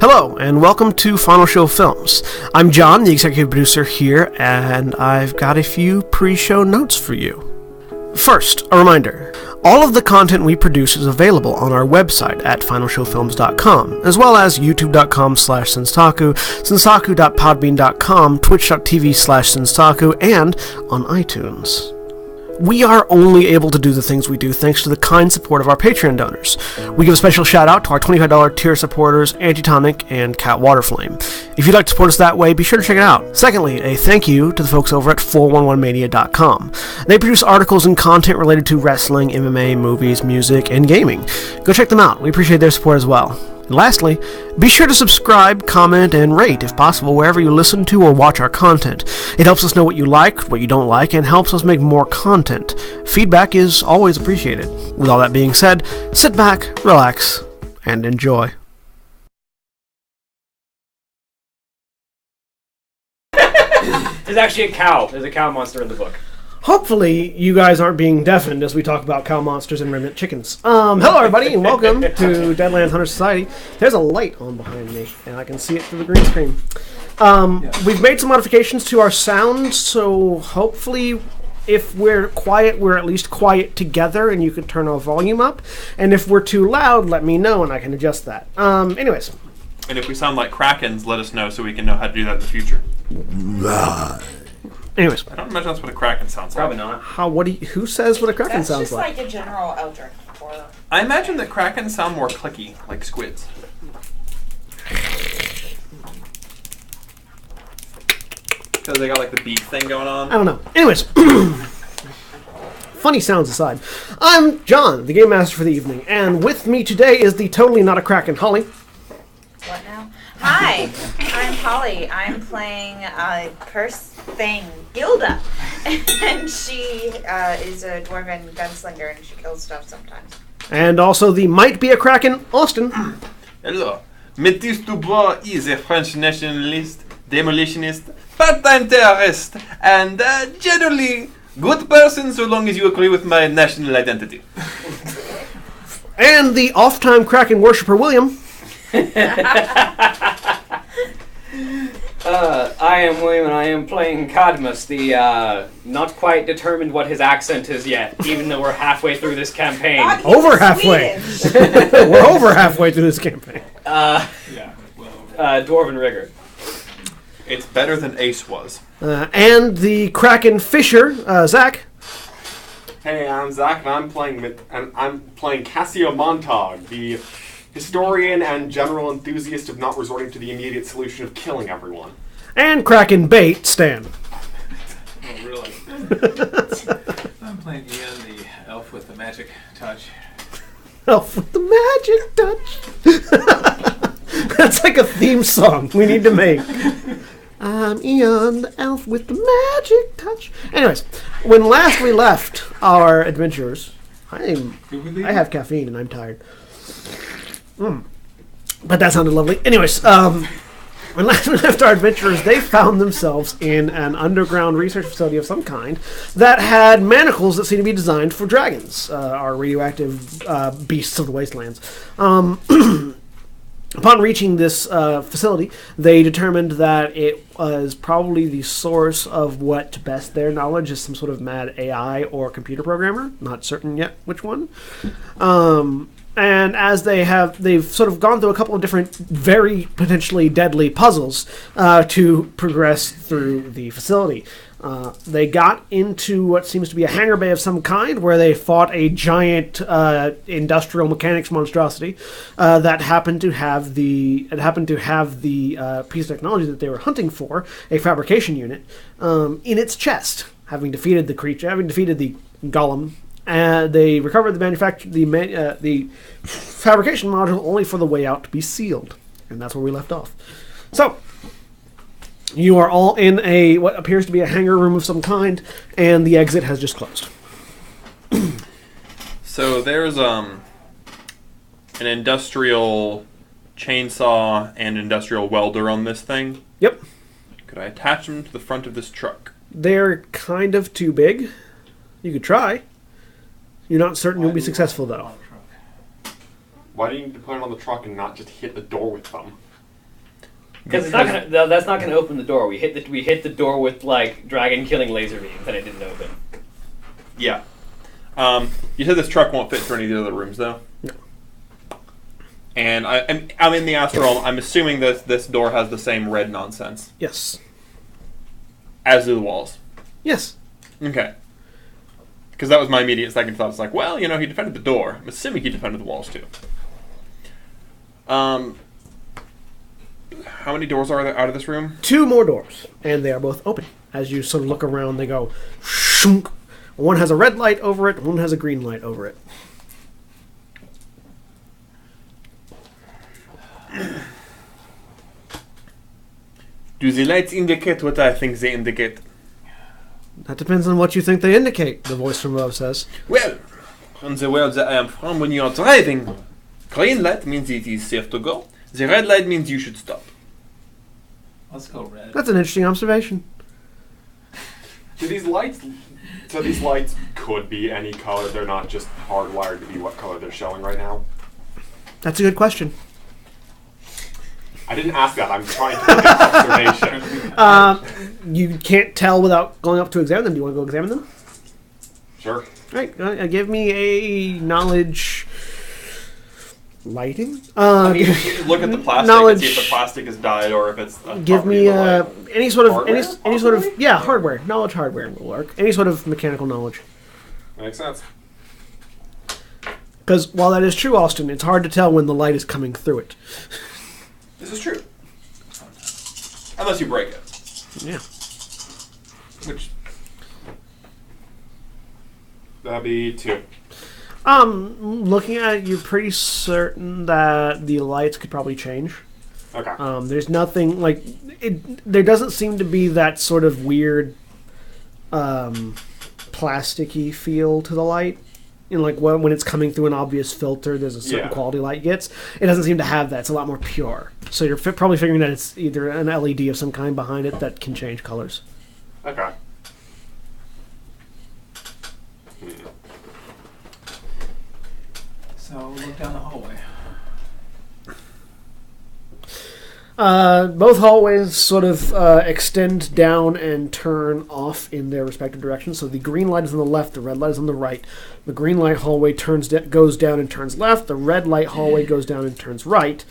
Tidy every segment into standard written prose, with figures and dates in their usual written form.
Hello, and welcome to Final Show Films. I'm John, the executive producer here, and I've got a few pre-show notes for you. First, a reminder. All of the content we produce is available on our website at finalshowfilms.com, as well as youtube.com/senstaku, senstaku.podbean.com, twitch.tv/senstaku, and on iTunes. We are only able to do the things we do thanks to the kind support of our Patreon donors. We give a special shout out to our $25 tier supporters, Antitonic and Cat Waterflame. If you'd like to support us that way, be sure to check it out. Secondly, a thank you to the folks over at 411mania.com. They produce articles and content related to wrestling, MMA, movies, music, and gaming. Go check them out. We appreciate their support as well. And lastly, be sure to subscribe, comment, and rate, if possible, wherever you listen to or watch our content. It helps us know what you like, what you don't like, and helps us make more content. Feedback is always appreciated. With all that being said, sit back, relax, and enjoy. There's actually a cow. There's a cow monster in the book. Hopefully, you guys aren't being deafened as we talk about cow monsters and remnant chickens. Hello, everybody, and welcome to Deadlands Hunters Society. There's a light on behind me, and I can see it through the green screen. We've made some modifications to our sound, so hopefully, if we're quiet, we're at least quiet together, and you can turn our volume up. And if we're too loud, let me know, and I can adjust that. Anyways. And if we sound like Krakens, let us know so we can know how to do that in the future. Anyways, I don't imagine that's what a Kraken sounds Probably like. not. Who says what a Kraken That's sounds just like? like a general Eldritch for them. I imagine that Krakens sound more clicky, like squids. Because they got like the beak thing going on. I don't know. Anyways, funny sounds aside, I'm John, the Game Master for the evening, and with me today is the totally not a Kraken, Holly. What now? Hi, I'm Holly. I'm playing Curse Thing Gilda, and she is a dwarven gunslinger, and she kills stuff sometimes. And also the might be a Kraken, Austin. Hello. Métis Dubois is a French nationalist, demolitionist, part-time terrorist, and generally good person so long as you agree with my national identity. And the off-time Kraken worshipper, William. I am William, and I am playing Cadmus, the not quite determined what his accent is yet, even though we're halfway through this campaign. Over halfway. We're over halfway through this campaign. Dwarven rigor. It's better than Ace was. And the Kraken Fisher, Zach. Hey, I'm Zach, and I'm playing Cassio Montag, the historian and general enthusiast of not resorting to the immediate solution of killing everyone. And Kraken Bait, Stan. Oh, really? I'm playing Ian, the elf with the magic touch. Elf with the magic touch. That's like a theme song we need to make. I'm Eon, the elf with the magic touch. Anyways, when last we left our adventurers, I have caffeine and I'm tired. But that sounded lovely. Anyways, when last we left our adventurers, they found themselves in an underground research facility of some kind that had manacles that seemed to be designed for dragons, our radioactive beasts of the wastelands. Upon reaching this facility, they determined that it was probably the source of what, to best their knowledge, is some sort of mad AI or computer programmer. Not certain yet which one. And as they've sort of gone through a couple of different, very potentially deadly puzzles to progress through the facility. They got into what seems to be a hangar bay of some kind, where they fought a giant industrial mechanics monstrosity that happened to have the piece of technology that they were hunting for, a fabrication unit, in its chest. Having defeated the golem, they recovered the fabrication module only for the way out to be sealed, and that's where we left off. So. You are all in what appears to be a hangar room of some kind, and the exit has just closed. So there's an industrial chainsaw and industrial welder on this thing. Yep. Could I attach them to the front of this truck? They're kind of too big. You could try. You're not certain you'll be successful, though. Why do you need to put it on the truck and not just hit the door with them? Because that's not gonna open the door. We hit the door with like dragon killing laser beams, and it didn't open. Yeah. You said this truck won't fit through any of the other rooms, though. No. And I'm in the astral realm. I'm assuming that this door has the same red nonsense Yes. as do the walls. Yes. Okay. Because that was my immediate second thought. It's like, well, he defended the door. I'm assuming he defended the walls too. How many doors are there out of this room? 2 more doors, and they are both open. As you sort of look around, they go shunk. One has a red light over it, one has a green light over it. Do the lights indicate what I think they indicate? That depends on what you think they indicate, the voice from above says. Well, from the world that I am from, when you are driving, green light means it is safe to go. The red light means you should stop. Let's go red. That's an interesting observation. So these lights could be any color. They're not just hardwired to be what color they're showing right now. That's a good question. I didn't ask that. I'm trying to make an observation. You can't tell without going up to examine them. Do you want to go examine them? Sure. All right, give me a knowledge lighting. You can look at the plastic knowledge. and see if the plastic is dyed or if it's. Give me any sort of Hardware? any sort of hardware. Knowledge hardware will work. Any sort of mechanical knowledge. Makes sense. Because while that is true, Austin, it's hard to tell when the light is coming through it. This is true. Unless you break it. Yeah. Which. That'd be 2. Looking at it, you're pretty certain that the lights could probably change. Okay. There's nothing like it. There doesn't seem to be that sort of weird, plasticky feel to the light. Like when it's coming through an obvious filter, there's a certain quality light gets. It doesn't seem to have that. It's a lot more pure. So you're probably figuring that it's either an LED of some kind behind it that can change colors. Okay. So look down the hallway. Both hallways sort of extend down and turn off in their respective directions. So the green light is on the left, the red light is on the right. The green light hallway goes down and turns left. The red light hallway goes down and turns right.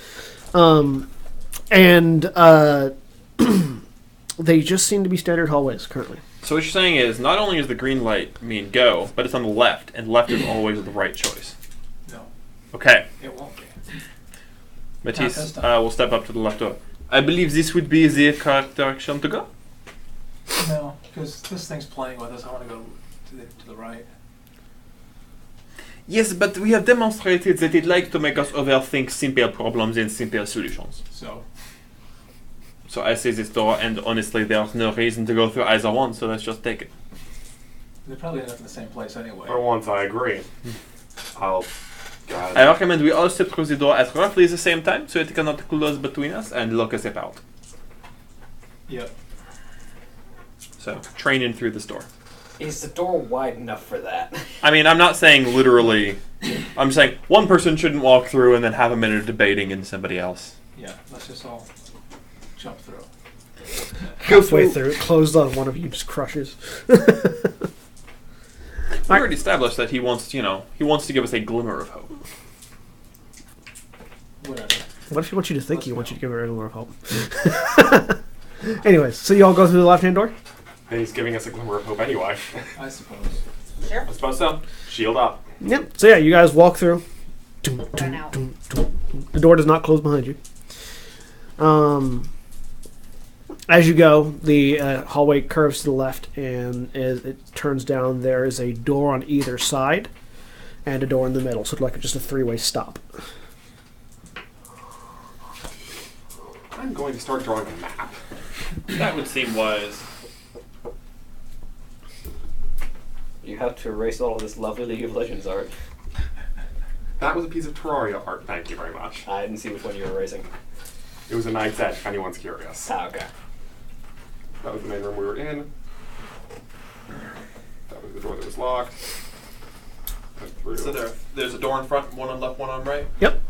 They just seem to be standard hallways currently. So what you're saying is, not only is the green light mean go, but it's on the left, and left is always the right choice. No, Okay. it won't be. Matisse will step up to the left door. I believe this would be the correct direction to go. No, because this thing's playing with us. I want to go to the right. Yes, but we have demonstrated that it likes to make us overthink simple problems and simple solutions. So I say this door, and honestly, there's no reason to go through either one, so let's just take it. They probably end up in the same place anyway. For once, I agree. God. I recommend we all step through the door at roughly the same time, so it cannot close between us, and lock us out. Yep. So, train in through this door. Is the door wide enough for that? I mean, I'm not saying literally. I'm saying one person shouldn't walk through and then have a minute of debating into somebody else. Yeah, let's just all jump through. Halfway through, it closed on one of you, just crushes. We already established that he wants to give us a glimmer of hope. Whatever. What if he wants you to think he wants you to give her a glimmer of hope? Anyways, so you all go through the left-hand door? And he's giving us a glimmer of hope anyway. I suppose. Sure. I suppose so. Shield up. Yep. So yeah, you guys walk through. Run out. The door does not close behind you. As you go, the hallway curves to the left, and as it turns down, there is a door on either side, and a door in the middle, so it's like just a three-way stop. I'm going to start drawing a map. That would seem wise. You have to erase all of this lovely League of Legends art. That was a piece of Terraria art. Thank you very much. I didn't see which one you were erasing. It was a Knight's Edge, if anyone's curious. Ah, okay. That was the main room we were in. That was the door that was locked. Went through. So there's a door in front, one on left, one on right? Yep.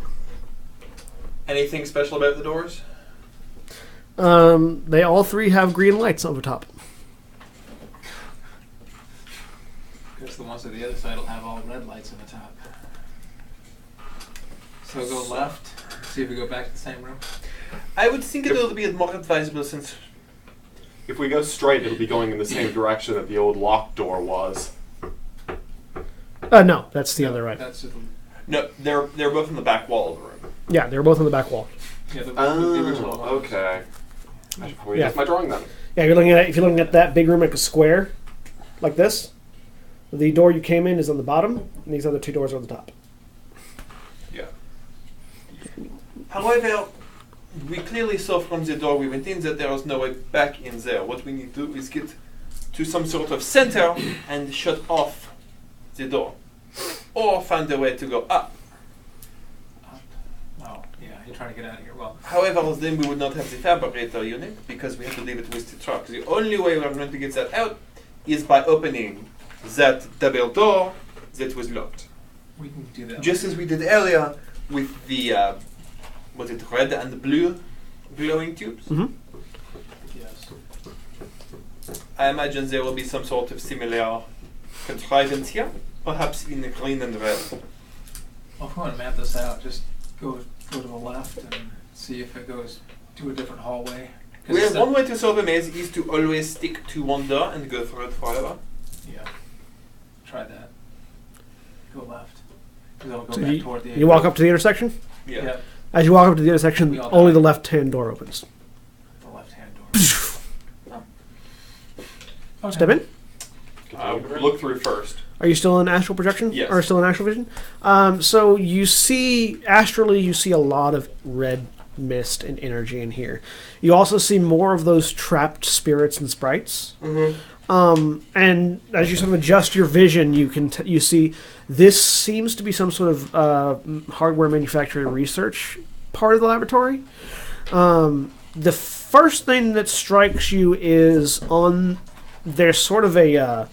Anything special about the doors? They all three have green lights on the top. Because the ones at the other side will have all red lights on the top. So go left. See if we go back to the same room. I would think it will be more advisable since... If we go straight, it'll be going in the same direction that the old locked door was. No, that's the other right. That's the, No, they're both in the back wall of the room. Yeah, they're both on the back wall. yeah, the original one. Okay. I should probably Yeah. adjust my drawing then. Yeah, if you're looking at that big room like a square, like this, the door you came in is on the bottom, and these other two doors are on the top. Yeah. However, we clearly saw from the door we went in that there was no way back in there. What we need to do is get to some sort of center and shut off the door. Or find a way to go up. Oh, yeah, you're trying to get out of here. Well, However, then we would not have the fabricator unit because we have to leave it with the truck. The only way we're going to get that out is by opening that double door that was locked. we can do that. Just as we did earlier with the, was it red and blue glowing tubes? Mm-hmm. Yes. I imagine there will be some sort of similar contrivance here, perhaps in green and red. Well, if we want to map this out, just go to the left and see if it goes to a different hallway. 'Cause Well, it's one way to solve a maze is to always stick to one door and go through it forever. Yeah. Try that. Go left. Because it'll go So back toward the... you walk up to the intersection. Yeah. Yeah. As you walk up to the intersection, We all only die. the left-hand door opens. The left-hand door. Oh. Step in. Look through first. Are you still in astral projection? Yes. Or still in astral vision? So you see, astrally, you see a lot of red mist and energy in here. You also see more of those trapped spirits and sprites. Mm-hmm. And as you sort of adjust your vision, you can you see this seems to be some sort of hardware manufacturing research part of the laboratory. The first thing that strikes you is on there's sort of a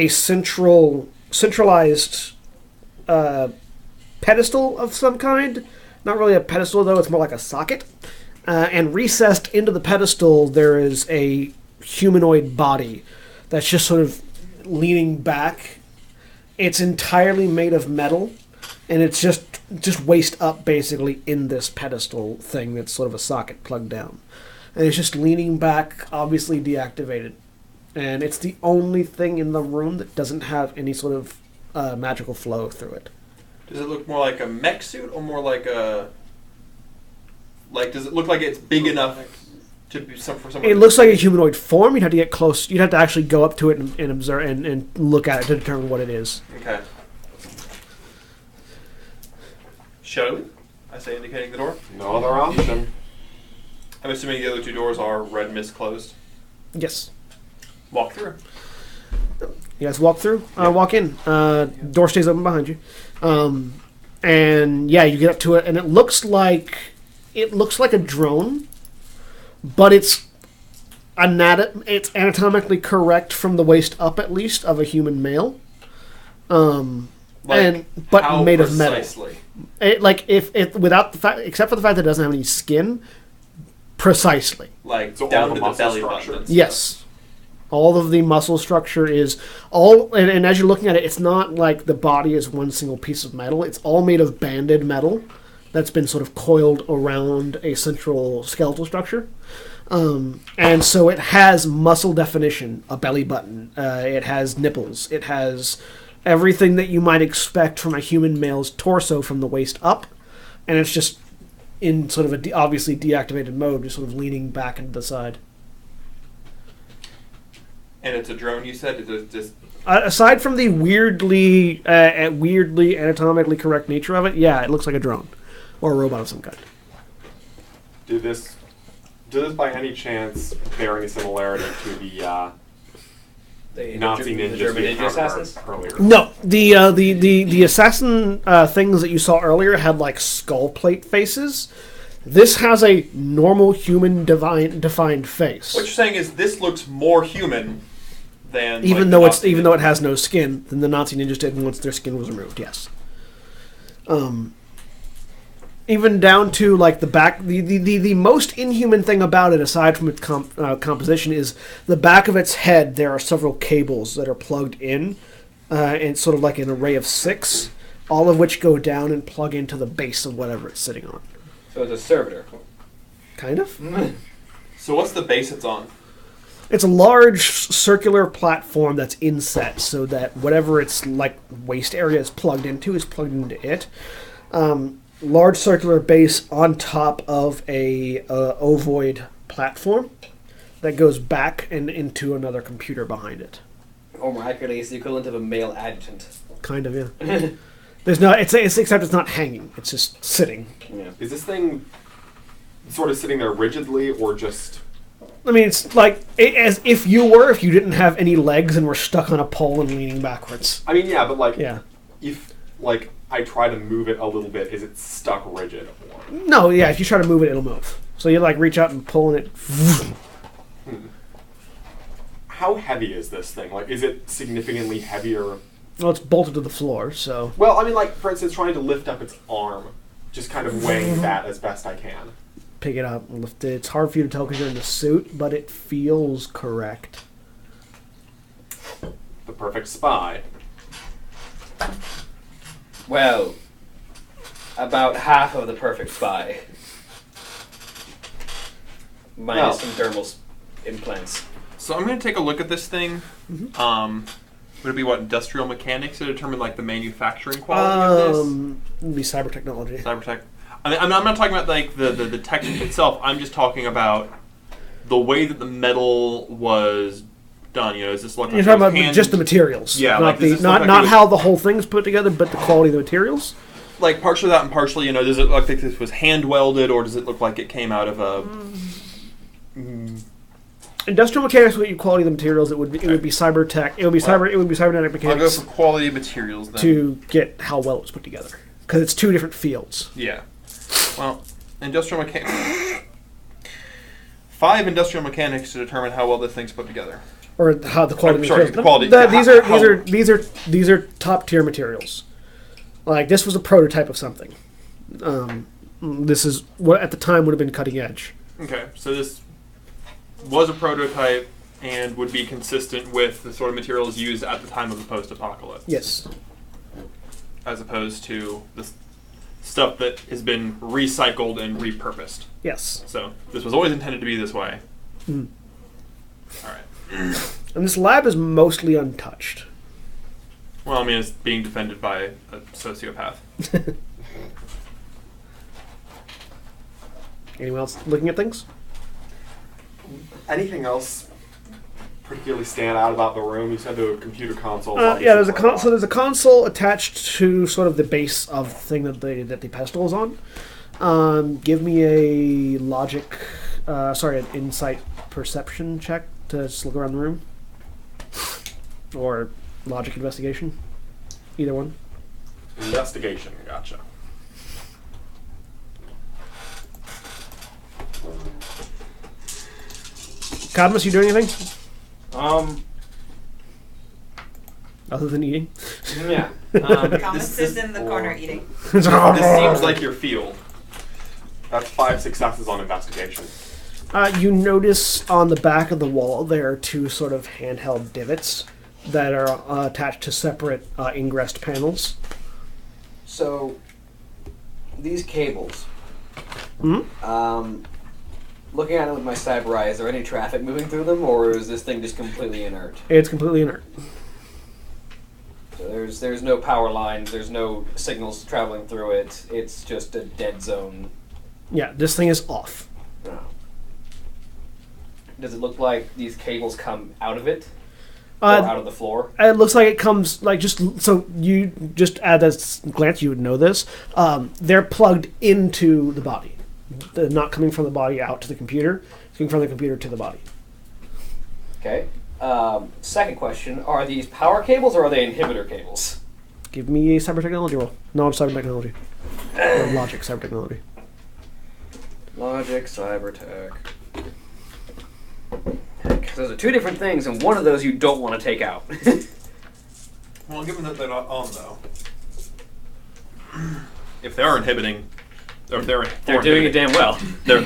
centralized pedestal of some kind. Not really a pedestal though; it's more like a socket. And recessed into the pedestal, there is a humanoid body that's just sort of leaning back. It's entirely made of metal, and it's just waist up basically in this pedestal thing that's sort of a socket plugged down. And it's just leaning back, obviously deactivated. And it's the only thing in the room that doesn't have any sort of magical flow through it. Does it look more like a mech suit or more like a... Like, does it look like it's big enough to be for someone? It looks like a humanoid form. You'd have to get close. You'd have to actually go up to it and observe and look at it to determine what it is. Okay. Shall we? I say indicating the door. No other option. I'm assuming the other two doors are red mist closed. Yes. Walk through. You guys walk through. Walk in. Door stays open behind you. And yeah, you get up to it, and it looks like a drone, but it's anatomically correct from the waist up, at least, of a human male. But how made of metal. precisely? Without the fact, except for the fact that it doesn't have any skin, precisely. Like So down all to the the muscle belly structure? button. Yes. All of the muscle structure is all, and as you're looking at it, it's not like the body is one single piece of metal. It's all made of banded metal that's been sort of coiled around a central skeletal structure. And so it has muscle definition, a belly button, it has nipples, it has everything that you might expect from a human male's torso from the waist up, and it's just in sort of a obviously deactivated mode, just sort of leaning back into the side. And it's a drone, you said? It's just... Aside from the weirdly anatomically correct nature of it, yeah, it looks like a drone or a robot of some kind. Did this by any chance bear any similarity to the Nazi ninjas the German we ninja encountered assassins? earlier? No, the assassin things that you saw earlier had like skull plate faces. This has a normal human defined face. What you're saying is this looks more human than... Even like, though the it's Nazi even though it ninjas. has no skin, than the Nazi ninjas did once their skin was removed. Yes. Even down to like the back, the most inhuman thing about it, aside from its composition, is the back of its head. There are several cables that are plugged in, and sort of like an array of 6, all of which go down and plug into the base of whatever it's sitting on. So it's a servitor. Kind of. So what's the base it's on? It's a large circular platform that's inset, so that whatever its like waste area is plugged into it. Large circular base on top of a ovoid platform that goes back and into another computer behind it. Or more accurately, it's the equivalent of a male adjutant. Kind of, yeah. There's not. It's except it's not hanging. It's just sitting. Yeah. Is this thing sort of sitting there rigidly, or just? I mean, it's like as if you didn't have any legs and were stuck on a pole and leaning backwards. I mean, yeah, but like, Yeah. if like I try to move it a little bit, is it stuck rigid? No, yeah. If you try to move it, it'll move. So you like reach out and pull, and it. How heavy is this thing? Like, is it significantly heavier? Well, it's bolted to the floor, so. Well, I mean, like, for instance, trying to lift up its arm, just kind of weighing that as best I can. Pick it up and lift it. It's hard for you to tell because you're in the suit, but it feels correct. The perfect spy. Well, about half of the perfect spy. Minus some dermal implants. So I'm going to take a look at this thing. Would it be what, industrial mechanics to determine like the manufacturing quality of this? It would be cyber technology. Cybertech. I mean, I'm not talking about like the tech itself. I'm just talking about the way that the metal was done. You know, is this look? You're talking about just the materials. Yeah, not like, does this look not like not it how the whole thing's put together, but the quality of the materials. like partially that and partially, you know, does it look like this was hand welded or does it look like it came out of a? Industrial mechanics would be quality of the materials. It would be cyber tech. It would be cybernetic mechanics. I'll go for quality materials then. to get how well it was put together, because it's 2 different fields. Yeah. Well, industrial mechanics. 5 industrial mechanics to determine how well this thing's put together. Or how the quality. I'm sorry, of the quality. These are top tier materials. Like this was a prototype of something. This is what at the time would have been cutting edge. Okay, so this was a prototype and would be consistent with the sort of materials used at the time of the post-apocalypse. Yes. As opposed to the stuff that has been recycled and repurposed. Yes. So this was always intended to be this way. Mm. All right. And this lab is mostly untouched. Well, I mean, it's being defended by a sociopath. Anyone else looking at things? Anything else particularly stand out about the room? You said the computer console. Yeah, there's a console. There's a console attached to sort of the base of the thing that the pedestal is on. Give me a an insight perception check to just look around the room, or logic investigation, either one. Investigation, gotcha. Cadmus, you doing anything other than eating? Yeah. Thomas is in the corner eating. This seems like your field. That's 5 successes on investigation. You notice on the back of the wall there are 2 sort of handheld divots that are attached to separate ingress panels. So, these cables. Hmm? Looking at it with my cyber eye, is there any traffic moving through them, or is this thing just completely inert? It's completely inert. So there's no power lines, there's no signals traveling through it. It's just a dead zone. Yeah, this thing is off. Oh. Does it look like these cables come out of it? Or out of the floor? It looks like it comes, like, so you just at a glance, you would know this. They're plugged into the body. They're not coming from the body out to the computer. It's coming from the computer to the body. Okay. Second question, are these power cables or are they inhibitor cables? Give me a cyber technology roll. Knowledge cyber technology. Or logic cyber technology. Logic, cyber tech. Heck, those are 2 different things, and one of those you don't want to take out. Well, given that they're not on, though. If they are inhibiting, They're doing it damn well. They're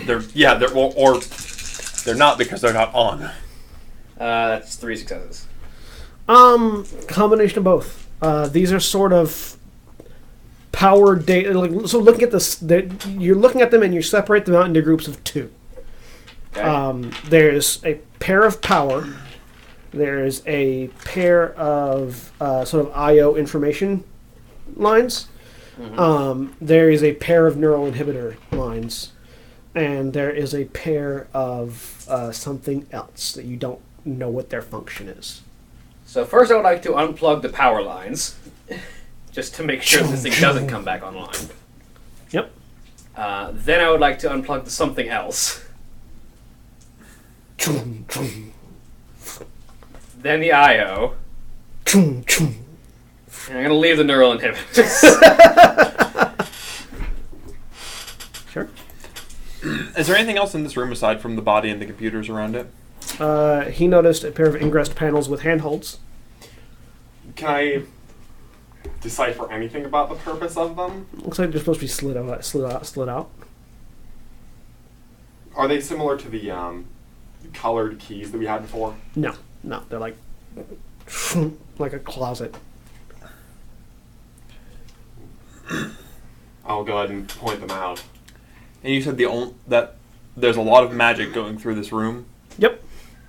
not because they're not on. That's 3 successes. Combination of both. These are sort of power data. Like, so looking at this, you're looking at them and you separate them out into groups of 2. Okay. There's a pair of power. There's a pair of sort of I/O information lines. There is a pair of neural inhibitor lines. And there is a pair of something else that you don't know what their function is. So first I would like to unplug the power lines, just to make sure this thing doesn't come back online. Yep. Then I would like to unplug the something else. Then the I/O. And I'm going to leave the neural inhibitors. Sure. Is there anything else in this room aside from the body and the computers around it? He noticed a pair of ingress panels with handholds. Can I decipher anything about the purpose of them? Looks like they're supposed to be slid out. Are they similar to the colored keys that we had before? No, they're like a closet. I'll go ahead and point them out. And you said that there's a lot of magic going through this room? Yep.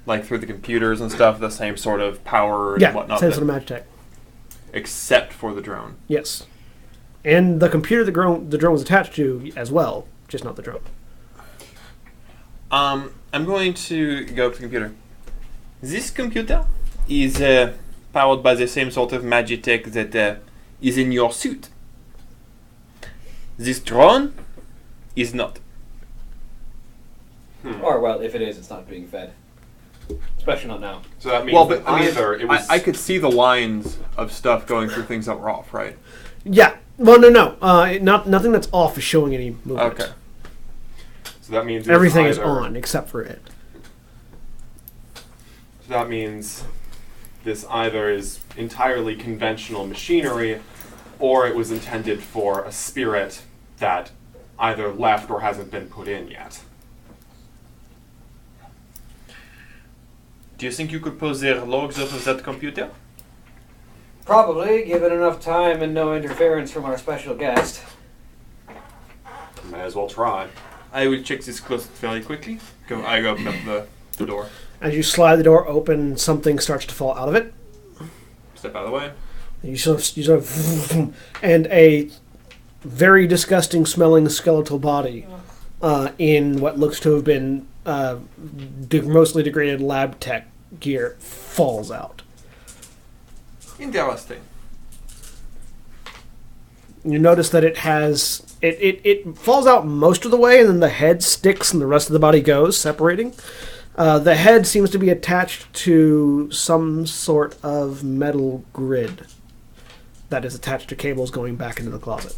Like through the computers and stuff, the same sort of power and Yeah, whatnot. same sort of magic tech. Except for the drone. Yes. And the computer the drone was attached to as well, just not the drone. I'm going to go up to the computer. This computer is powered by the same sort of magitech that is in your suit. This drone is not. Or, well, if it is, it's not being fed. Especially not now. So that means that I mean, either it was... I could see the lines of stuff going through things that were off, right? Yeah. Well, no. Nothing that's off is showing any movement. Okay. So that means Everything is either, on except for it. So that means this either is entirely conventional machinery, or it was intended for a spirit that either left or hasn't been put in yet. Do you think you could pull the logs off of that computer? Probably, given enough time and no interference from our special guest. May as well try. I will check this closet fairly quickly. I go open up the door. As you slide the door open, something starts to fall out of it. Step out of the way. You sort of and a very disgusting smelling skeletal body in what looks to have been mostly degraded lab tech gear falls out. Interesting. You notice that it has it falls out most of the way, and then the head sticks and the rest of the body goes, separating. The head seems to be attached to some sort of metal grid that is attached to cables going back into the closet.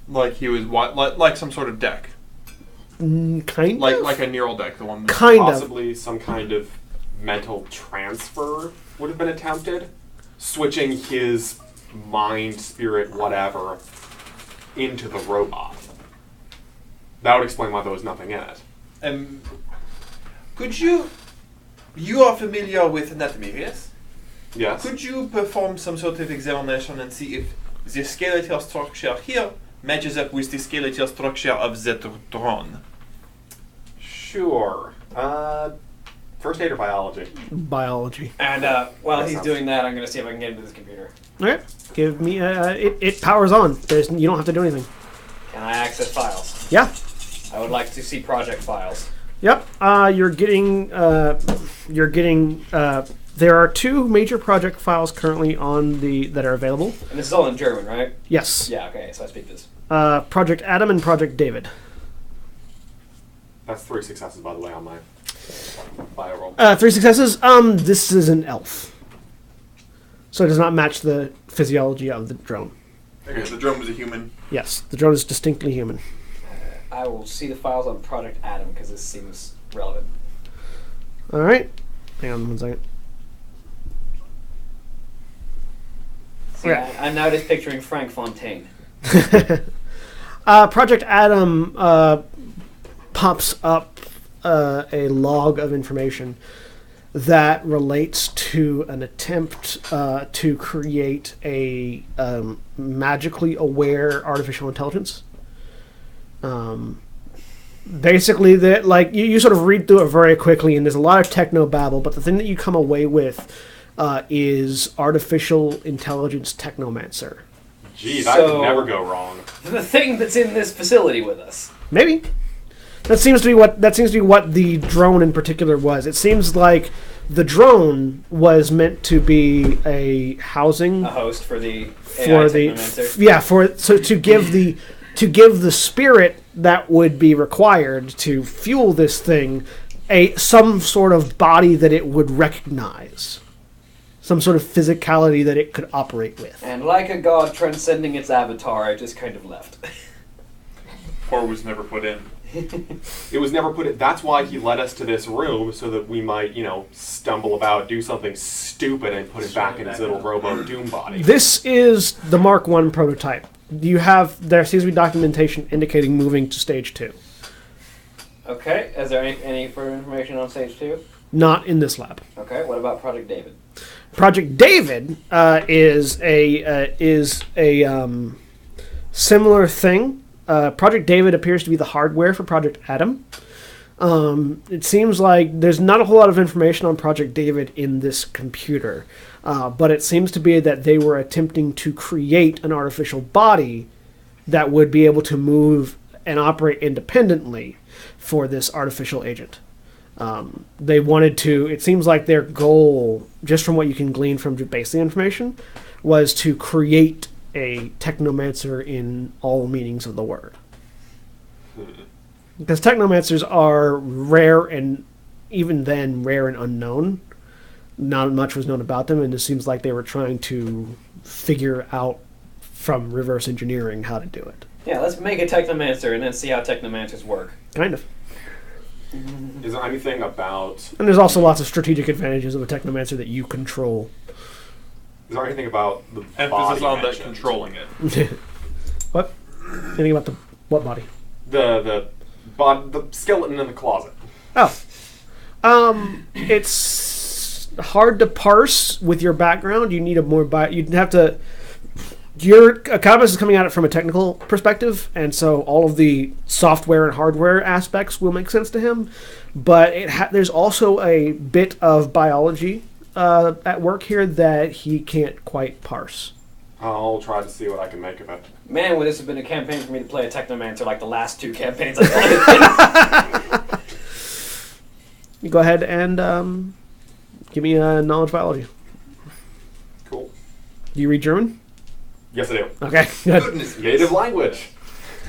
Like he was like some sort of deck. Kind of? Like a neural deck, the one that Possibly some kind of mental transfer would have been attempted. Switching his mind, spirit, whatever, into the robot. That would explain why there was nothing in it. Could you are familiar with anatomy, yes? Yes? Could you perform some sort of examination and see if the skeletal structure here matches up with the skeletal structure of the drone? Sure. First aid or biology? Biology. And while he's doing that, I'm going to see if I can get into this computer. Okay. Give me it powers on. You don't have to do anything. Can I access files? Yeah. I would like to see project files. Yep. You're getting. There are 2 major project files currently that are available. And this is all in German, right? Yes. Yeah, okay, so I speak this. Project Adam and Project David. That's 3 successes, by the way, on my bio roll. 3 successes. This is an elf, so it does not match the physiology of the drone. Okay, the drone was a human. Yes, the drone is distinctly human. I will see the files on Project Adam because this seems relevant. All right. Hang on 1 second. See, I'm now just picturing Frank Fontaine. Project Adam pops up a log of information that relates to an attempt to create a magically aware artificial intelligence. Basically, that like you sort of read through it very quickly, and there's a lot of techno babble. But the thing that you come away with is artificial intelligence technomancer. Geez, I could never go wrong. The thing that's in this facility with us. Maybe that seems to be what the drone in particular was. It seems like the drone was meant to be a housing A host for the for AI the technomancer. to give the spirit that would be required to fuel this thing some sort of body that it would recognize, some sort of physicality that it could operate with. And like a god transcending its avatar, I just kind of left. Or was never put in. It was never put in. That's why he led us to this room, so that we might, stumble about, do something stupid, and put it back in his little robo doom body. This is the Mark I prototype. There seems to be documentation indicating moving to stage 2. Okay, is there any further information on stage 2? Not in this lab. Okay, what about Project David? Project David is a similar thing. Project David appears to be the hardware for Project Adam. It seems like there's not a whole lot of information on Project David in this computer, but it seems to be that they were attempting to create an artificial body that would be able to move and operate independently for this artificial agent. They wanted to, it seems like their goal, just from what you can glean from basic information, was to create a technomancer in all meanings of the word. Because technomancers are rare, and even then rare and unknown. Not much was known about them, and it seems like they were trying to figure out from reverse engineering how to do it. Yeah, let's make a technomancer and then see how technomancers work. Kind of. Is there anything about... And there's also lots of strategic advantages of a technomancer that you control. Is there anything about the Emphasis body on the mentioned? controlling it. What? Anything about the what body? The skeleton in the closet. Oh. It's hard to parse with your background. You need you'd have to... Your Cadmus is coming at it from a technical perspective, and so all of the software and hardware aspects will make sense to him. But there's also a bit of biology at work here that he can't quite parse. I'll try to see what I can make of it. Man, would this have been a campaign for me to play a technomancer like the last 2 campaigns I played. You go ahead and give me a knowledge biology. Cool. Do you read German? Yes, I do. Okay, good. Goodness, Native language.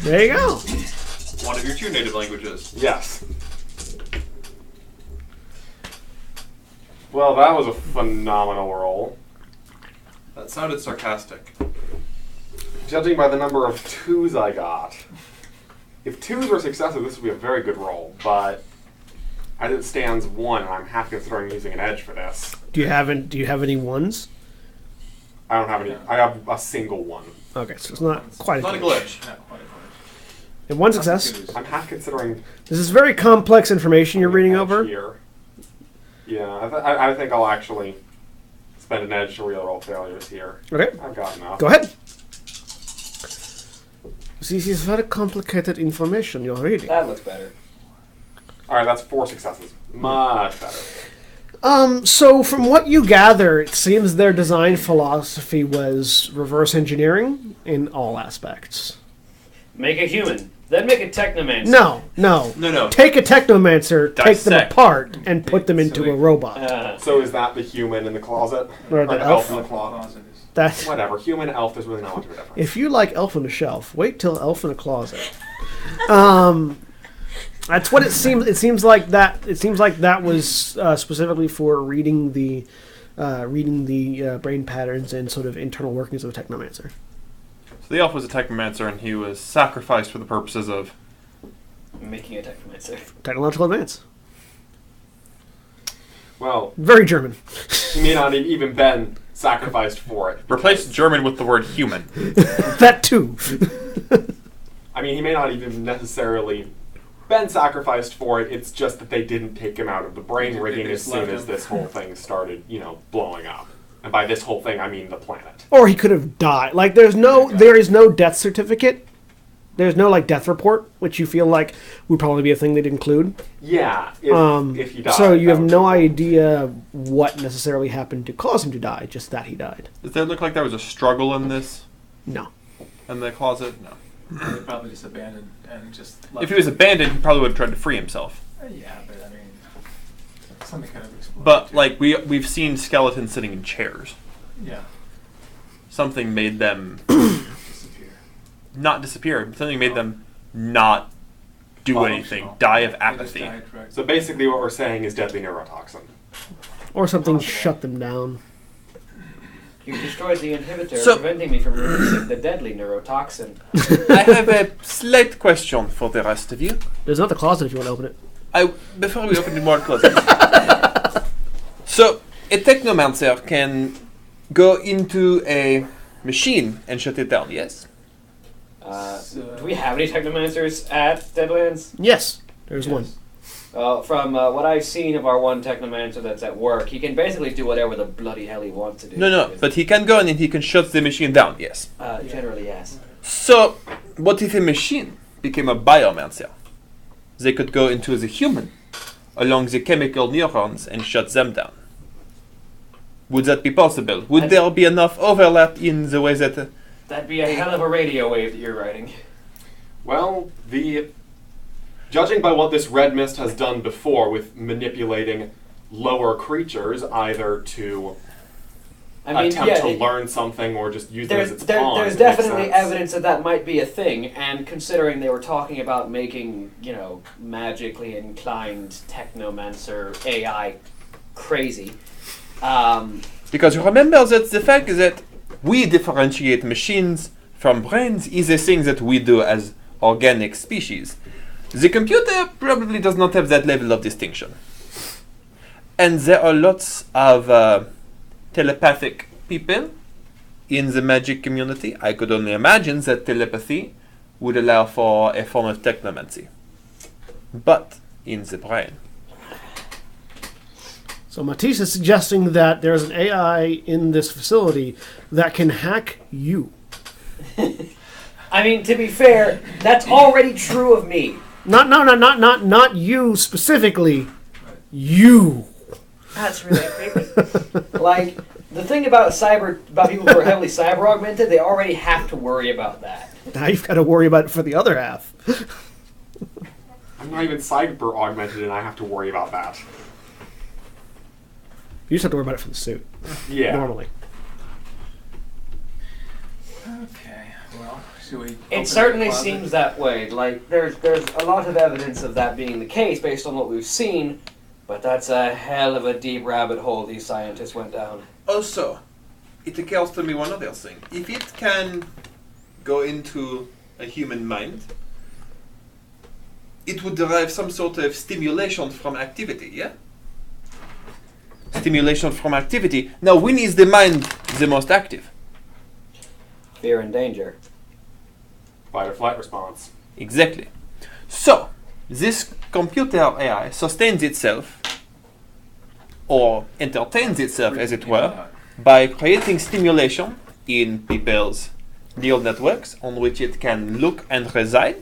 There you go. one of your 2 native languages. Yes. Well, that was a phenomenal roll. That sounded sarcastic. Judging by the number of 2s I got, if 2s were successive, this would be a very good roll, but as it stands 1, and I'm half considering using an edge for this. Do you have any ones? I don't have any. I have a single 1. Okay, so it's not quite Not a glitch. glitch. Not quite a glitch. And one success. I'm half considering. This is very complex information you're reading edge over. Here. Yeah, I think I'll actually spend an edge to real roll failures here. Okay, I've got enough. go ahead. This is very complicated information you're reading. That looks better. All right, that's 4 successes. Much better. So from what you gather, it seems their design philosophy was reverse engineering in all aspects. Make a human, then make a technomancer. No. No. Take a technomancer, take them Dissect. apart, and put them into a robot. So is that the human in the closet? Or the elf elf? in the closet? Closet is- That's Whatever. Human, elf, there's really not much of a difference. if you like Elf on a Shelf, wait till Elf in a Closet. That's what it seems. It seems like that. It seems like that was specifically for reading the brain patterns and sort of internal workings of a technomancer. So the elf was a technomancer, and he was sacrificed for the purposes of... Making a technomancer. Technological advance. Well, Very German. he may not have even been sacrificed for it. Replace German with the word human. That too. I mean, he may not even necessarily been sacrificed for it. It's just that they didn't take him out of the brain rigging as soon as this whole thing started, blowing up. And by this whole thing, I mean the planet. Or he could have died. Like, there is no death certificate. There's no, death report, which you feel like would probably be a thing they'd include. Yeah, if he died. So you have no idea what necessarily happened to cause him to die, just that he died. Does that look like there was a struggle in this? No. In the closet? No. They probably just abandoned and just left. If he was abandoned, he probably would have tried to free himself. Yeah, but I mean, something kind of exploded. But, we've seen skeletons sitting in chairs. Yeah. Something made them Disappear. not disappear. Something made them not do anything. Die of They just apathy. died, right? So basically what we're saying is deadly neurotoxin. Or something shut them down. You destroyed the inhibitor, So- preventing me from releasing the deadly neurotoxin. I have a slight question for the rest of you. There's another closet if you want to open it. Before we open the more closet. So, a technomancer can go into a machine and shut it down, yes? Do we have any technomancers at Deadlands? Yes, there's one. From what I've seen of our one technomancer that's at work, he can basically do whatever the bloody hell he wants to do. No, but he can go in and he can shut the machine down, yes. Generally, yes. So, what if a machine became a biomancer? They could go into the human, along the chemical neurons, and shut them down. Would that be possible? Would there be enough overlap in the way that... That'd be a hell of a radio wave that you're writing. Well, judging by what this red mist has done before with manipulating lower creatures, either to attempt to learn something or just use them as its pawn. There's definitely evidence that might be a thing, and considering they were talking about making, magically inclined technomancer AI crazy. Because remember that the fact that we differentiate machines from brains is a thing that we do as organic species. The computer probably does not have that level of distinction. And there are lots of telepathic people in the magic community. I could only imagine that telepathy would allow for a form of technomancy. But in the brain. So Matisse is suggesting that there's an AI in this facility that can hack you. I mean, to be fair, that's already true of me. Not you specifically. You. That's really creepy. Like, the thing about people who are heavily cyber augmented, they already have to worry about that. Now you've got to worry about it for the other half. I'm not even cyber augmented and I have to worry about that. You just have to worry about it for the suit. Yeah. Normally. Okay, well, should we... It certainly seems that way. Like, there's a lot of evidence of that being the case based on what we've seen, but that's a hell of a deep rabbit hole these scientists went down. Also, it occurs to me one other thing. If it can go into a human mind, it would derive some sort of stimulation from activity, yeah? Stimulation from activity. Now, when is the mind the most active? Fear and danger. Fight or flight response. Exactly. So, this computer AI sustains itself, or entertains itself, as it were, by creating stimulation in people's neural networks on which it can look and reside,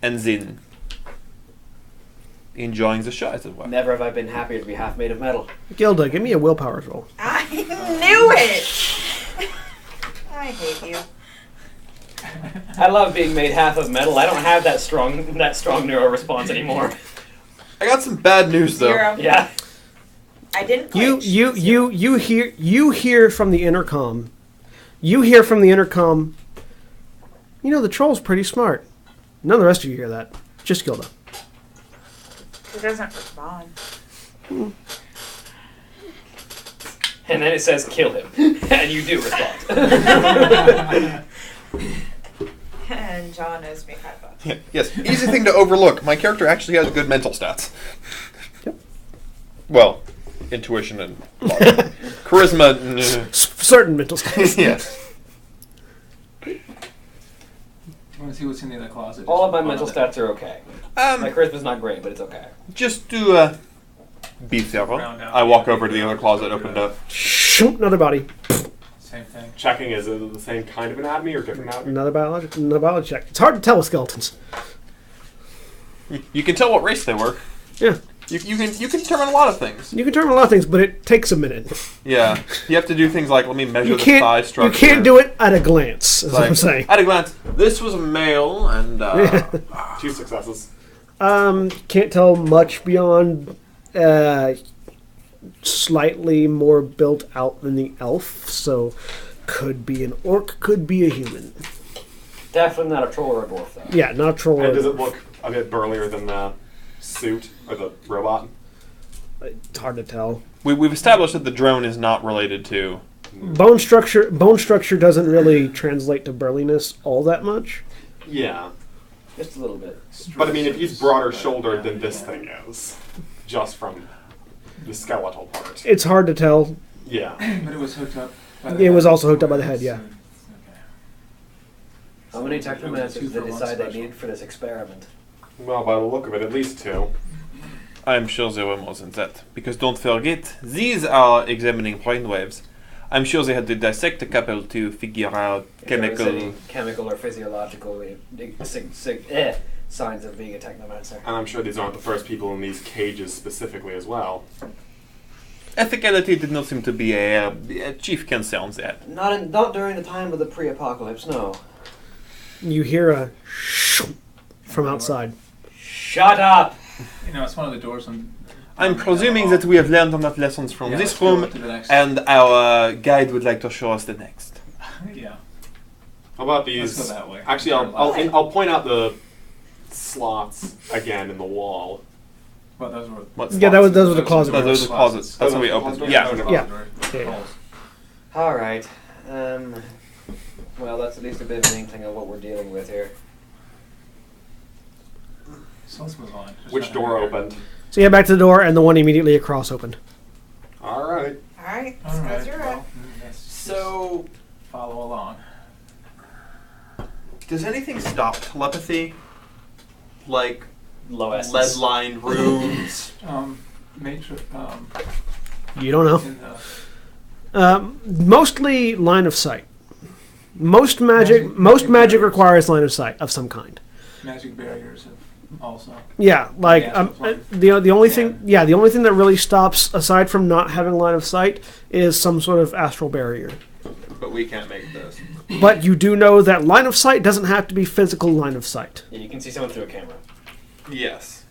and then enjoying the show, as it were. Never have I been happier to be half made of metal. Gilda, give me a willpower roll. I knew it! I hate you. I love being made half of metal. I don't have that strong neuro response anymore. I got some bad news, though. 0. Yeah. I didn't You glitch. hear from the intercom. You hear from the intercom. The troll's pretty smart. None of the rest of you hear that. Just Gilda. He doesn't respond. And then it says kill him. And you do respond. And John owes me $5. Yes, easy thing to overlook. My character actually has good mental stats. Yep. Well, intuition and logic. Charisma. Certain mental states. Yes. You want to Let's see what's in the other closet. All of my Just mental one stats are okay. My charisma's not great, but it's okay. Just to be thorough, Round out I walk the over to the other closet, open it up. Shoot, another body. Same thing. Checking, is it the same kind of anatomy or different anatomy? Another biology check. It's hard to tell with skeletons. You can tell what race they were. Yeah. You can determine a lot of things. You can determine a lot of things, but it takes a minute. Yeah, you have to do things like let me measure You the thigh can't. You structure. can't do it at a glance. Is what Like, I'm saying. at a glance, this was a male, and 2 successes. Can't tell much beyond slightly more built out than the elf. So, could be an orc, could be a human. Definitely not a troll or a dwarf, though. Yeah, not a troll. And does it look a bit burlier than the suit or the robot? It's hard to tell. we've established that the drone is not related to. Bone structure doesn't really translate to burliness all that much. Yeah. Just a little bit. But I mean, if he's broader shouldered than this thing is, just from the skeletal part. It's hard to tell. Yeah. But it was hooked up. It was also hooked up by the head, yeah. Okay. How many technomancers Two did they for one decide they special. needed for this experiment? Well, by the look of it, at least 2. I'm sure there were more than that. Because don't forget, these are examining brainwaves. I'm sure they had to dissect a couple to figure out If there was any chemical. chemical or physiological signs of being a technomancer. And I'm sure these aren't the first people in these cages specifically as well. Ethicality did not seem to be a chief concern there. Not during the time of the pre-apocalypse, no. You hear a shoot from outside. Shut up! You know, it's one of the doors on. I'm presuming that we have learned enough lessons from Yeah, this let's go room, to the next. and our guide would like to show us the next. Yeah. How about these? Let's go that way. Actually, I'll point out the slots again in the wall. Well, those were. What Yeah, slots? those were the closet No, doors. those are the closets. That's how we opened. Yeah. Yeah. Yeah. Alright. Well, that's at least a bit of an inkling of what we're dealing with here. So let's move on. Just Which not door having- opened? So you head back to the door, and the one immediately across opened. All right. Alright, All let's right. go through it. Well, let's just So, follow along. does anything stop telepathy? Like Low essence. lead-lined rooms? Matrix. You don't know. In the, Mostly line of sight. Most magic requires line of sight of some kind. magic barriers have also. Yeah, like Yeah, that's fine. the only thing. Yeah, the only thing that really stops, aside from not having line of sight, is some sort of astral barrier. But we can't make those. But you do know that line of sight doesn't have to be physical line of sight. Yeah, you can see someone through a camera. Yes.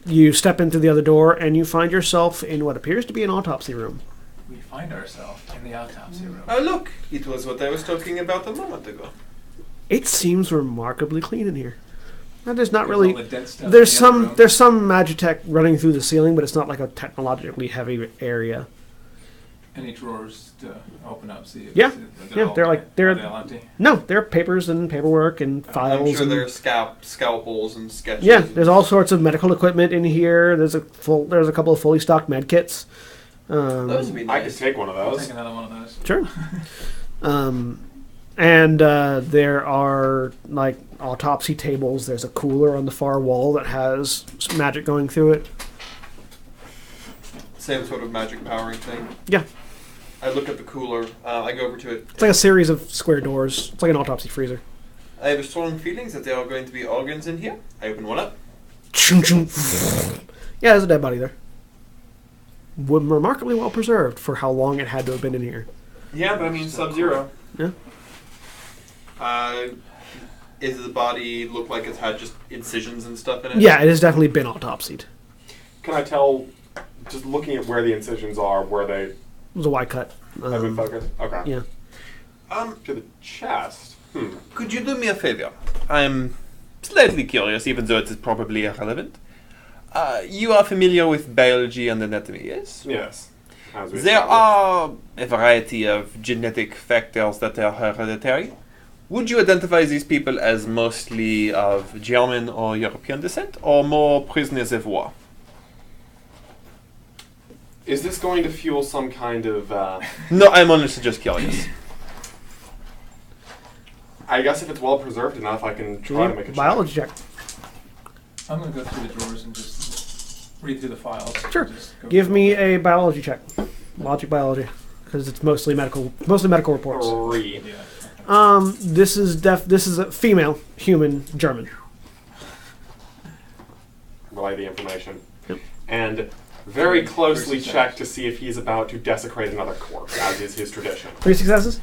You step into the other door, and you find yourself in what appears to be an autopsy room. We find ourselves in the autopsy room. Oh, look! It was what I was talking about a moment ago. It seems remarkably clean in here. And there's not There's really. all the dead stuff There's in the other some room. there's some magitech running through the ceiling, but it's not like a technologically heavy area. Any drawers to open up? See if Yeah. they're Yeah, all- they're like- they're- are they all empty. No, there are papers and paperwork and files. I'm sure and, there are scalpels and sketches. yeah, there's all sorts of medical equipment in here. There's a couple of fully stocked med kits. Those would be I could nice. take one of I'll those. take another one of those. Sure. And there are like autopsy tables. There's a cooler on the far wall that has some magic going through it. Same sort of magic powering thing. Yeah, I look at the cooler. I go over to it. it's like a series of square doors. It's like an autopsy freezer. I have a strong feeling that there are going to be organs in here. I open one up. Chung, chung. Yeah, there's a dead body there. Remarkably well preserved for how long it had to have been in here. Yeah, but I mean Sub-Zero. Yeah. Is the body look like it's had just incisions and stuff in it? Yeah, it has definitely been autopsied. Can I tell, just looking at where the incisions are, where they It was a wide cut. have been focused? Okay. Yeah. To the chest. Could you do me a favor? I'm slightly curious, even though it is probably irrelevant. You are familiar with biology and anatomy, yes? Yes. As we There established. are a variety of genetic factors that are hereditary. Would you identify these people as mostly of German or European descent, or more prisoners of war? Is this going to fuel some kind of? No, I'm honestly just curious. I guess if it's well preserved enough, I can try to make a biology check. I'm going to go through the drawers and just read through the files. Sure. Just go Give through me all a biology check. Logic biology, because it's mostly medical reports. 3. that. Yeah. This is a female human German. Relay the information. Yep. And very closely Versus check to see if he's about to desecrate another corpse, as is his tradition. 3 successes.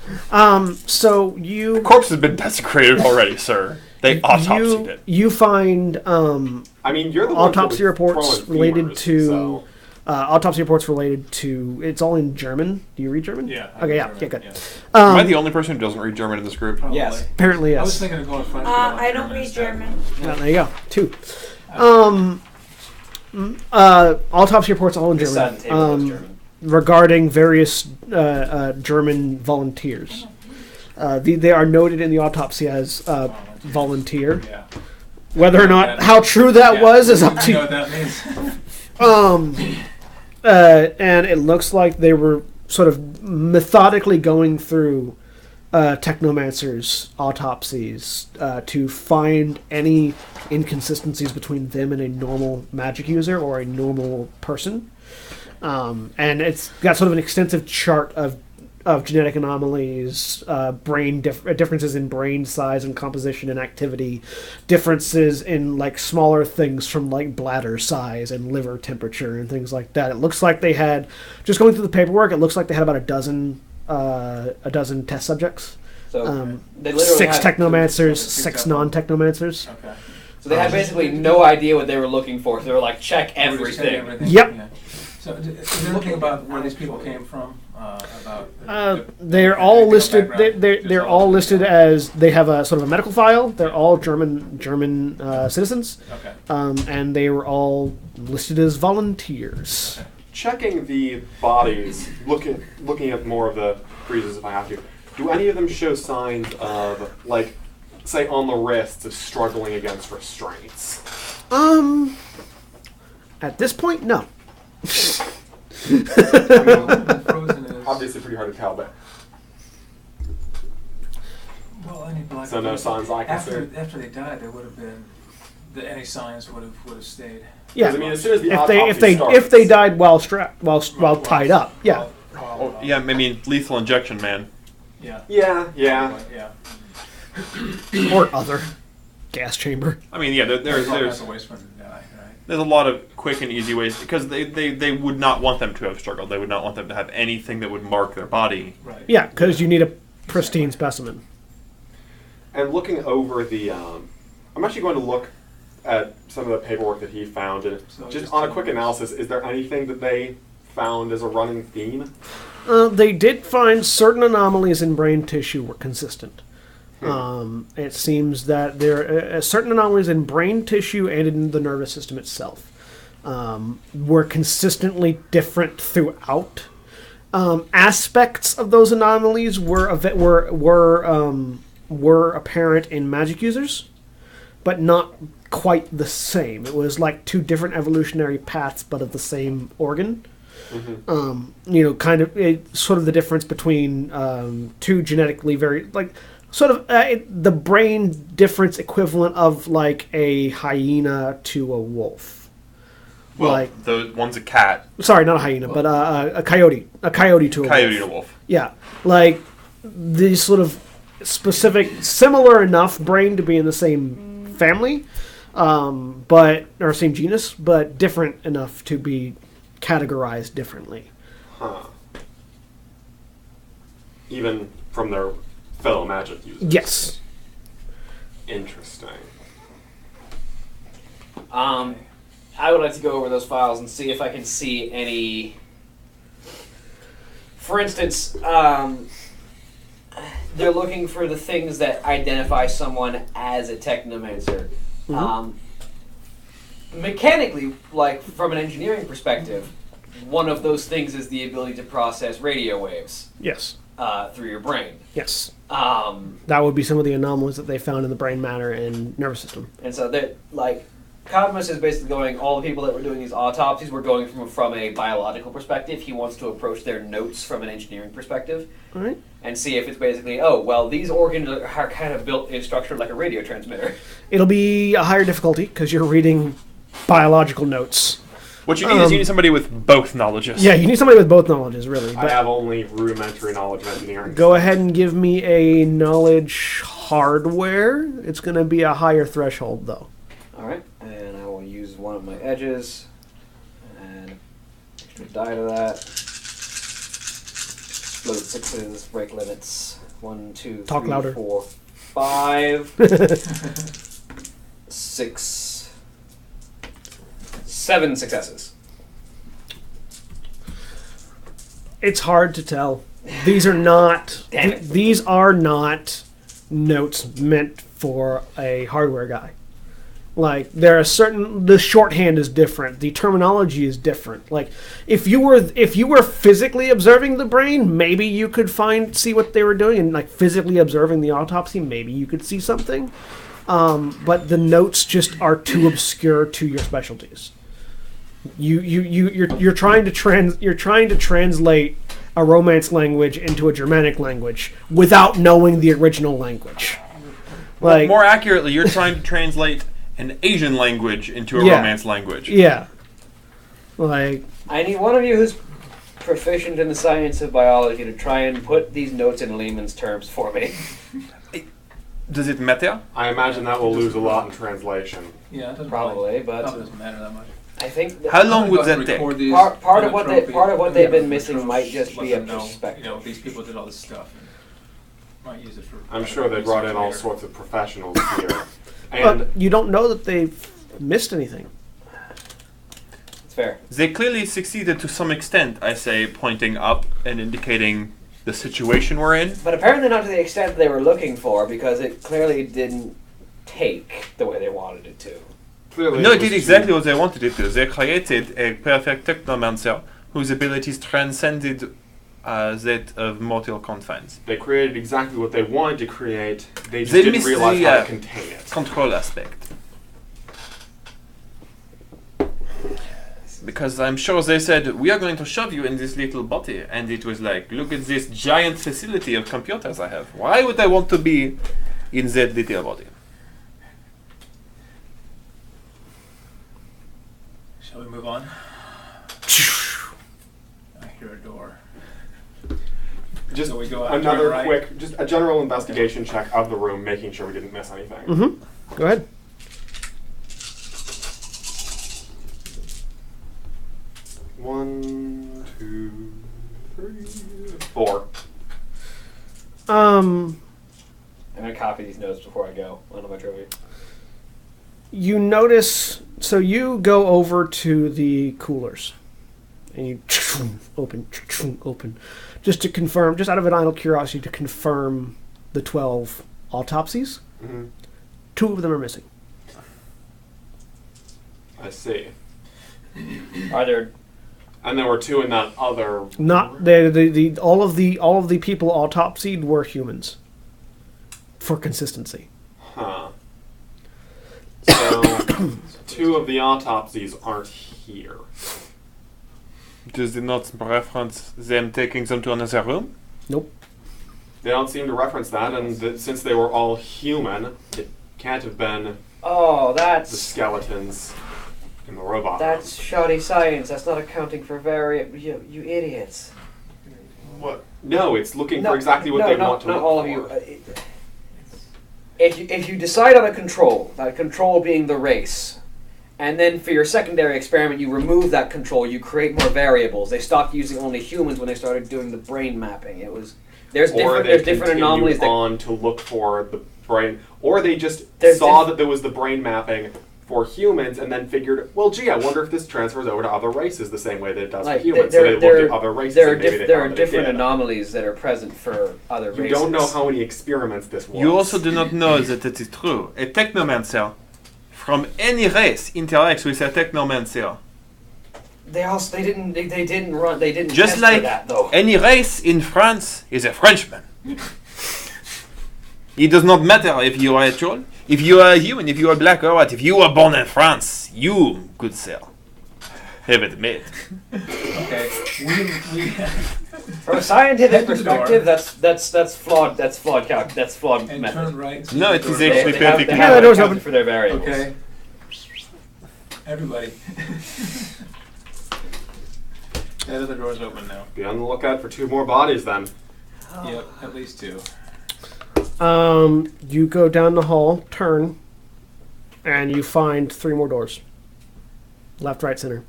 So you The corpse has been desecrated already, sir. They autopsied it. you find I mean, you're the one autopsy reports related femurs, to so- autopsy reports related to. It's all in German. Do you read German? Yeah. Okay. Yeah. Good. Am I the only person who doesn't read German in this group? Probably. Yes. Apparently, I was yes. thinking of going French. but I like I don't read instead. German. Well, there you go. 2. Autopsy reports all in This side German. of the table is German. Regarding various German volunteers. They are noted in the autopsy as volunteer. Yeah. Whether or not how true that Yeah. was is up I to know you. what that means. And it looks like they were sort of methodically going through technomancers' autopsies to find any inconsistencies between them and a normal magic user or a normal person. And it's got sort of an extensive chart of genetic anomalies, brain differences in brain size and composition and activity, differences in like smaller things from like bladder size and liver temperature and things like that. It looks like they had, just going through the paperwork, it looks like they had about a dozen test subjects. So they literally 6 had, technomancers, 6 non-technomancers. Okay. So they had basically no idea what they were looking for. So they were like, check We're just checking everything. Yep. Yeah. So is there anything about where these people came from? They're all listed. background? They're Just all all listed as they have a sort of a medical file. They're all German citizens, Okay. and they were all listed as volunteers. Checking the bodies, looking at more of the freezes if I have to. Do any of them show signs of, like, say on the wrists, of struggling against restraints? At this point, no. Frozen is Obviously, pretty hard to tell, but well, any black. So no signs I can see? After they died, there would have been any signs would have stayed. Yeah, I mean, as soon as the if autopsy starts, if they died while strapped while tied up, yeah. Oh, yeah, I mean, lethal injection, man. Yeah. yeah, Yeah. Or other gas chamber. I mean, yeah, there's a waste when they die, right? there's a lot of quick and easy ways because they would not want them to have struggled. They would not want them to have anything that would mark their body. Right. Yeah, because you need a pristine specimen. And looking over the, I'm actually going to look at some of the paperwork that he found, and So just just on a two quick words. analysis, is there anything that they found as a running theme? They did find certain anomalies in brain tissue were consistent. It seems that there are certain anomalies in brain tissue and in the nervous system itself were consistently different throughout. Aspects of those anomalies were apparent in magic users, but not quite the same. It was like 2 different evolutionary paths, but of the same organ. Kind of sort of the difference between 2 genetically very sort of the brain difference equivalent of like a hyena to a wolf. Well, the one's a cat, Sorry, not a hyena, but a coyote. A coyote to a coyote wolf. to wolf. Yeah, like these sort of specific, similar enough brain to be in the same family, or same genus, but different enough to be categorized differently. Huh. Even from their fellow magic users? Yes. Interesting. I would like to go over those files and see if I can see any. For instance, they're looking for the things that identify someone as a technomancer. Mechanically, like from an engineering perspective, one of those things is the ability to process radio waves Yes. through your brain. Yes. That would be some of the anomalies that they found in the brain matter and nervous system. And so that, like, Cadmus is basically going, all the people that were doing these autopsies were going from a biological perspective. He wants to approach their notes from an engineering perspective. All right. And see if it's basically, oh, well, these organs are kind of built and structured like a radio transmitter. It'll be a higher difficulty because you're reading biological notes. What you need is you need somebody with both knowledges. Yeah, you need somebody with both knowledges, really. I But have only rudimentary knowledge of engineering. go ahead and give me a knowledge hardware. It's going to be a higher threshold, though. All right, and I will use one of my edges and extra die to that. Explode sixes, break limits. 1, 2, Talk 3, louder. 4, 5, 6, 7 successes. It's hard to tell. These are not. Damn it. These are not notes meant for a hardware guy. Like there are certain. The shorthand is different. The terminology is different. Like if you were physically observing the brain, maybe you could see what they were doing, and like physically observing the autopsy, maybe you could see something. But the notes just are too obscure to your specialties. You're trying to translate a Romance language into a Germanic language without knowing the original language. Like More accurately, you're trying to translate an Asian language into a Yeah. Romance language. yeah, like I need one of you who's proficient in the science of biology to try and put these notes in layman's terms for me. Does it matter? I imagine that will lose a lot in translation. Yeah, it doesn't Probably, but doesn't matter that much. I think How long I'm would gonna that take? record these part of in what a they trophy, part of what and they've have been a missing trophy, might just let be a them know, perspective. You know, these people did all this stuff. And might use it for. I'm sure they brought in all sorts of professionals here. but And you don't know that they've missed anything. It's fair. They clearly succeeded to some extent, I say, pointing up and indicating the situation we're in. But apparently not to the extent they were looking for, because it clearly didn't take the way they wanted it to. clearly No, it was did too- exactly what they wanted it to. They created a perfect technomancer whose abilities transcended that of mortal confines. They created exactly what they wanted to create. They just They didn't missed realize the, how to contain it. Control aspect. Because I'm sure they said, we are going to shove you in this little body. And it was like, look at this giant facility of computers I have. Why would I want to be in that little body? Shall we move on? I hear a door. Just So we go out, another turn right. quick, just a general investigation check of the room, making sure we didn't miss anything. Mm-hmm. Go ahead. One, two, three, 4. I'm gonna copy these notes before I go onto my trophy. You notice, so you go over to the coolers, and you open, just to confirm, just out of an idle curiosity, to confirm the 12 autopsies. Mm-hmm. 2 of them are missing. I see. Are there? And there were 2 in that other. Not all of the people autopsied were humans. For consistency. Huh. So 2 of the autopsies aren't here. Does it not reference them taking them to another room? Nope. They don't seem to reference that, and since they were all human, it can't have been Oh, the that's skeletons in the robot. that's shoddy science. That's not accounting for you idiots. What? No, it's looking for exactly what they want to not look all for. of you. If you decide on a control, that control being the race, and then for your secondary experiment you remove that control, you create more variables. They stopped using only humans when they started doing the brain mapping. It was there's Or different they anomalies continued that on to look for the brain, or they just There's saw diff- that there was the brain mapping for humans, and then figured, well, gee, I wonder if this transfers over to other races the same way that it does like for humans. So they looked at other races. there are and maybe they there are found that it different did. anomalies that are present for other You races. don't know how many experiments this was. You also do not know that it is true. A technomancer from any race interacts with a technomancer. They didn't Just test for like that though. any race in France is a Frenchman. It does not matter if you are a troll. If you are human, if you are black or white, if you were born in France, you could sell. Have it made. Okay. We From a scientific Head to the perspective, door. that's flawed. That's flawed That's flawed and method. turn right. to No, the it is door. actually They have perfectly Yeah, the to door's account open. for their variables. Okay. Everybody. The other door's open now. Be on the lookout for 2 more bodies then. Yep, at least 2. You go down the hall, turn, and you find 3 more doors. Left, right, center.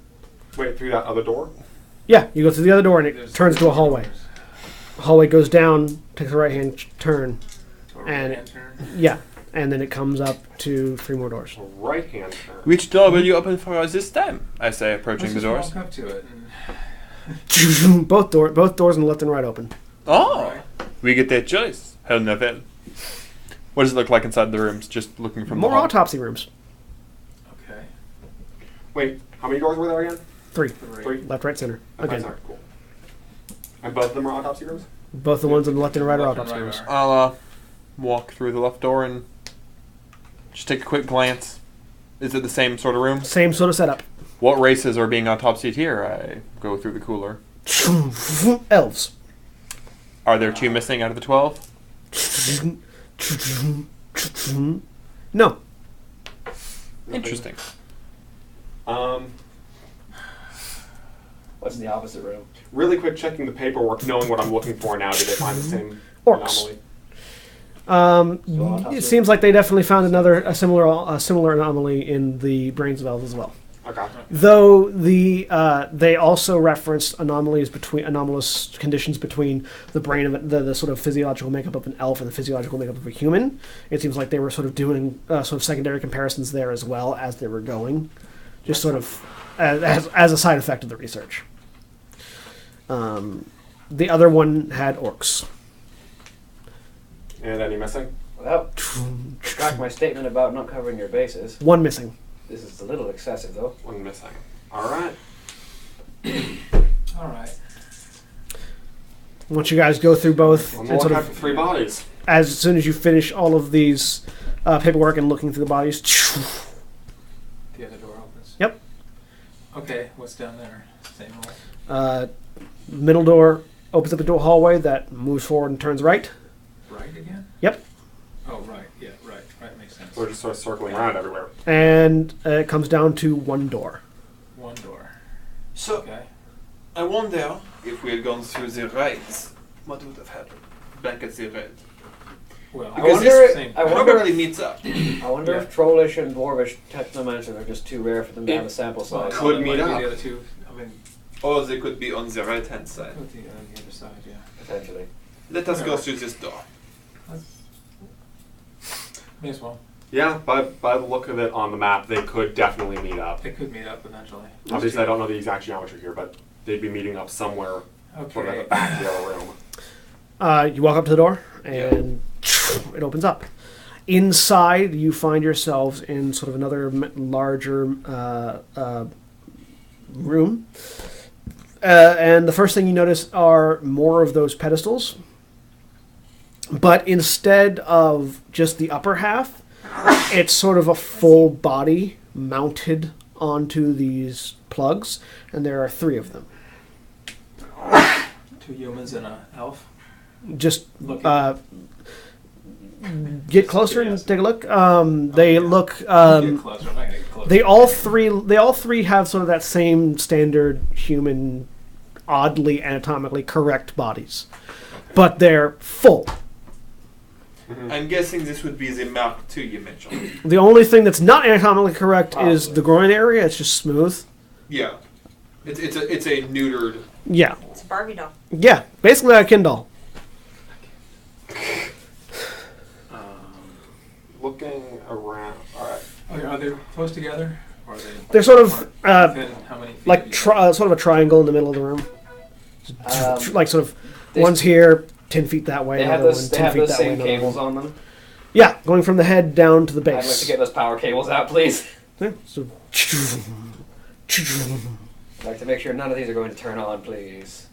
Wait, through that other door? Yeah, you go through the other door and it There's turns to a hallway. doors. The hallway goes down, takes a right-hand turn. Or And- right-hand turn. Yeah, and then it comes up to 3 more doors. A right-hand turn. Which door will you open for us this time? I say, approaching Let's the just doors. walk up to it. And both doors on the left and right open. Oh, Right. we get that choice. Hell novel. What does it look like inside the rooms? Just looking from More the hall. autopsy rooms. Okay. Wait, how many doors were there again? 3. 3? Left, right, center. Okay, Again, sorry, cool. And both of them are autopsy rooms? both the ones on the left and right are Left and autopsy right rooms. are. I'll walk through the left door and just take a quick glance. Is it the same sort of room? Same sort of setup. What races are being autopsied here? I go through the cooler. Elves. Are there 2 missing out of the 12? No. Interesting. What's in the opposite room? Really quick checking the paperwork, knowing what I'm looking for now. Did they find the same Orcs. anomaly? It seems like they definitely found a similar anomaly in the brains of elves as well. Okay. Though they also referenced anomalous conditions between the brain of the sort of physiological makeup of an elf and the physiological makeup of a human. It seems like they were sort of doing sort of secondary comparisons there as well as they were going, just sort of as a side effect of the research. The other one had orcs. And any missing? Well, track my statement about not covering your bases. One missing. This is a little excessive, though. 1 missing. Alright. All right. Once you guys go through both, On and the sort lookout of for 3 bodies. as soon as you finish all of these paperwork and looking through the bodies, The other door opens. Yep. Okay, what's down there? Same hole. middle door opens up into a hallway that moves forward and turns right. Right again? Yep. Oh, right. Yeah, right. Right makes sense. So we're just sort of circling around everywhere. And it comes down to one door. One door. So, Okay. I wonder if we had gone through the right, what would have happened back at the right? Well, I Because wonder. this I wonder. Probably meets up. I wonder Yeah. if Trollish and Dwarvish technomancer are just too rare for them to have a sample size. Could that meet might be up. The other 2. I mean, Or they could be on the right-hand side. put the other side, yeah. Potentially. Let us go through this door. May as well. Yeah, by the look of it on the map, they could definitely meet up. They could meet up eventually. Obviously, I don't know the exact geometry here, but they'd be meeting up somewhere sort of at Okay. the back of the other room. You walk up to the door, and it opens up. Inside, you find yourselves in sort of another larger room. And the first thing you notice are more of those pedestals. But instead of just the upper half, it's sort of a full body mounted onto these plugs, and there are 3 of them. 2 humans and an elf. Just Looking. get closer and take a look. They look. Get closer. I'm not gonna get closer. They all three have sort of that same standard human, oddly anatomically correct bodies, but they're full. I'm guessing this would be the Mark II you mentioned. The only thing that's not anatomically correct is the groin area. It's just smooth. Yeah. It's a neutered. Yeah, It's a Barbie doll. yeah, basically like a Ken doll. Looking around. Alright. Okay, are they close together? Or are they They're sort of within how many feet? like of each sort of a triangle in the middle of the room. Like sort of they- one's here, 10 feet that way. They have another those. one, They 10 have feet those that way. same another cables one. on them. Yeah, going from the head down to the I'd like base. to get those power cables out, please. Yeah, so I'd like to make sure none of these are going to turn on, please.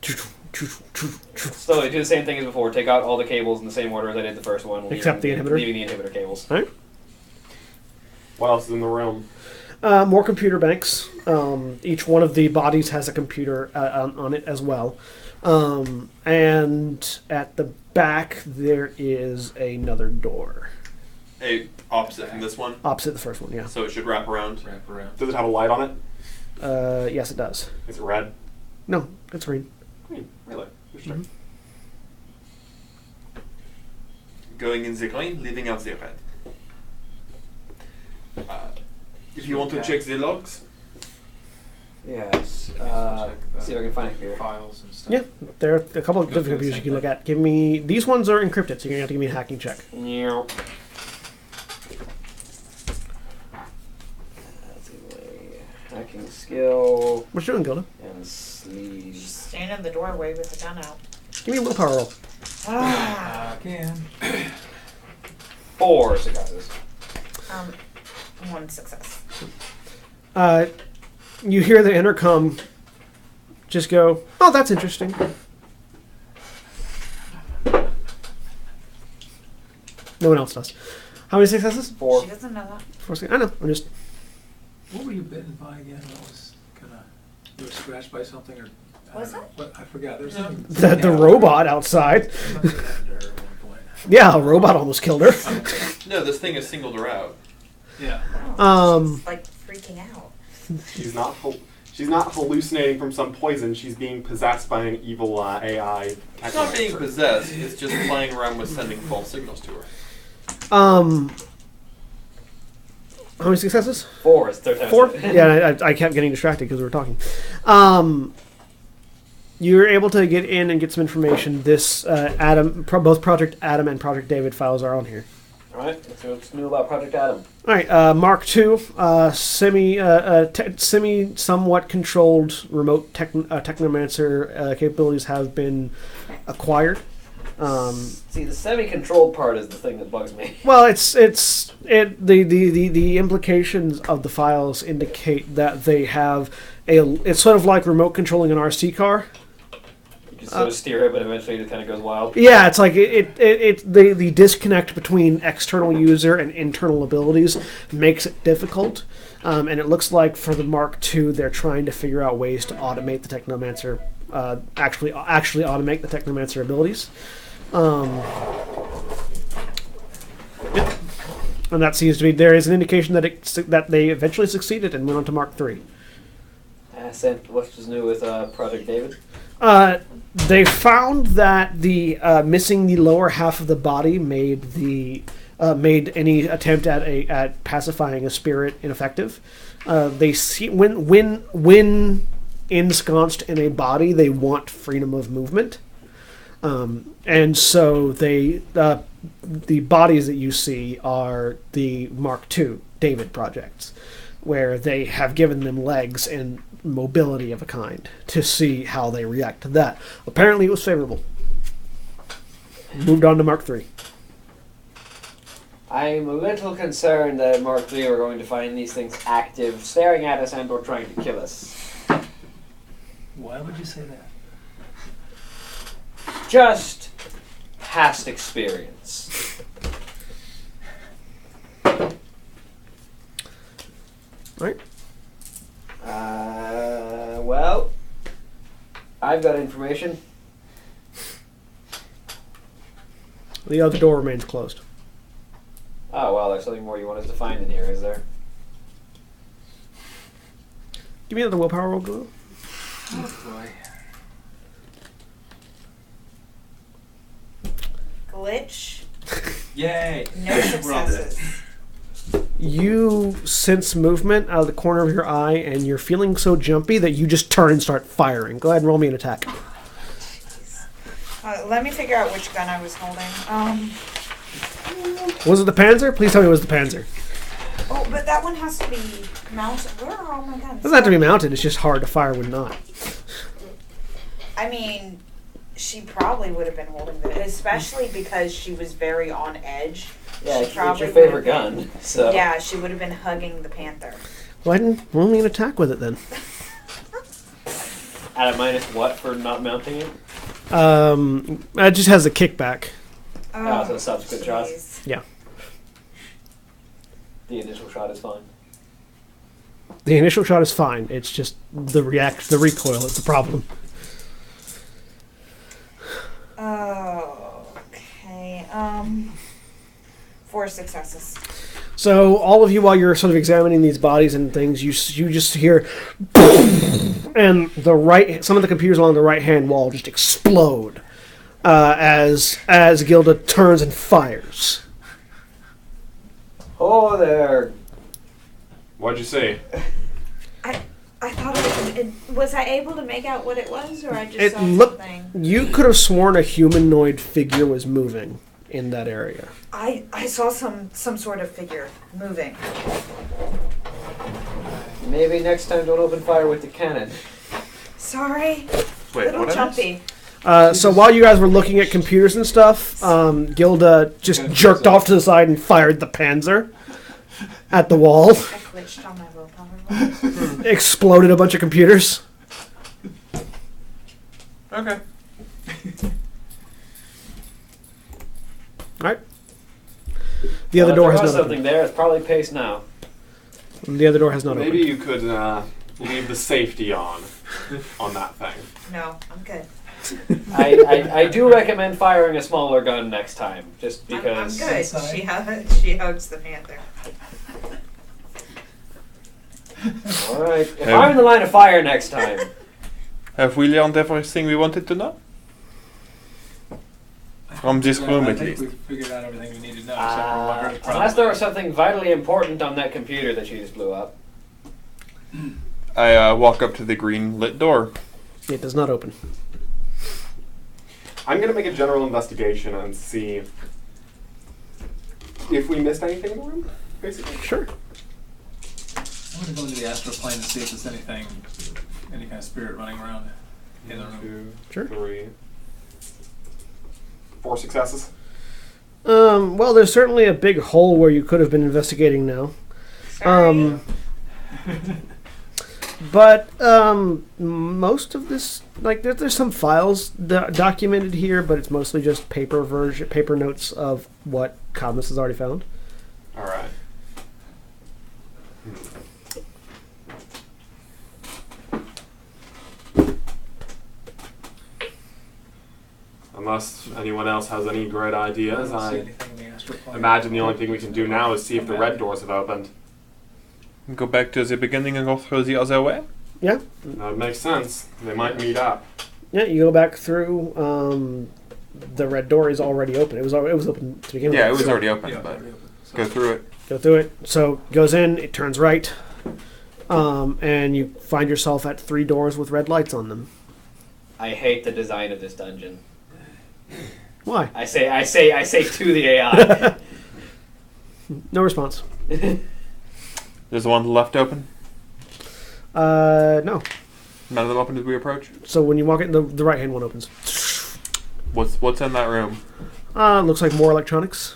So they do the same thing as before. Take out all the cables in the same order as I did the first one. Except the inhibitor? Leaving the inhibitor cables. All right. What else is in the room? More computer banks. Each one of the bodies has a computer on it as well. And at the back, there is another door. Opposite from this one? Opposite the first one, yeah. So it should wrap around? Wrap around. Does it have a light on it? Yes, it does. Is it red? No, it's green. Green. Really? Sure. Mhm. Going in the green, leaving out the red. If you want to check the logs, Yes. See if I can find it here. Files and stuff. Yeah, there are a couple of Go different through the computers you same can look thing. at. Give me... These ones are encrypted, so you're going to have to give me a hacking check. Yeah. Hacking skill What you doing, Gilda? and sleeves. Stand in the doorway with the gun out. Give me a willpower roll. Again. 4 successes. 1 success. You hear the intercom just go, oh, that's interesting. No one else does. How many successes? 4. She doesn't know that. 4 successes. I know. I'm just... What were you bitten by again? That was kind of... You were scratched by something or... Was it? I forgot. There's something... The robot outside. Something happened to her at one point. Yeah, a robot almost killed her. no, this thing has singled her out. Yeah. She's like freaking out. She's not hallucinating from some poison. She's being possessed by an evil AI. It's not being possessed, it's just playing around with sending false signals to her. How many successes? 4 is 3rd time. 4? Yeah, I kept getting distracted because we were talking. You're able to get in and get some information. This both Project Adam and Project David files are on here. Alright, let's see what's new about Project Adam. All right, Mark II, somewhat controlled remote technomancer capabilities have been acquired. See, the semi-controlled part is the thing that bugs me. Well, the implications of the files indicate that they have it's sort of like remote controlling an RC car. You can sort of steer it, but eventually it kind of goes wild. Yeah, it's like the disconnect between external user and internal abilities makes it difficult. And it looks like for the Mark II, they're trying to figure out ways to automate the Technomancer, actually automate the Technomancer abilities. Yep. And that seems to be, there is an indication that they eventually succeeded and went on to Mark III. What was new with Project David? They found that the missing the lower half of the body made any attempt at pacifying a spirit ineffective. They see when ensconced in a body, they want freedom of movement, and so the bodies that you see are the Mark II David projects, where they have given them legs and mobility of a kind to see how they react to that. Apparently it was favorable. Moved on to Mark III. I'm a little concerned that Mark III are going to find these things active, staring at us and or trying to kill us. Why would you say that? Just past experience. Right? Well, I've got information. The other door remains closed. Oh, well, there's something more you want us to find in here, is there? Give me another willpower roll, Guru. Oh boy. Glitch. Yay! No successes. You sense movement out of the corner of your eye, and you're feeling so jumpy that you just turn and start firing. Go ahead and roll me an attack. Let me figure out which gun I was holding. Was it the Panzer? Please tell me it was the Panzer. Oh, but that one has to be mounted. Where are all my guns? It doesn't have to be mounted. It's just hard to fire when not. I mean, she probably would have been holding it, especially because she was very on edge. Yeah, She it's probably your favorite would have been- gun, so... Yeah, she would have been hugging the panther. Go ahead and roll me an attack with it then. At a minus what for not mounting it? It just has a kickback. Oh, so subsequent shots? jeez. Yeah. The initial shot is fine. The initial shot is fine. It's just the recoil is the problem. Okay. 4 successes. So all of you, while you're sort of examining these bodies and things, you just hear, and some of the computers along the right hand wall just explode as Gilda turns and fires. Oh, there. What'd you say? I thought was I able to make out what it was, or I just It saw looked. something? You could have sworn a humanoid figure was moving in that area. I saw some sort of figure moving. Maybe next time don't open fire with the cannon. Sorry. Wait, Little what? jumpy. So while you guys were looking at computers and stuff, Gilda just jerked off to the side and fired the Panzer at the wall. I glitched on my willpower. Exploded a bunch of computers. Okay. Alright. The other door has not not something opened. there. It's probably paste now. The other door has not Maybe opened. you could leave the safety on that thing. No, I'm good. I do recommend firing a smaller gun next time, just I'm because. good. Sorry. She hugs the panther. All right, if I'm in the line of fire next time, Have we learned everything we wanted to know? From this room, I at think least. we've figured out everything we need to know, except for what her problem unless there was is. something vitally important on that computer that she just blew up. I walk up to the green lit door. It does not open. I'm gonna make a general investigation and see if we missed anything in the room, basically. Sure. I'm going to go into the astral plane and see if there's any kind of spirit running around in the room. 2, Sure. 3, 4 successes. Well, there's certainly a big hole where you could have been investigating now. Sorry. But most of this, like, there's some files documented here, but it's mostly just paper notes of what Cadmus has already found. All right. Unless anyone else has any great ideas, don't see I anything in the astral plane. imagine the only thing we can do now is see if the red doors have opened. Go back to the beginning and go through the other way. Yeah. That makes sense. They might meet up. Yeah, you go back through. The red door is already open. It was open to begin with. Yeah, it was so already open, Yeah, but already open. So- go through it. Go through it. So goes in. It turns right, and you find yourself at 3 doors with red lights on them. I hate the design of this dungeon. Why? I say to the AI. No response. There's the one left open. No. None of them open as we approach. So when you walk in, the right hand one opens. What's in that room? Looks like more electronics.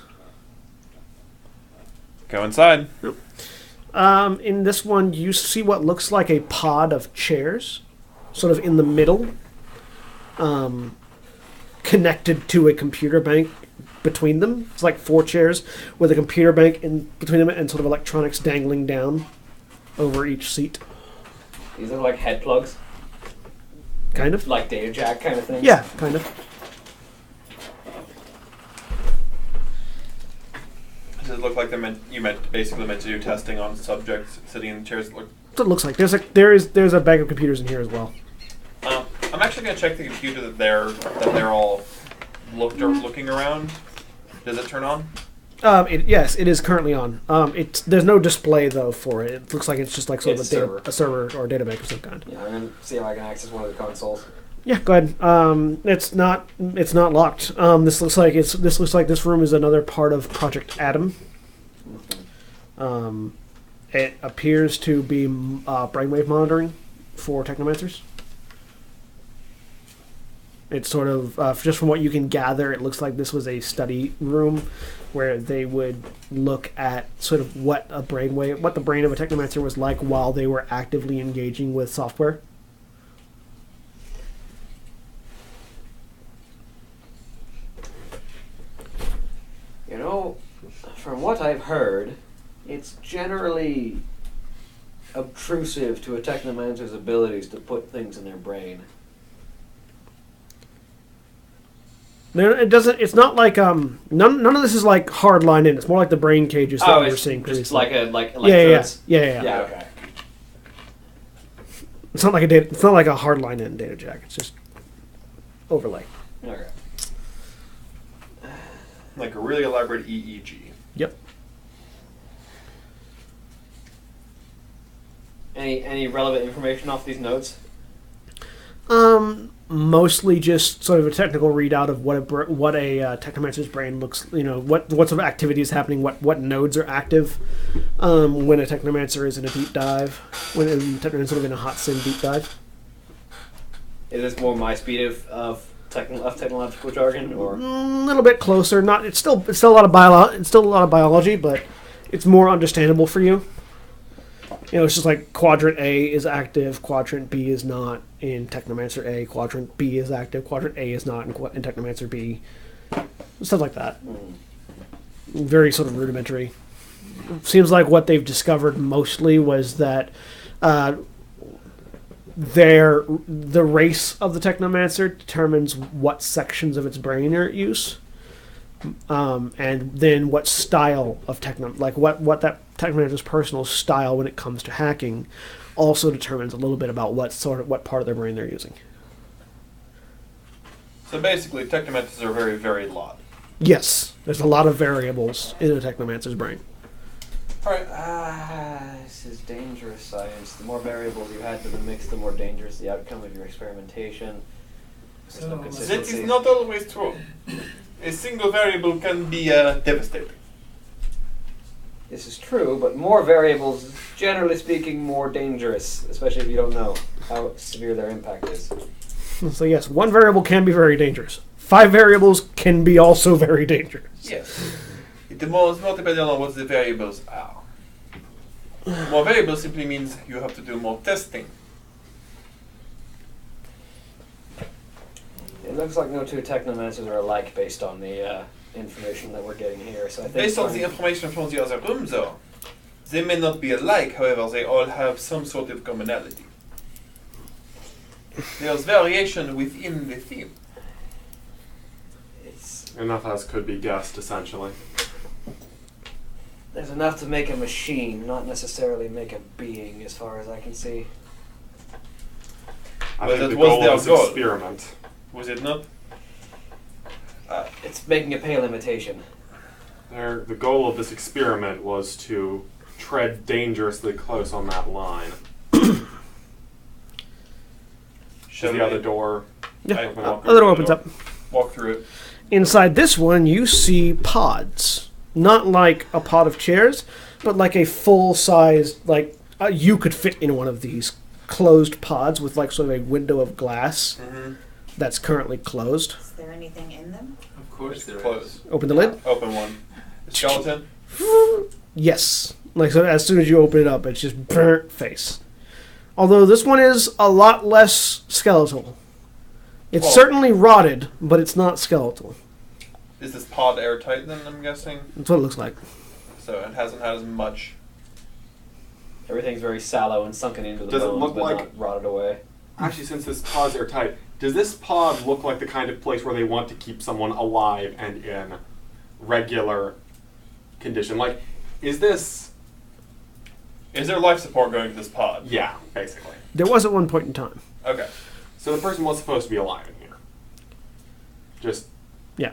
Go inside. In this one, you see what looks like a pod of chairs, sort of in the middle, connected to a computer bank between them. It's like 4 chairs with a computer bank in between them and sort of electronics dangling down over each seat. These are like head plugs, Kind of. like data jack kind of thing. Yeah, kind of. Does it look like you basically meant to do testing on subjects sitting in chairs? That's what it looks like. There's a bag of computers in here as well. I'm actually gonna check the computer that they're all looking around. Does it turn on? Yes, it is currently on. There's no display though for it. It looks like it's just like sort It's of a server or a data bank of some kind. Yeah, I'm gonna see if I can access one of the consoles. Yeah, go ahead. It's not locked. This looks like this room is another part of Project Adam. It appears to be brainwave monitoring for technomancers. It's sort of just from what you can gather, it looks like this was a study room where they would look at sort of what the brain of a technomancer was like while they were actively engaging with software. what I've heard, it's generally obtrusive to a technomancer's abilities to put things in their brain. It doesn't. It's not like none of this is like hard line in. It's more like the brain cages that we were seeing previously. Just like Yeah. Okay. It's not like a data. It's not like a hard line in data jack. It's just overlay. Okay. Like a really elaborate EEG. Yep. Any relevant information off these notes? Mostly just sort of a technical readout of what a technomancer's brain looks. What sort of activity is happening. What nodes are active when a technomancer is in a deep dive. When a technomancer sort of in a hot sim deep dive. Is this more my speed of technological jargon, or A little bit closer. Not. It's still a lot of It's still a lot of biology, but it's more understandable for you. It's just like quadrant A is active, quadrant B is not in Technomancer A, quadrant B is active, quadrant A is not in Technomancer B. Stuff like that. Very sort of rudimentary. Seems like what they've discovered mostly was that the race of the Technomancer determines what sections of its brain are at use. And then what style of what that Technomancer's personal style when it comes to hacking also determines a little bit about what part of their brain they're using. So basically, Technomancers are very varied lot. Yes, there's a lot of variables in a Technomancer's brain. Alright. This is dangerous science. The more variables you add to the mix, the more dangerous the outcome of your experimentation. There's no That consistency. is not always true. A single variable can be devastating. This is true, but more variables, generally speaking, more dangerous, especially if you don't know how severe their impact is. So yes, one variable can be very dangerous. 5 variables can be also very dangerous. Yes. It more depends on what the variables are. More variables simply means you have to do more testing. It looks like no two Technomancers are alike based on the information that we're getting here. So I think Based on the information from the other room, though, they may not be alike, however, they all have some sort of commonality. There's variation within the theme. Enough as could be guessed, essentially. There's enough to make a machine, not necessarily make a being, as far as I can see. I Well, think that the was goal their of this goal. experiment. Was it not? It's making a pale imitation. The goal of this experiment was to tread dangerously close on that line. Shall The we other door. Yeah, walk other door through opens the up. walk through it? Inside this one, you see pods. Not like a pod of chairs, but like a full-size, you could fit in one of these closed pods with like sort of a window of glass that's currently closed. Is there anything in them? Of course there is. Close. Open the lid. Open one. Skeleton? Yes. So as soon as you open it up, it's just burnt face. Although this one is a lot less skeletal. It's Well- certainly rotted, but it's not skeletal. Is this pod airtight then, I'm guessing? That's what it looks like. So it hasn't had as much. Everything's very sallow and sunken into the Does it bones, look but like- not rotted away. Actually, since this pod's airtight, does this pod look like the kind of place where they want to keep someone alive and in regular condition? Like, is this... Is there life support going to this pod? Yeah, basically. There was at one point in time. Okay. So the person was supposed to be alive in here. Just Yeah.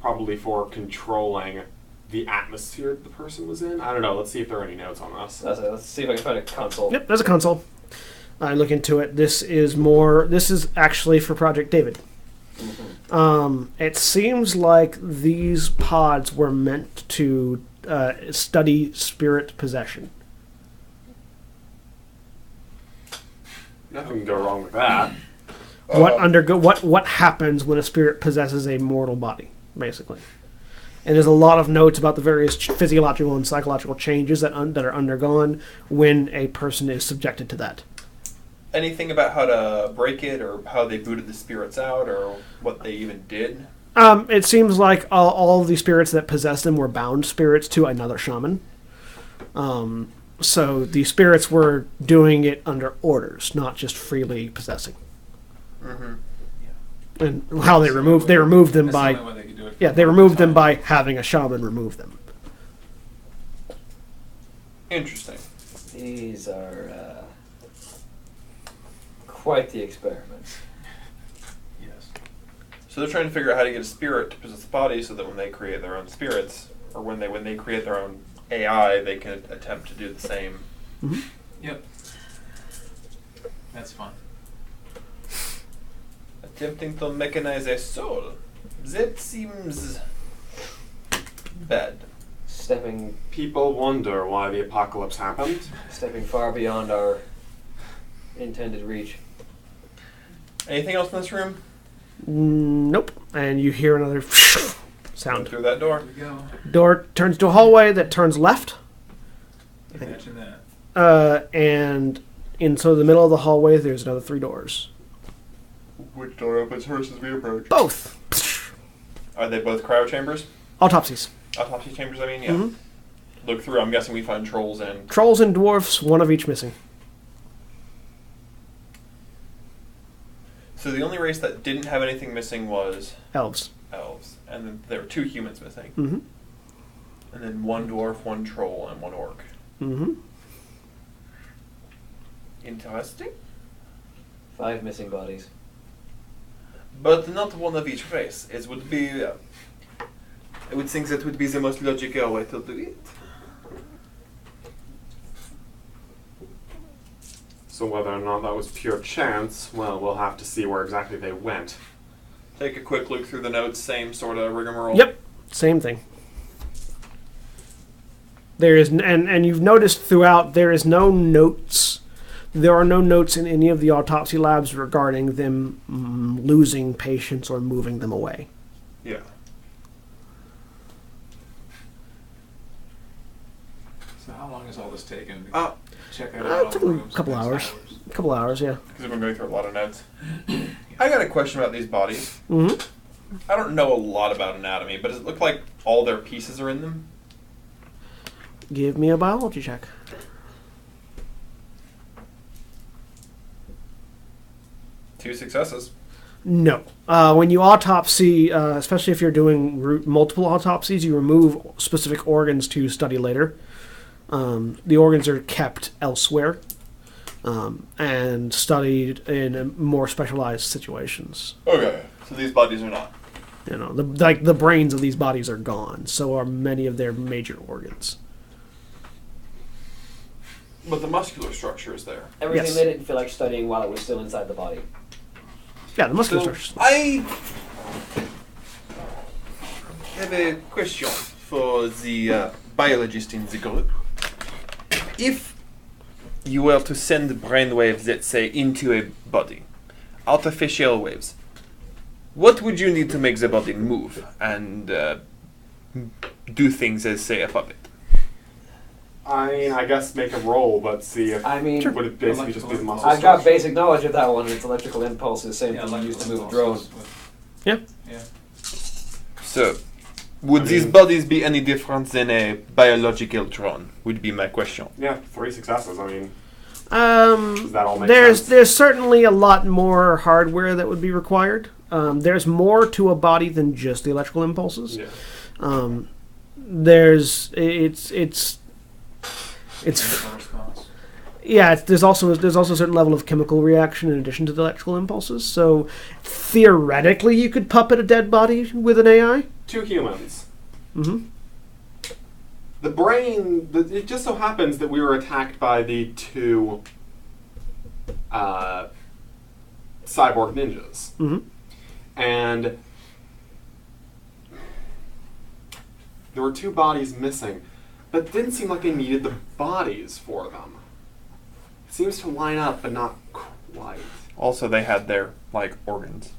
probably for controlling the atmosphere the person was in. I don't know. Let's see if there are any notes on this. Let's see if I can find a console. Yep, there's a console. I look into it. This is actually for Project David. It seems like these pods were meant to study spirit possession. Nothing can go wrong with that. What happens when a spirit possesses a mortal body, basically. And there's a lot of notes about the various physiological and psychological changes that are undergone when a person is subjected to that. Anything about how to break it, or how they booted the spirits out, or what they even did? It seems like all the spirits that possessed them were bound spirits to another shaman. So the spirits were doing it under orders, not just freely possessing. Mm-hmm. And how they removed them That's by the only way they could do it. they removed them by having a shaman remove them. Interesting. These are quite the experiments. Yes. So they're trying to figure out how to get a spirit to possess the body, so that when they create their own spirits, or when they create their own AI, they can attempt to do the same. Mm-hmm. Yep. That's fun. Attempting to mechanize a soul. That seems bad. Stepping People wonder why the apocalypse happened. far beyond our intended reach. Anything else in this room? Nope. And you hear another Go sound. through that door. Here we go. Door turns to a hallway that turns left. Imagine that. And into the middle of the hallway, there's another 3 doors. Which door opens first as we approach? Both. Are they both cryo chambers? Autopsies. Autopsy chambers, I mean, yeah. Mhm. Look through, I'm guessing we find trolls and... Trolls and dwarfs, one of each missing. So the only race that didn't have anything missing was Elves. elves. And then there were 2 humans missing. Mm-hmm. And then 1 dwarf, 1 troll, and 1 orc. Mm-hmm. Interesting. 5 missing bodies. But not one of each race. It would be... I would think that would be the most logical way to do it. So whether or not that was pure chance, well, we'll have to see where exactly they went. Take a quick look through the notes, same sort of rigmarole. Yep. Same thing. There is, and you've noticed throughout, there is no notes. There are no notes in any of the autopsy labs regarding them losing patients or moving them away. Yeah. So how long has all this taken? Check out It all took the a rooms. couple hours. A couple hours, yeah. Because we've been going through a lot of notes. I got a question about these bodies. Mm-hmm. I don't know a lot about anatomy, but does it look like all their pieces are in them? Give me a biology check. Two successes. No. When you autopsy, especially if you're doing multiple autopsies, you remove specific organs to study later. The organs are kept elsewhere and studied in more specialized situations. Okay, so these bodies are not. You know, the brains of these bodies are gone. So are many of their major organs. But the muscular structure is there. Everything Yes. they didn't feel like studying while it was still inside the body. Yeah, the muscular So structure. I have a question for the biologist in the group. If you were to send brainwaves, let's say, into a body, artificial waves, what would you need to make the body move and do things as, say, a puppet? I mean, I guess make a roll, but see if I mean, would it basically just be the muscle I've got structure? basic knowledge of that one. It's electrical impulses, same thing you used to move a drone. Yeah. Yeah. So, would these bodies be any different than a biological drone? Would be my question. Yeah, 3 successes. I mean, does that all make sense? There's certainly a lot more hardware that would be required. There's more to a body than just the electrical impulses. Yeah. It's Response. yeah. There's also a certain level of chemical reaction in addition to the electrical impulses. So theoretically, you could puppet a dead body with an AI. 2 humans. Mm-hmm. The brain, it just so happens that we were attacked by the 2 cyborg ninjas. Mm-hmm. And there were 2 bodies missing, but it didn't seem like they needed the bodies for them. It seems to line up, but not quite. Also, they had their, organs.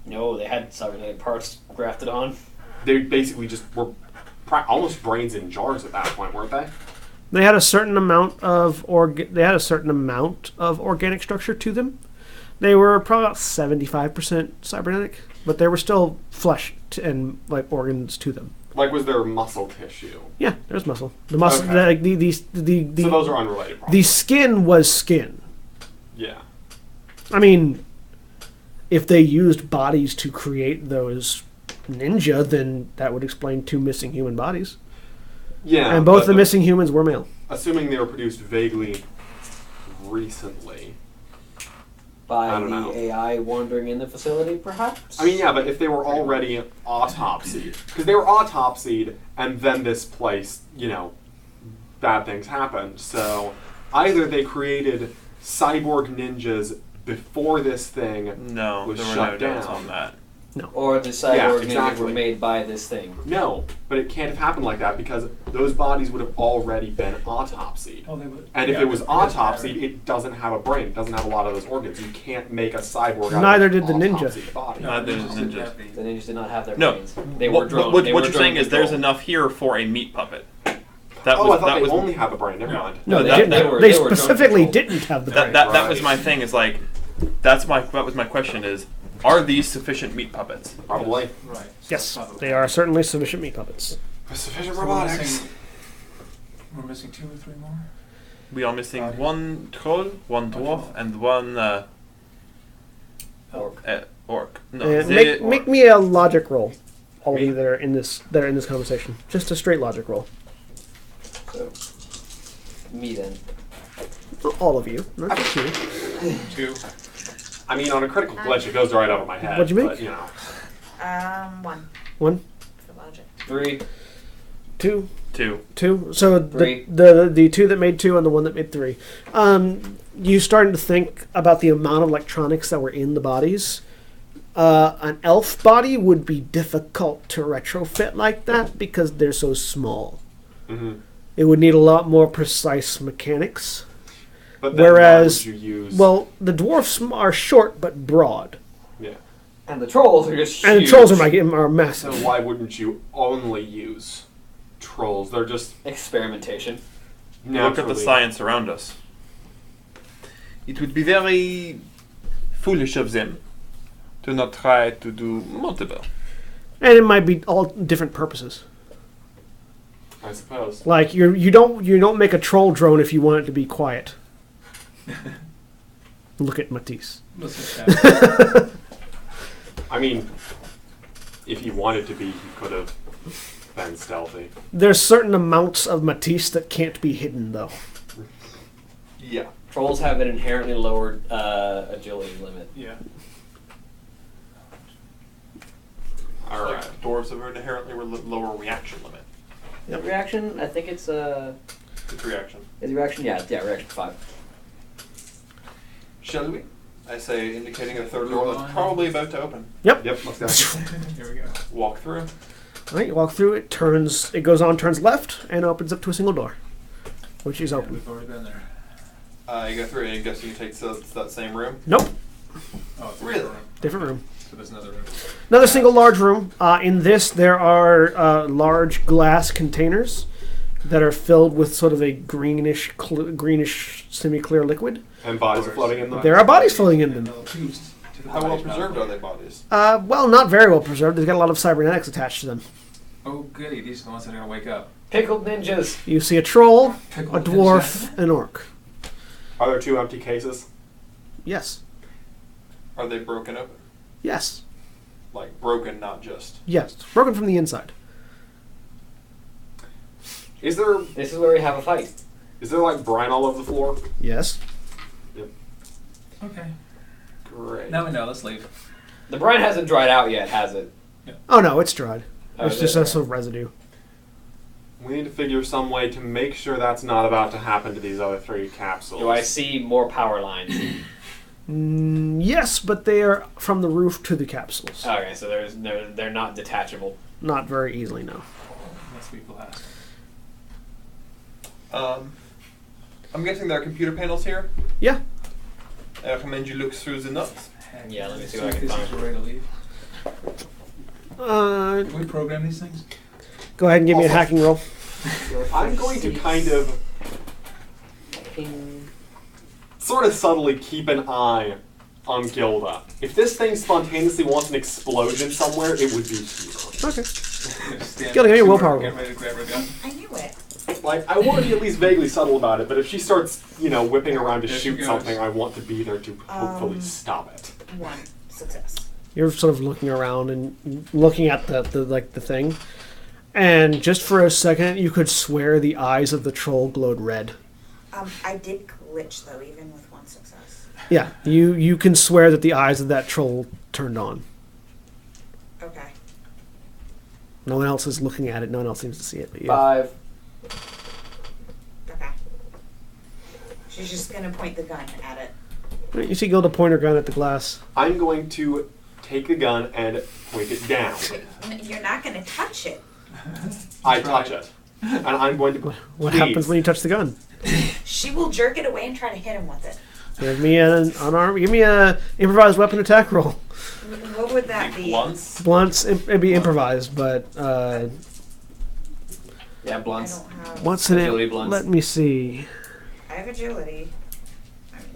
No, they had cybernetic parts grafted on. They basically just were almost brains in jars at that point, weren't they? They had a certain amount of organic structure to them. They were probably about 75% cybernetic. but there were still flesh and like organs to them. Like, was there muscle tissue? Yeah, there's muscle. The muscle, Okay. the So those are unrelated. Probably. the skin was skin. Yeah. I mean, if they used bodies to create those ninja, then that would explain 2 missing human bodies. Yeah. And both but the missing humans were male. assuming they were produced vaguely recently. By I don't the know. AI wandering in the facility, perhaps? I mean, yeah, but if they were already autopsied, because they were autopsied, and then this place, bad things happened. So either they created cyborg ninjas before this thing No, was there were shut no notes down. on that. Or the cyborg ninjas exactly. were made by this thing. No, but it can't have happened like that because those bodies would have already been autopsied. Oh, they would. And if yeah, it was they- autopsied, it doesn't have a brain. It doesn't have a lot of those organs. You can't make a cyborg out Neither of did the ninja. autopsied body. Neither did the didn't ninjas. have the- The ninjas did not have their No. brains. They were drone. What they were you're saying is there's drone-controlled. enough here for a meat puppet. I That thought that they was only have a brain. Never No. mind. No, No, they that- didn't. that- They they were specifically drone-controlled. didn't have the that brain. that was my thing. Is like that was my question. Is are these sufficient meat puppets? Probably. Right. so Yes, probably. they are certainly sufficient meat puppets. Sufficient So robotics. We're missing 2 or 3 more. We are missing Bodies. one troll, one dwarf, and one Orc. orc. No, And they- make me a logic roll. All of Me? you that are in this conversation, just a straight logic roll. So, me then. For all of you, not just you. 2. I mean, on a critical glitch, it goes right over my head. What'd you make? But, 1 1, for logic. 3. 2, two. 2. So Three. the 2 that made 2 and the 1 that made 3. You starting to think about the amount of electronics that were in the bodies. An elf body would be difficult to retrofit like that because they're so small. Mm-hmm. It would need a lot more precise mechanics. But then Whereas, why would you use? well, the dwarfs are short but broad, yeah. And the trolls are just and the huge. trolls are So massive. why wouldn't you only use trolls? They're just Experimentation. Look at the naturally- science around us. It would be very foolish of them to not try to do multiple. And it might be all different purposes. I suppose. Like you don't make a troll drone if you want it to be quiet. Look at Matisse. Listen to that. I mean, if he wanted to be, he could have been stealthy. There's certain amounts of Matisse that can't be hidden, though. Yeah. Trolls have an inherently lower agility limit. Yeah. All right. Like dwarves have an inherently lower reaction limit. Yep. Reaction? I think it's It's reaction. is it reaction? Yeah, reaction 5. Shall we? I say, indicating a third door that's probably about to open. Yep. Let's go. Here we go. Walk through. All right, you walk through. It goes on, turns left, and opens up to a single door, which is Yeah, open. we've already been there. You go through, and I guess you take that same room. Nope, Oh, it's a Really? room. different room. So there's another room. Another single large room. In this, there are large glass containers that are filled with sort of a greenish, semi-clear liquid. And bodies are floating in them. There are bodies floating in them. Little tubes to the How well bodies, preserved not are they bodies? Well, not very well preserved. They've got a lot of cybernetics attached to them. Oh, goody. These are the ones that are going to wake up. Pickled ninjas. You see a troll, Pickle a dwarf, an orc. Are there 2 empty cases? Yes. Are they broken open? Yes. Like broken, not just. Yes. Broken from the inside. Is there This is where we have a fight. like brine all over the floor? Yes. Okay. Great. Now we know. Let's leave. The brine hasn't dried out yet, has it? Oh no, it's dried. Oh, It's is just it? a sort of residue. We need to figure some way to make sure that's not about to happen to these other 3 capsules. Do I see more power lines? Yes, but they are from the roof to the capsules. Okay, so they're not detachable. Not very easily, no. Unless we blast. I'm guessing there are computer panels here. Yeah. I recommend you look through the notes. Yeah, let me see So what I can these find. things are ready to leave. Can we program these things? Go ahead and give me a Also- hacking roll. I'm going to kind of Ping. sort of subtly keep an eye on Gilda. If this thing spontaneously wants an explosion somewhere, it would be here. Okay. Stand Gilda, give me a willpower Get roll. ready to grab her gun. I knew it. Like, I want to be at least vaguely subtle about it, but if she starts, whipping around to There she shoot goes. something, I want to be there to hopefully stop it. 1 success. You're sort of looking around and looking at the thing, and just for a second, you could swear the eyes of the troll glowed red. I did glitch though, even with 1 success. Yeah, you can swear that the eyes of that troll turned on. Okay. No one else is looking at it. No one else seems to see it. But you. 5. Okay. She's just gonna point the gun at it. You see Gilda point her gun at the glass. I'm going to take the gun and point it down. You're not gonna touch it. I touch it. And I'm going to... What Please. happens when you touch the gun? She will jerk it away and try to hit him with it. Give me an unarmed. Give me a improvised weapon attack roll. What would that be? Blunts. It'd be improvised, but Yeah, I blunts. don't have. what's in Agility it? blunts. Let me see. I have agility.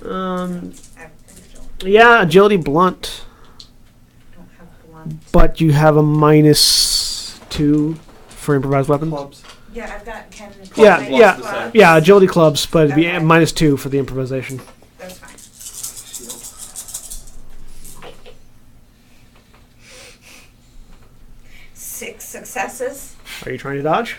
Um. I have agility. Yeah, agility blunt, I don't have blunt. but you have a -2 for improvised weapons. Clubs. Yeah, I've got Ken. Yeah, Clubs, yeah. clubs. Yeah, agility clubs, but it'd be Okay. -2 for the improvisation. That's fine. Shield. 6 successes. Are you trying to dodge?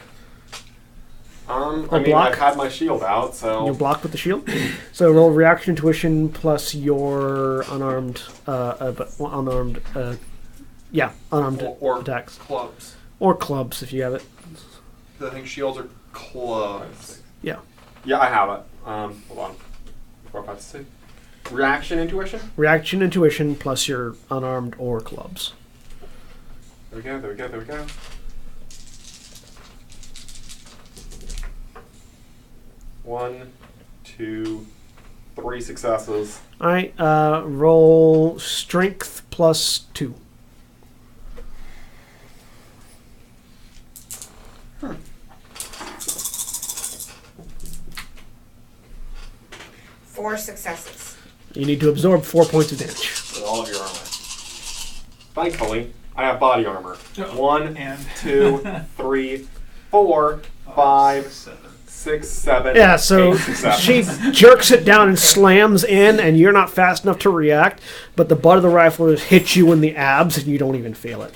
I mean, block? I've had my shield out, so... You're blocked with the shield. So roll reaction intuition plus your unarmed, unarmed Or attacks clubs. or clubs if you have it. I think shields are clubs. Yeah. Yeah, I have it. Hold on. 4, 5, 6. Reaction intuition? Reaction intuition plus your unarmed or clubs. There we go, there we go, there we go. One, 2, 3 successes. All right. Roll strength plus 2. Four successes. You need to absorb 4 points of damage. With all of your armor. Thankfully, I have body armor. Oh, 1, and 2, 3, 4, 5, 6, 7. Yeah, so 8 successes. she jerks it down and slams in, and you're not fast enough to react, but the butt of the rifle just hits you in the abs, and you don't even feel it.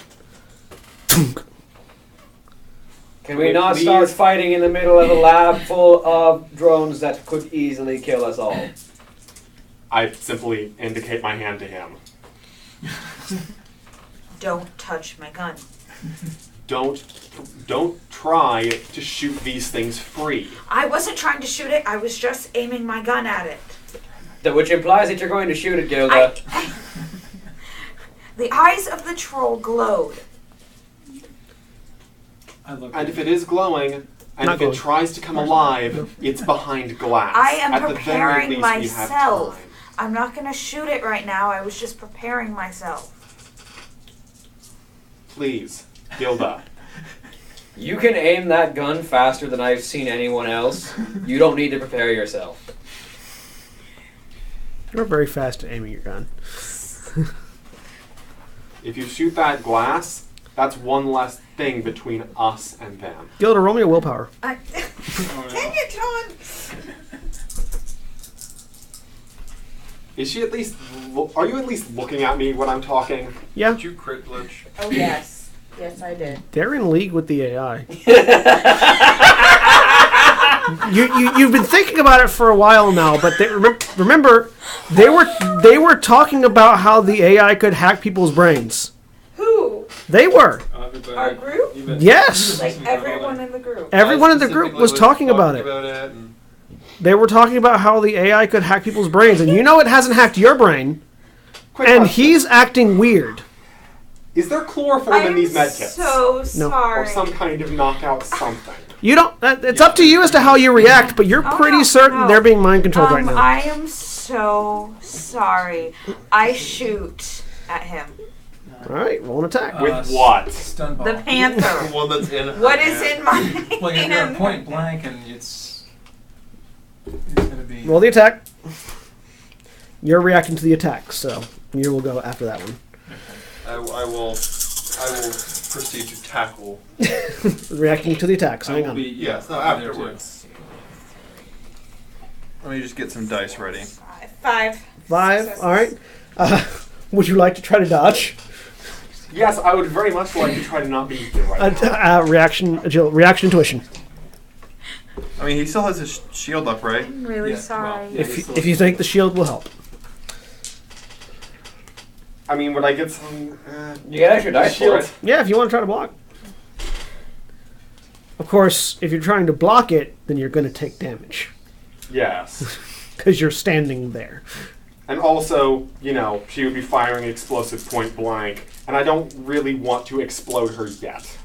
Can we not start fighting in the middle of a lab full of drones that could easily kill us all? I simply indicate my hand to him. Don't touch my gun. Don't try to shoot these things free. I wasn't trying to shoot it. I was just aiming my gun at it. Which implies that you're going to shoot it, Gilda. The eyes of the troll glowed. And if it is glowing, and Not if glowing. it tries to come alive, it's behind glass. I am At the very preparing least, we have myself. time. I'm not going to shoot it right now. I was just preparing myself. Please, Gilda. You can aim that gun faster than I've seen anyone else. You don't need to prepare yourself. You're very fast at aiming your gun. If you shoot that glass, that's one less thing between us and them. Gilda, roll me a willpower. Dang it, John! Is she at least... Are you at least looking at me when I'm talking? Yeah, Did you crit glitch? Oh, yes. Yes, I did. they're in league with the AI. You've been thinking about it for a while now, but remember, they were talking about how the AI could hack people's brains. Who? They were. Our group? Yes. Like everyone in the group. Everyone in the group was talking about it. And They were talking about how the AI could hack people's brains, and you know it hasn't hacked your brain, Quick and question. he's acting weird. Is there chloroform in these medkits? so sorry. Or some kind of knockout something? You don't. It's up to you as to how you react, but you're Oh, pretty no, certain no. they're being mind controlled right now. I am so sorry. I shoot at him. All right, roll an attack. With what? Stun ball. The panther. the one that's in her What is hand. in my Well, you're hand? point blank, and it's gonna be. Roll the attack. You're reacting to the attack, so you will go after that one. I will proceed to tackle. Reacting to the attack, so hang on. Yes, no, afterwards. Let me just get some dice ready. 5. 5, alright. Would you like to try to dodge? Yes, I would very much like to try to not be here right now. Reaction intuition. I mean, he still has his shield up, right? I'm really sorry. If you think the shield will help. I mean, would I get some... You get extra dice for shield? it. Yeah, if you want to try to block. Of course, if you're trying to block it, then you're going to take damage. Yes. Because you're standing there. And also, you know, she would be firing explosive point blank, and I don't really want to explode her yet.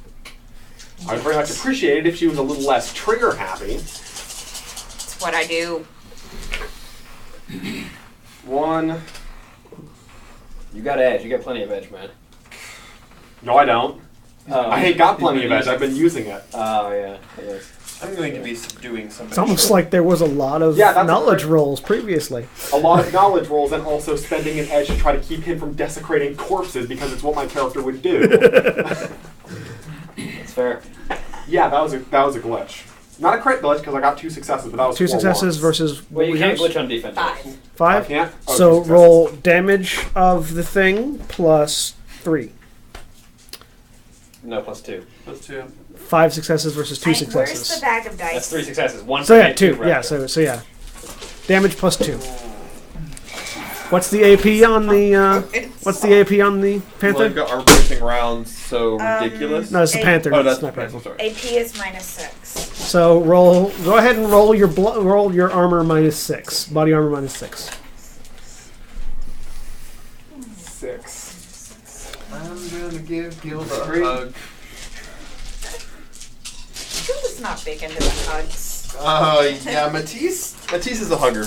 I'd very much appreciate it if she was a little less trigger happy. That's what I do. 1. You got edge. You got plenty of edge, man. No, I don't. Oh. I ain't got plenty of edge. I've been using it. Oh, yeah. Yes. I'm going to be subduing somebody. It's almost like there was a lot of that's knowledge a- rolls previously. A lot of knowledge rolls, and also spending an edge to try to keep him from desecrating corpses because it's what my character would do. That's fair. Yeah, that was a glitch. Not a crit glitch because I got 2 successes, but that was 2 4 successes ones. versus... Well, you can't yours? glitch on defense. 5. 5? I can't? Oh, So 2 successes. roll damage of the thing plus 3. No, plus 2. Plus 2. 5 successes versus 2 Where's successes. the bag of dice? That's 3 successes. 1 So yeah, hit, 2. for Yeah, extra. so yeah. Damage plus 2. What's the AP on the what's the AP on the Well, panther? I've got armor-piercing rounds so ridiculous. No, it's the panther. Oh, not that's the the sniper. pencil, sorry. AP is -6. So go ahead and roll your armor -6. Body armor -6. 6. I'm gonna give Gilda a 3. hug. Gilda's not big into the hugs. Yeah, Matisse is a hugger.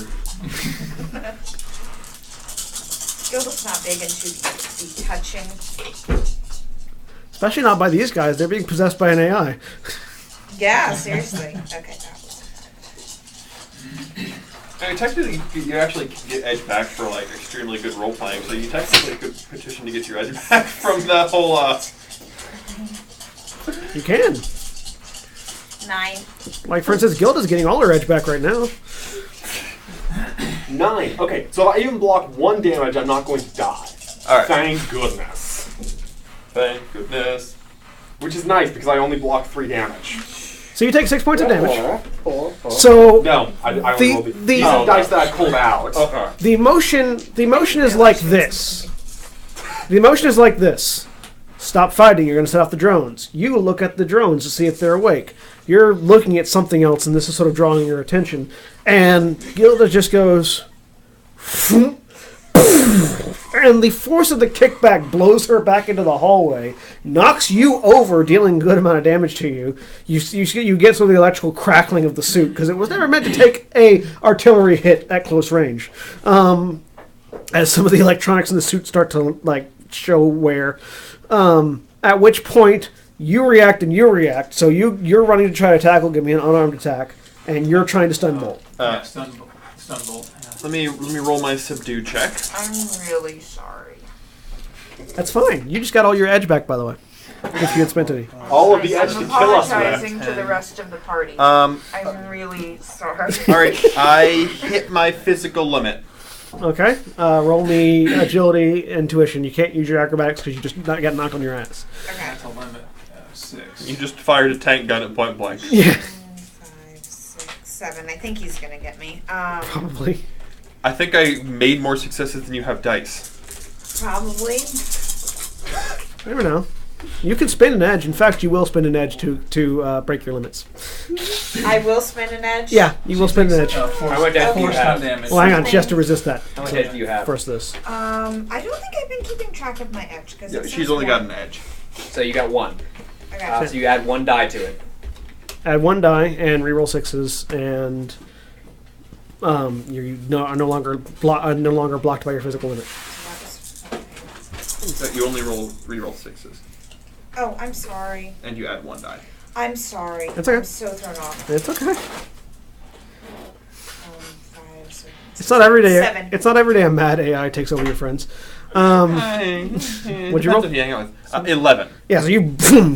Gilda's not big into the touching. Especially not by these guys. They're being possessed by an AI. Yeah, seriously. Okay, that was I mean, technically, you actually can get edge back for like extremely good role playing. So you technically could petition to get your edge back from that whole. You can. 9. Like for instance, Gilda's getting all her edge back right now. 9. Okay, so if I even block 1 damage, I'm not going to die. All right. Thank goodness. Thank goodness. Which is nice because I only block 3 damage. So you take 6 points of damage. Four. So No, I only The- rolled the- these are dice that I pulled out. Okay. the motion is like this. The motion is like this. Stop fighting. You're going to set off the drones. You look at the drones to see if they're awake. You're looking at something else, and this is sort of drawing your attention. And Gilda just goes, and the force of the kickback blows her back into the hallway, knocks you over, dealing a good amount of damage to you. You get some of the electrical crackling of the suit because it was never meant to take a artillery hit at close range. As some of the electronics in the suit start to like show wear. At which point you react and you react. So you're running to try to tackle, give me an unarmed attack, and you're trying to stun bolt. Yeah, stun bolt. Yeah. Let me roll my subdue check. I'm really sorry. That's fine. You just got all your edge back, by the way. If you had spent any. All of the edge to I'm kill us with. apologizing to the rest of the party. Um. I'm really sorry. All right. I hit my physical limit. Okay. Roll me agility, intuition. You can't use your acrobatics because you just got knocked on your ass. Okay. That's a limit. 6. You just fired a tank gun at point blank. Yeah, 5, 6, 7. I think he's gonna get me. probably. I think I made more successes than you have dice. Probably. I never know. You can spin an edge. In fact, you will spin an edge to break your limits. I will spin an edge. Yeah, you will spin an edge. How much edge do you Force stun have? damage. Well, hang on. She has to resist that. How much edge do you have? First this. I don't think I've been keeping track of my edge because Yeah, she's only got an edge. So you got 1. Okay. So you add 1 die to it. Add 1 die and reroll 6s, and you are no longer blocked by your physical limit. So you only reroll 6s, Oh, I'm sorry. and you add 1 die. I'm sorry. That's okay. I'm so thrown off. It's okay. 5, 6, It's not every day. 7. It's not every day a mad AI takes over your friends. What'd you roll? If you hang out with 11. Yeah, so you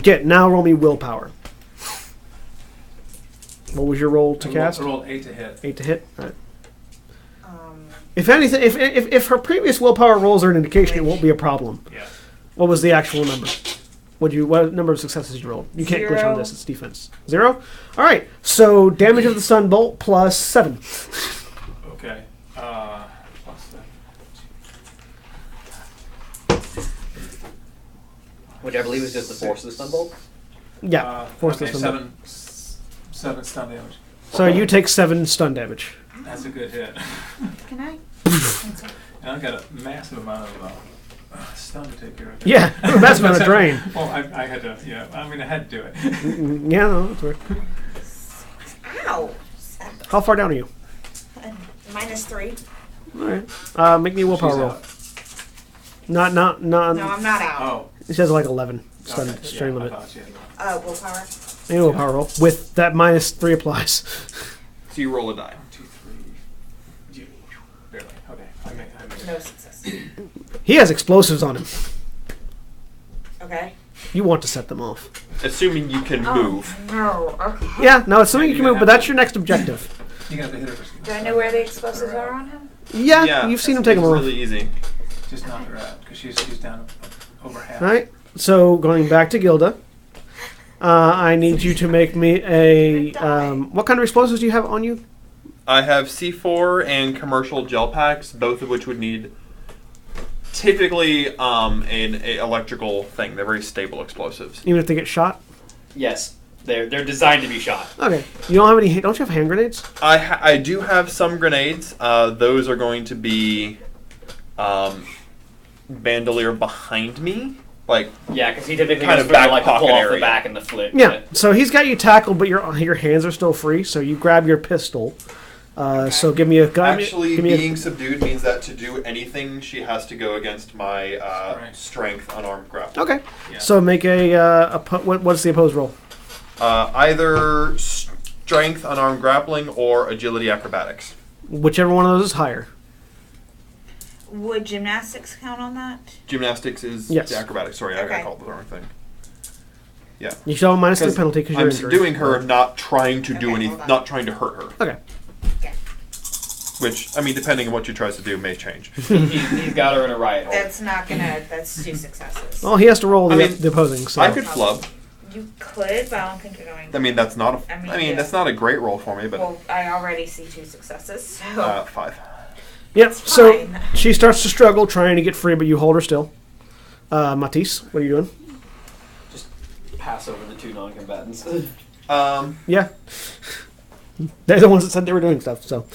get. Now roll me willpower. What was your roll to cast? I rolled 8 to hit. 8 to hit. All right. If anything, if her previous willpower rolls are an indication, it won't be a problem. Yeah. What was the actual number? What number of successes did you roll? You can't glitch on this. It's defense. 0. All right. So damage of the stun bolt plus 7. Okay. Plus Which I believe is just the force of the stun bolt. Yeah. Force the okay, stun bolt. 7 stun damage. So you take 7 stun damage. That's a good hit. Can I? And I've got a massive amount of stun to take care of. Yeah, that's not a drain. Well, I had to. Yeah. I mean, I had to do it. Yeah, no, that's right. Ow. How far down are you? -3. All right. Make me a willpower She's roll. out. Not. No, I'm not out. Oh. It says like 11 stun Okay. strain Yeah, limit. I thought she had Willpower. Make me a willpower roll with that -3 applies. So you roll a die. 2, 3. Barely. Okay. I make No success. He has explosives on him. Okay. You want to set them off. Assuming you can move. No. Okay. Yeah, no, it's something you can move, but that's your next objective. You got to hit her first. Do I know where the explosives are on him? Yeah, you've seen him take them It's off. really easy. Just knock her out because she's down over half. All right. So going back to Gilda, I need you to make me a. What kind of explosives do you have on you? I have C4 and commercial gel packs, both of which would need typically an electrical thing. They're very stable explosives. Even if they get shot. Yes, they're designed to be shot. Okay. You don't have any. Don't you have hand grenades? I do have some grenades. Those are going to be bandolier behind me. Like, Yeah, because he typically Kind goes of for back like the pocket pull off the area. back and the flip. Yeah. So he's got you tackled, but your hands are still free. So you grab your pistol. So give me a gun. actually, give me being subdued means that to do anything, she has to go against my strength unarmed grapple. Okay. Yeah. So make what's the opposed roll? Either strength unarmed grappling or agility acrobatics. Whichever one of those is higher. Would gymnastics count on that? Gymnastics is Yes. acrobatics. Sorry, I Okay. called the wrong thing. Yeah. You should have a -3 Because penalty because you're I'm injured. subduing her, not trying to do Okay, any, hold on. not trying to hurt her. Okay. Which, I mean, depending on what she tries to do, may change. He's got her in a riot hold. That's not gonna. That's 2 successes. Well, he has to roll the, I mean, the opposing. So. I could flub. You could, but I don't think you're going to. I mean, that's not a. I mean, I mean, yeah. that's not a great roll for me, but Well, I already see 2 successes. So 5. Yep. So fine. she starts to struggle, trying to get free, but you hold her still. Matisse, what are you doing? Pass over the 2 non-combatants. Yeah. They're the ones that said they were doing stuff. So,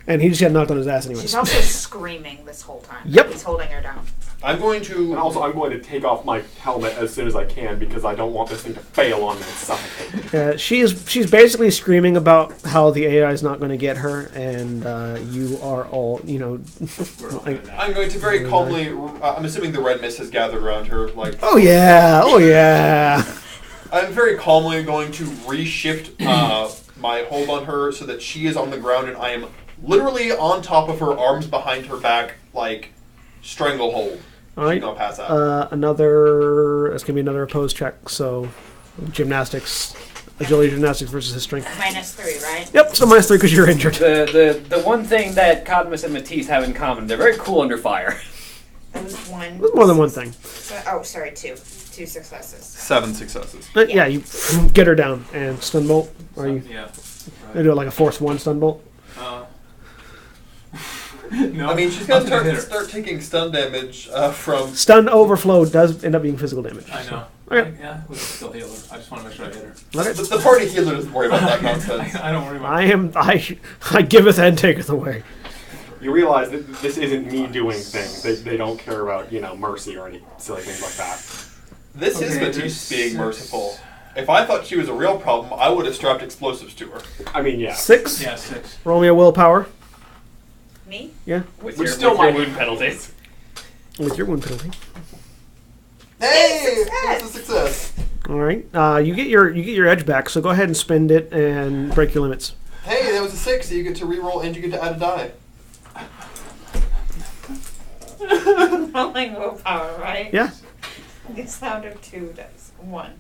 and he just got knocked on his ass anyways. she's also screaming this whole time. Yep. He's holding her down. I'm going to. And also, I'm going to take off my helmet as soon as I can because I don't want this thing to fail on me and suffocate. She's basically screaming about how the AI is not going to get her, and you are all like, I'm going to very calmly. I'm assuming the red mist has gathered around her. Like, oh yeah. I'm very calmly going to reshift my hold on her so that she is on the ground and I am literally on top of her, arms behind her back, like stranglehold. All right. She's gonna pass out. It's gonna be another opposed check. So, gymnastics, agility gymnastics versus his strength. -3, right? Yep. So -3 because you're injured. The one thing that Cadmus and Matisse have in common, they're very cool under fire. That was 1. There's more than one thing. Sorry, 2. 2 successes. 7 successes. But yeah, you get her down and stun bolt. Or you Yeah. do it like a force 1 stun bolt. No. I mean, she's gonna I'm hit her. start taking stun damage from. Stun overflow does end up being physical damage. I know. Okay. Yeah, we can still heal her. I just want to make sure I hit her. Okay. The party healer doesn't worry about that nonsense. I don't worry about I giveth and taketh away. You realize that this isn't me doing things. They don't care about, mercy or any silly things like that. This is Okay, Matisse there's being 6. merciful. If I thought she was a real problem, I would have strapped explosives to her. I mean, yeah. 6. Yeah, 6. Roll me a willpower. Me? Yeah. With Which your, still with your might- wound penalties. With your wound penalty. Hey, Success! that's a success. All right. You get your edge back. So go ahead and spend it and break your limits. Hey, that was a 6, so you get to reroll and you get to add a die. Rolling willpower, right? Yeah. The sound of 2 does 1.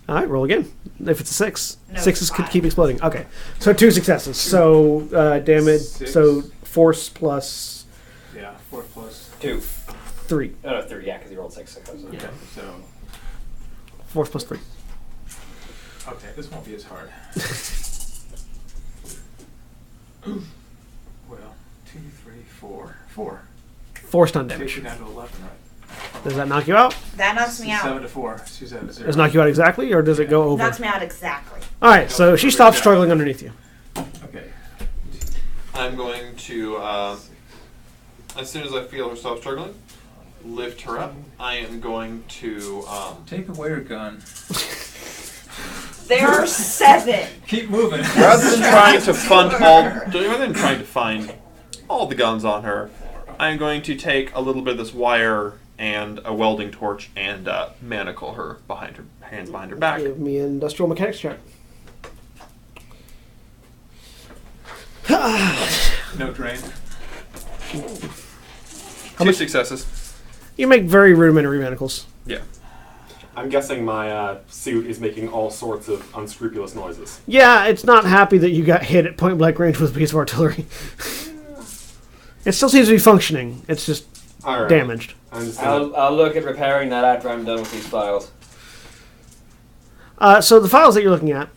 All right, roll again. If it's a 6, No, 6s could 5. keep exploding. Okay, so 2 successes. So damage. 6. So force plus Yeah, 4 plus. 2. 3. Oh, no, 3, yeah, because he rolled 6. Okay, so. Force plus 3. Okay, this won't be as hard. Well, 2, 3, 4. 4. 4 stun Takes damage. you down to 11, right? Does that knock you out? That knocks me out. 7 to 4. She's at 0. Does it knock you out exactly, or does it go over? Knocks me out exactly. All right, so she stops struggling underneath you. Okay. I'm going to, as soon as I feel her stop struggling, lift her up. I am going to, Take away her gun. There are 7. Keep moving. rather than trying to find all the guns on her, I'm going to take a little bit of this wire and a welding torch and manacle her hands behind her back. Give me an industrial mechanics check. No drain. Two successes. You make very rudimentary manacles. Yeah. I'm guessing my suit is making all sorts of unscrupulous noises. Yeah, it's not happy that you got hit at point blank range with a piece of artillery. It still seems to be functioning. It's just All right. damaged. I'm just gonna, I'll look at repairing that after I'm done with these files. So the files that you're looking at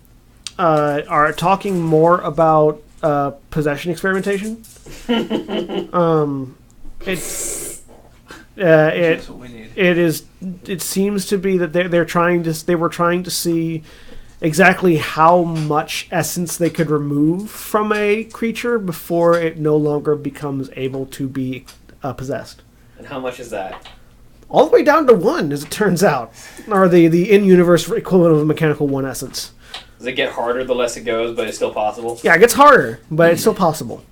are talking more about possession experimentation. It's That's what we need. it seems to be that they were trying to see exactly how much essence they could remove from a creature before it no longer becomes able to be possessed. And how much is that? All the way down to 1, as it turns out, or the in-universe equivalent of a mechanical 1 essence. Does it get harder the less it goes, but it's still possible? Yeah, it gets harder, but it's still possible.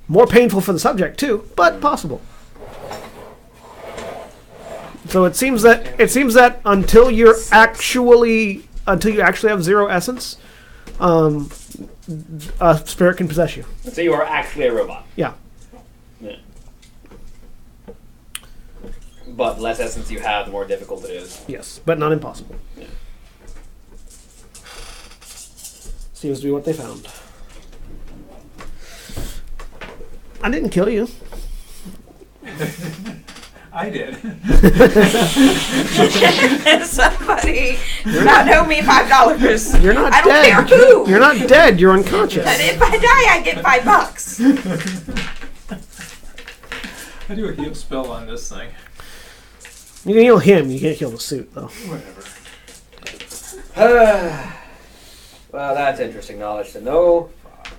More painful for the subject too, but possible. So it seems that until you actually have 0 essence, a spirit can possess you. So you are actually a robot. Yeah. Yeah. But the less essence you have, the more difficult it is. Yes, but not impossible. Yeah. Seems to be what they found. I didn't kill you. I did. Somebody not owe me $5. You're not I don't dead. care who. You're not dead. You're unconscious. And if I die, I get $5. I do a heal spell on this thing. You can heal him. You can't heal the suit, though. Whatever. Well, that's interesting knowledge to know. 5.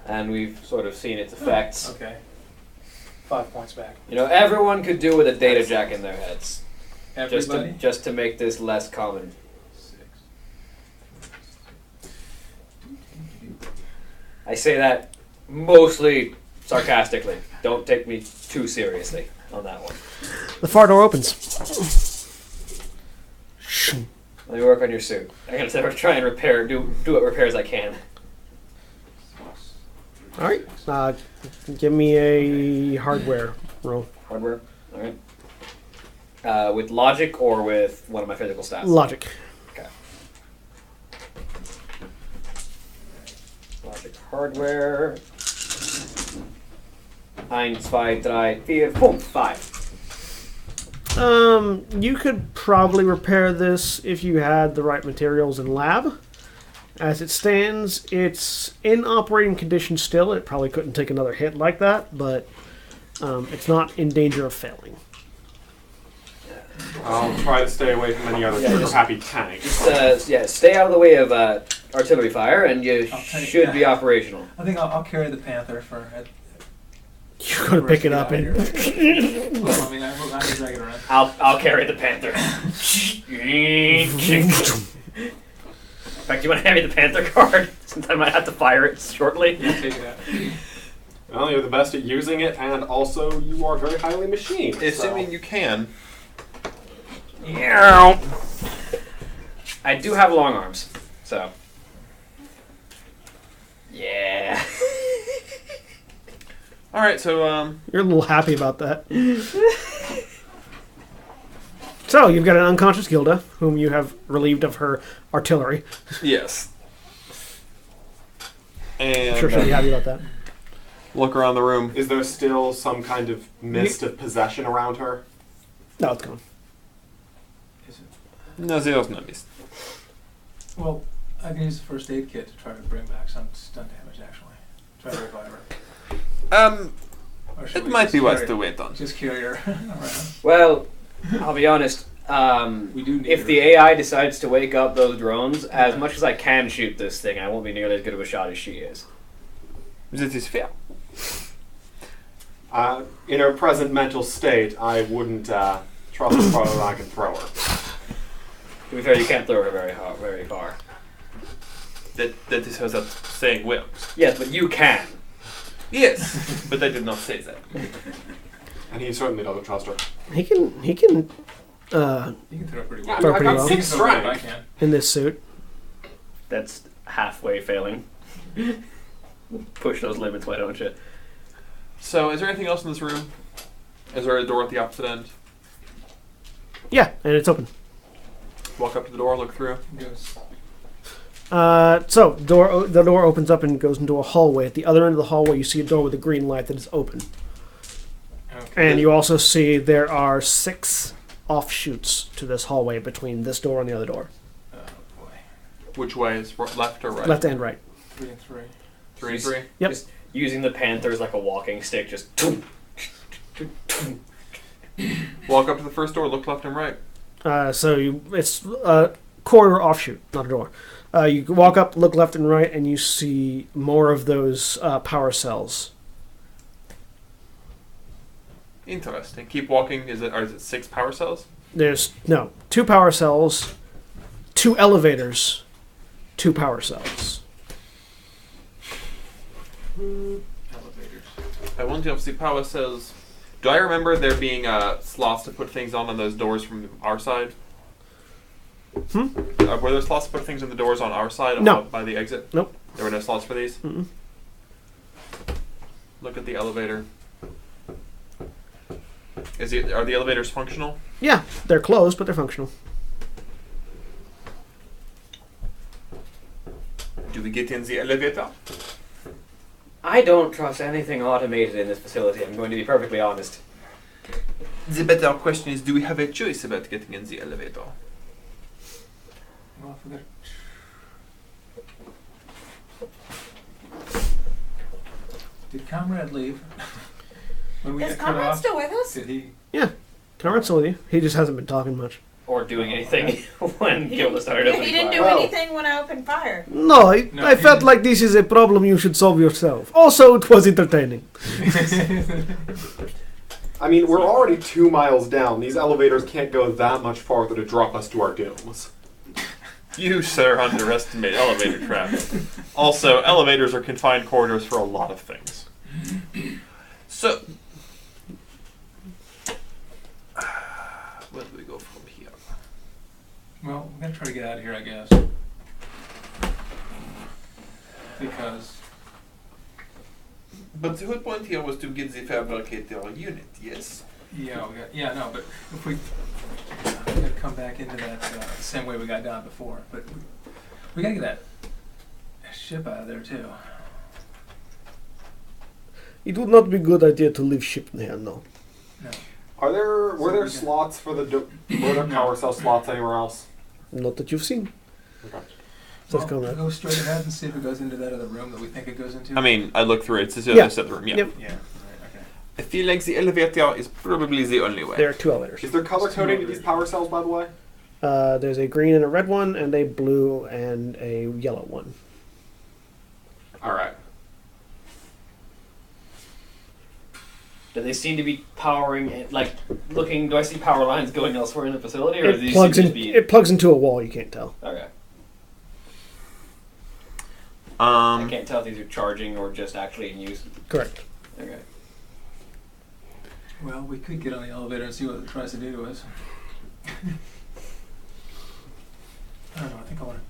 And we've sort of seen its effects. Okay. 5 points back. You know, everyone could do with a data jack in their heads. Everybody? Just to make this less common. 6. I say that mostly sarcastically. Don't take me too seriously on that one. The far door opens. Let me work on your suit. I'm gonna try and do what repairs I can. All right. Give me a hardware roll. Hardware. All right. With logic or with one of my physical stats. Logic. Okay. Logic hardware. 1, 2, 3, 4, boom, 5. You could probably repair this if you had the right materials in lab. As it stands, it's in operating condition still. It probably couldn't take another hit like that, but it's not in danger of failing. I'll try to stay away from any other happy tank. Just, stay out of the way of artillery fire, and you I'll take should that. be operational. I think I'll carry the Panther for... You're going to pick it up and... Well, I mean, I'm going to drag it around. I'll carry the panther. In fact, you want to hand me the panther card? Since I might have to fire it shortly. Take it out. Well, you're the best at using it, and also you are very highly machined. Assuming you can. I do have long arms, so. Yeah. All right, so You're a little happy about that. So, you've got an unconscious Gilda, whom you have relieved of her artillery. yes. And Sure, should be happy about that. look around the room. Is there still some kind of mist of possession around her? No, it's gone. Is it? No, there's no mist. Well, I can use the first aid kit to try to bring back some stun damage, actually. Try to revive her. Or should It we might just be wise carry- to wait on. Just carry her around. Well, I'll be honest. We do need If her. the AI decides to wake up those drones, as much as I can shoot this thing, I won't be nearly as good of a shot as she is. That is fair. In her present mental state, I wouldn't trust as far as I can throw her. To be fair, you can't throw her very far. That is how that saying works. Yes, but you can. Yes, but I did not say that. And he certainly doesn't trust her. He can, You can throw pretty well. Throw pretty I got well. You can 6 throw better than I strength. can. in this suit. That's halfway failing. Push those limits, why don't you? So, is there anything else in this room? Is there a door at the opposite end? Yeah, and it's open. Walk up to the door, look through. Goes. So, the door opens up and goes into a hallway. At the other end of the hallway, you see a door with a green light that is open. Okay. And you also see there are 6 offshoots to this hallway between this door and the other door. Oh boy. Which way is left or right? Left and right. 3 and 3. 3 and 3. Yep. Just using the Panthers like a walking stick, just... Walk up to the first door, look left and right. It's a corridor offshoot, not a door. You walk up, look left and right, and you see more of those power cells. Interesting. Keep walking. Is it 6 power cells? There's 2 power cells, 2 elevators, 2 power cells. Elevators. I wonder if the power cells. Do I remember there being slots to put things on those doors from our side? Were there slots to put things in the doors on our side? No. By the exit? Nope. There were no slots for these? Mm-mm. Look at the elevator. Are the elevators functional? Yeah, they're closed, but they're functional. Do we get in the elevator? I don't trust anything automated in this facility, I'm going to be perfectly honest. The better question is, do we have a choice about getting in the elevator? Well, if we got... Did Comrade leave? When we Is got cut Conrad off, still with us? did he? Conrad's still with you. He just hasn't been talking much. Or doing anything when Gilda started Yeah, opening he didn't fire. do Well- anything when I opened fire. No, No, I he felt didn't. like this is a problem you should solve yourself. Also, it was entertaining. I mean, we're already 2 miles down. These elevators can't go that much farther to drop us to our dooms. You, sir, underestimate elevator traffic. Also, elevators are confined corridors for a lot of things. So, where do we go from here? Well, we're going to try to get out of here, I guess. Because... But the whole point here was to get the fabricator unit, yes? No, but if we gotta come back into that same way we got down before, but we gotta get that ship out of there too. It would not be a good idea to leave ship there, no. No. Were there slots for were there power cell slots anywhere else? Not that you've seen. Okay. Says Well, Conrad. go straight ahead and see if it goes into that other room that we think it goes into. I mean, I looked through it. It's just the Yeah. other side of the room, yeah. Yep. Yeah. Right, okay. I feel like the elevator is probably the only way. There are 2 elevators. Is there color coding to these power cells, by the way? There's a green and a red one, and a blue and a yellow one. All right. Do they seem to be powering it, like, looking, do I see power lines going elsewhere in the facility, or do It these plugs, seem to in, be... it plugs into a wall, you can't tell. Okay. I Um, can't tell if these are charging or just actually in use. Correct. Okay. Well, we could get on the elevator and see what it tries to do to us. I don't know. I think I want to.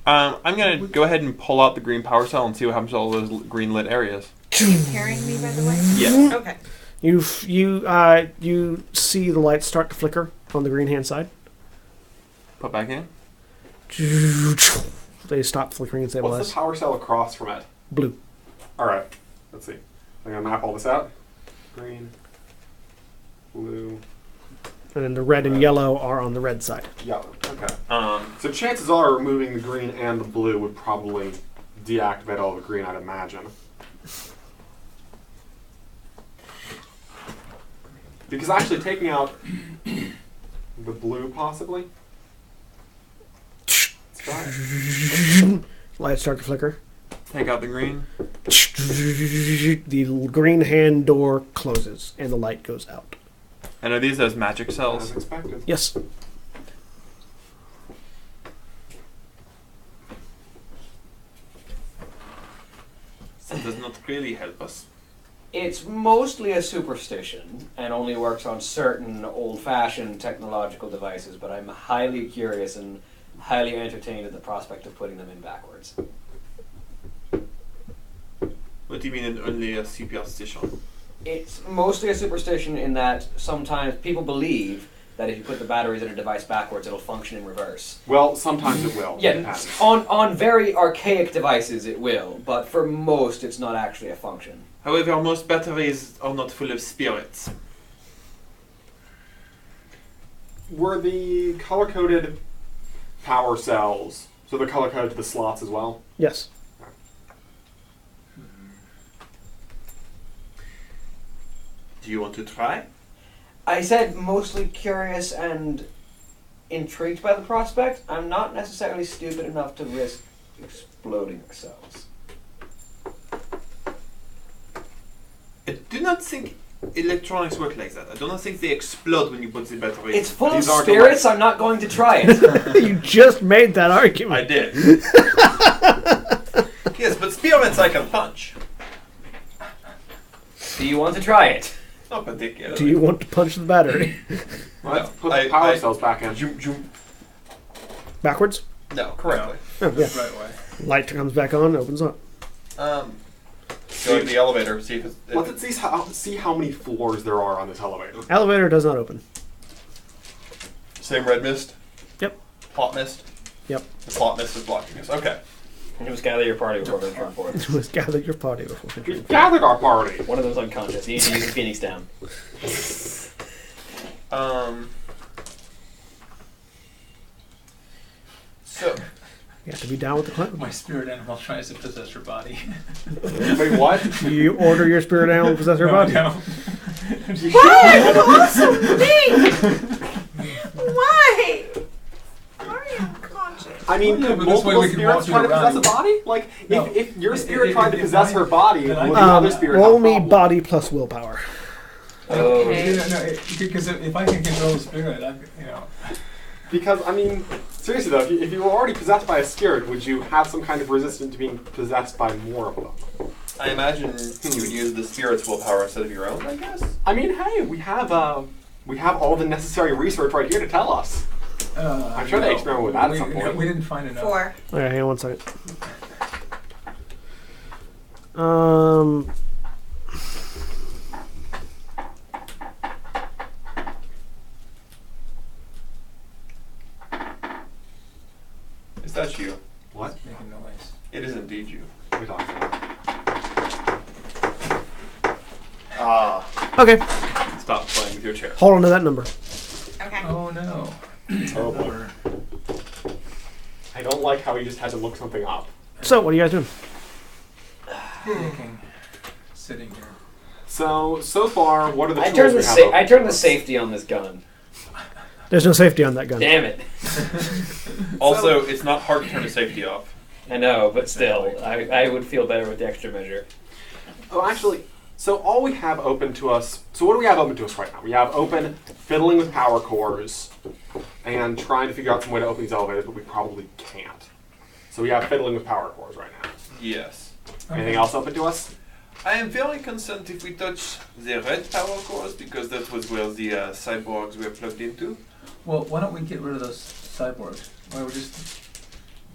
I'm gonna go ahead and pull out the green power cell and see what happens to all those green lit areas. you carrying me, by the way? Yes. Okay. You see the lights start to flicker on the green hand side. Put back in. They stop flickering and What's stabilize. the power cell across from it? Blue. Alright, let's see. I'm going to map all this out. Green, blue, And then the red and yellow are on the red side. yellow. Okay. Um, So chances are removing the green and the blue would probably deactivate all the green, I'd imagine. Because actually taking out the blue, possibly? Let's try it. Lights start to flicker. take out the green. The green hand door closes and the light goes out. And are these those magic As cells? expected. Yes. That does not really help us. It's mostly a superstition and only works on certain old-fashioned technological devices, but I'm highly curious and highly entertained at the prospect of putting them in backwards. What do you mean only a superstition? It's mostly a superstition in that sometimes people believe that if you put the batteries in a device backwards, it'll function in reverse. Well, sometimes it will. Yeah, Depends. on very archaic devices it will, but for most it's not actually a function. However, most batteries are not full of spirits. Were the color-coded power cells, so they're color-coded to the slots as well? Yes. Do you want to try? I said mostly curious and intrigued by the prospect. I'm not necessarily stupid enough to risk exploding ourselves. I do not think electronics work like that. I do not think they explode when you put the battery. It's full of These aren't spirits, I'm not going to try it. You just made that I argument. did. Yes, but spirits I can punch. Do you want to try it? Not particularly. Do you want to punch the battery? Well, let's No, put I- the power I- cells back in. Backwards? No, correctly. Oh, yeah. Right way. Light comes back on, opens up. Go to the elevator, see if it's. Let's see how many floors there are on this elevator. Elevator does not open. Same red mist? Yep. Plot mist? Yep. The plot mist is blocking us. Okay. And you must gather your party before we turn forward. It was gather your party before we We've gathered our party. One of them's unconscious. You need to use the Phoenix down. So, You have to be down with the clown. My spirit animal tries to possess her body. Wait, what? You order your spirit animal to possess her No, body. no. What? Awesome thing! Why? Why are you unconscious? I mean, Yeah, could but this way multiple we can spirits walk try to you around. possess a body? Like, No. if your If- spirit if- tried to if possess I- her body, then I- would the other spirit Roll have a me problem? body plus willpower. Okay. Because if I can control the spirit, you know. Because, I mean, seriously though, if you were already possessed by a spirit, would you have some kind of resistance to being possessed by more of them? I imagine you would use the spirit's willpower instead of your own, I guess? I mean, hey, we have all the necessary research right here to tell us. I'm sure they experiment with that at some point. We didn't find enough. 4. Alright, hang on 1 second. Is that you? What? Making noise. It is indeed you. What are we talking about? Ah. Okay, Stop playing with your chair. hold on to that number. Okay. Oh no. Oh boy. I don't like how he just had to look something up. So, what are you guys doing? Thinking. Sitting here. So far, what are the I tools we have? I turned the safety on this gun. There's no safety on that gun. Damn it. Also, it's not hard to turn the safety off. I know, but still, I would feel better with the extra measure. Oh, actually, so all we have open to us. So what do we have open to us right now? We have open fiddling with power cores and trying to figure out some way to open these elevators, but we probably can't. So we have fiddling with power cores right now. Yes. Anything else open to us? I am very concerned if we touch the red power cores because that was where the cyborgs were plugged into. Well, why don't we get rid of those cyborgs? Why don't we just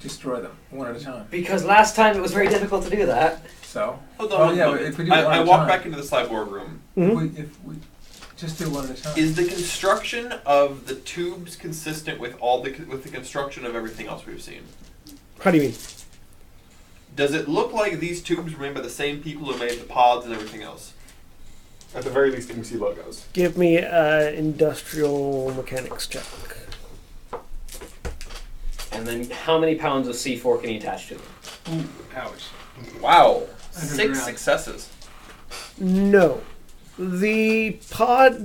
destroy them one at a time. Because last time it was very difficult to do that. So? Hold on Oh, one yeah, moment. but if we do it one I at a walk time. back into the cyborg room. If we just do one at a time. Is the construction of the tubes consistent with with the construction of everything else we've seen? How do you mean? Does it look like these tubes were made by the same people who made the pods and everything else? At the very least, can we see logos? Give me industrial mechanics check. And then how many pounds of C4 can you attach to them? Ooh, ouch. Wow. Underground. 6 successes. No. The pods,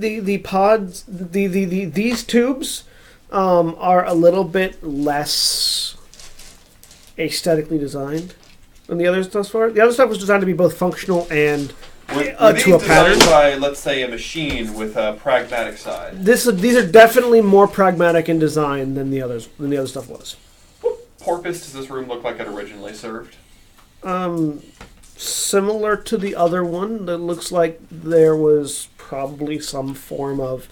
these tubes are a little bit less aesthetically designed than the other stuff for. The other stuff was designed to be both functional and Were these to a designed pattern. by, let's say, a machine with a pragmatic side? These are definitely more pragmatic in design than the others. Than the other stuff was. What porpoise does this room look like it originally served? Similar to the other one, that looks like there was probably some form of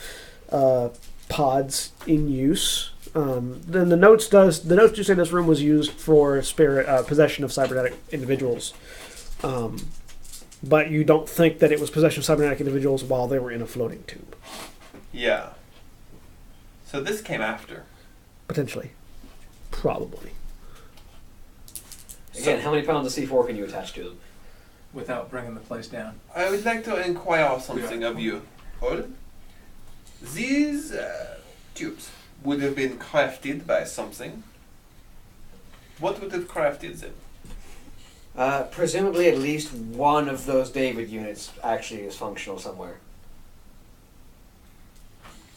pods in use. Then the notes do say this room was used for possession of cybernetic individuals, but you don't think that it was possession of cybernetic individuals while they were in a floating tube. Yeah. So this came after. Potentially, probably. Again, how many pounds of C4 can you attach to them? Without bringing the place down. I would like to inquire something of you. All? These tubes would have been crafted by something. What would have crafted them? Presumably at least one of those David units actually is functional somewhere.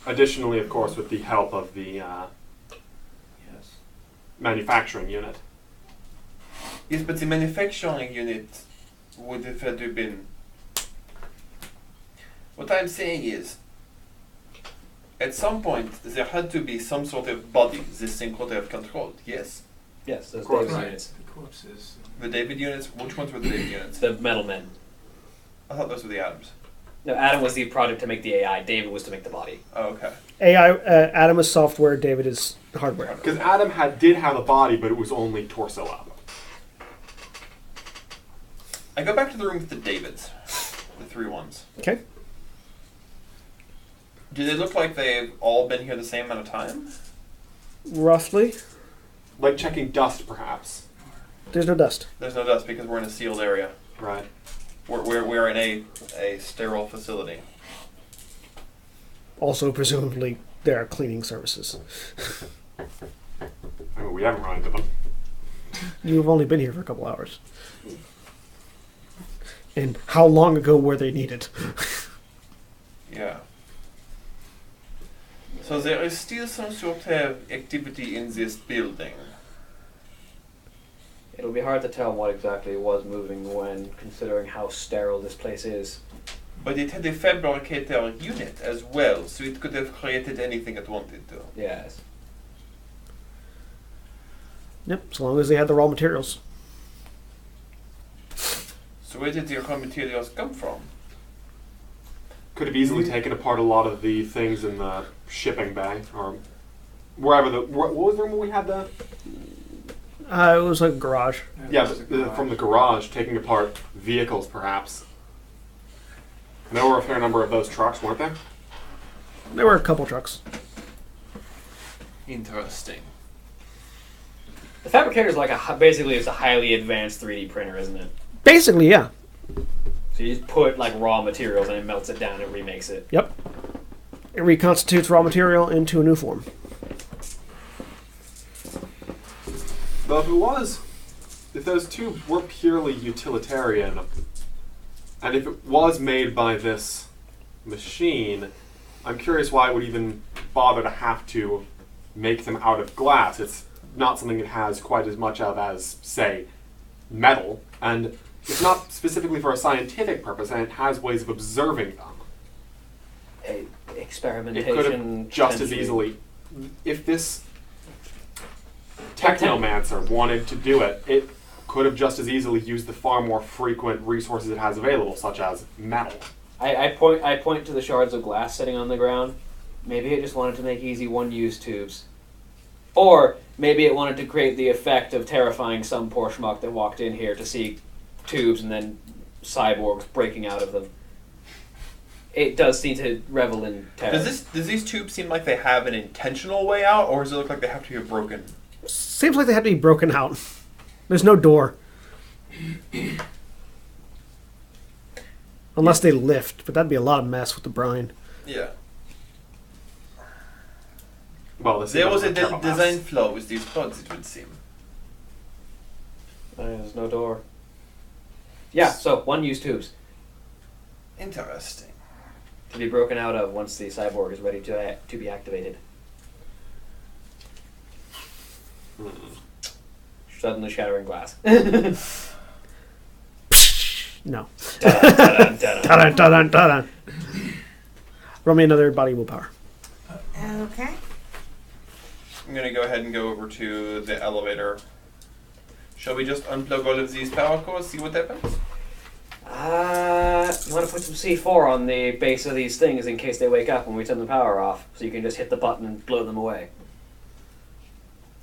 Additionally, of course, with the help of the manufacturing unit. Yes, but the manufacturing unit would have had to have been... What I'm saying is, at some point, there had to be some sort of body this thing could have controlled, yes? Yes, those Of course. David Right. units. The corpses. The David units? Which ones were the David units? The metal men. I thought those were the atoms. No, Adam was the product to make the AI. David was to make the body. Oh, okay. AI, Adam is software. David is hardware. Because Adam did have a body, but it was only torso up. I go back to the room with the Davids. The 3 ones. Okay. Do they look like they've all been here the same amount of time? Roughly, Like checking dust, perhaps. there's no dust. There's no dust because we're in a sealed area. Right. We're in a sterile facility. Also, presumably, there are cleaning services. I mean, we haven't run into them. You've only been here for a couple hours. And how long ago were they needed? Yeah. So there is still some sort of activity in this building. It'll be hard to tell what exactly was moving when, considering how sterile this place is. But it had a fabricator unit as well, so it could have created anything it wanted to. Yes. Yep, as long as they had the raw materials. So where did the raw materials come from? Could have easily taken apart a lot of the things in the shipping bay, or wherever what was the room where we had the... It was like a garage. Yeah, There's a but garage. from the garage, taking apart vehicles, perhaps. And there were a fair number of those trucks, weren't there? There were a couple trucks. Interesting. The fabricator's like basically it's a highly advanced 3D printer, isn't it? Basically, yeah. So you just put like raw materials and it melts it down and remakes it. Yep. It reconstitutes raw material into a new form. Though if those tubes were purely utilitarian, and if it was made by this machine, I'm curious why it would even bother to have to make them out of glass. It's not something it has quite as much of as, say, metal, and it's not specifically for a scientific purpose, and it has ways of observing them. It Experimentation. could have just as potentially. easily, if this technomancer wanted to do it, it could have just as easily used the far more frequent resources it has available, such as metal. I point to the shards of glass sitting on the ground. Maybe it just wanted to make easy one-use tubes. Or maybe it wanted to create the effect of terrifying some poor schmuck that walked in here to see tubes and then cyborgs breaking out of them. It does seem to revel in terror. Does these tubes seem like they have an intentional way out, or does it look like they have to be broken? Seems like they have to be broken out. There's no door. Unless they lift, but that'd be a lot of mess with the brine. Yeah. Well, this There was a terrible design mess. flaw with these pods, it would seem. There's no door. Yeah, so one-use tubes Interesting. to be broken out of once the cyborg is ready to be activated. Suddenly shattering glass. No. Dun, dun, dun, dun. Dun, dun, dun, dun. Roll me another body willpower. Okay. I'm going to go ahead and go over to the elevator. Shall we just unplug all of these power cores, see what happens? You want to put some C4 on the base of these things in case they wake up when we turn the power off, so you can just hit the button and blow them away.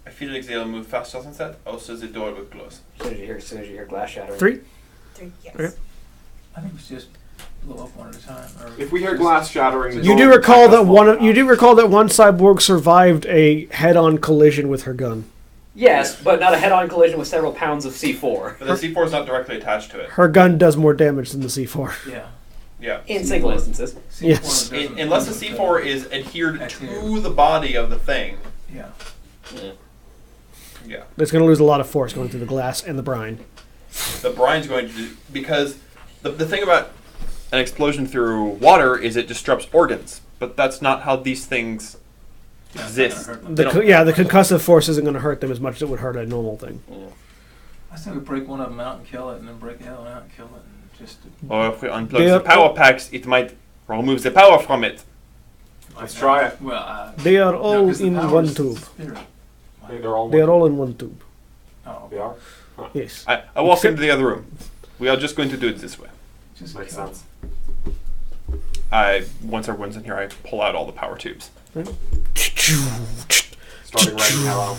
I feel like they'll move faster than that. Also, the door will close. As soon as you hear glass shattering. 3? 3, yes. Okay. I think we should just blow up one at a time. Or If we hear glass shattering, the You door do will recall protect that us one. long You do enough. recall that one cyborg survived a head-on collision with her gun. Yes, but not a head-on collision with several pounds of C4. But the C4 is not directly attached to it. Her gun does more damage than the C4. Yeah. Yeah. In single instances. C4 Yes. doesn't- Unless the C4 is adhered Adhered. to the body of the thing. Yeah. Yeah. Yeah. It's going to lose a lot of force going through the glass and the brine. The brine's going to do, because the thing about an explosion through water is it disrupts organs, but that's not how these things Yeah, it's exist. not gonna hurt them. They don't- The concussive force isn't going to hurt them as much as it would hurt a normal thing. I still could break one of them out and kill it, and then break the other one out and kill it, and just. Or if we unplug They the are- power packs, it might remove the power from it. Let's try it. Well, They are no, all 'cause the in power one is tube. spirit. They're all. They are all in one tube. Oh, They are. Yes. I walk into the other room. We are just going to do it this way. just Makes kill sense. Once everyone's in here, I pull out all the power tubes. Starting right now.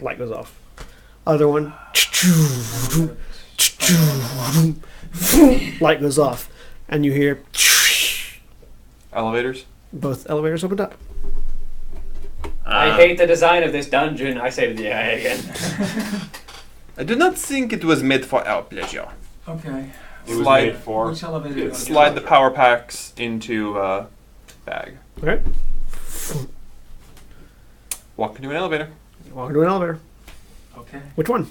Light goes off. Other one. Light goes off. And you hear Elevators? both elevators opened up. I hate the design of this dungeon, I say to the AI again. I do not think it was made for our pleasure. Okay. It was Slide- made for. Which elevator are you gonna Slide get the on? power packs into a bag. Okay. Walk into an elevator. Walk into an elevator. Okay. Which one?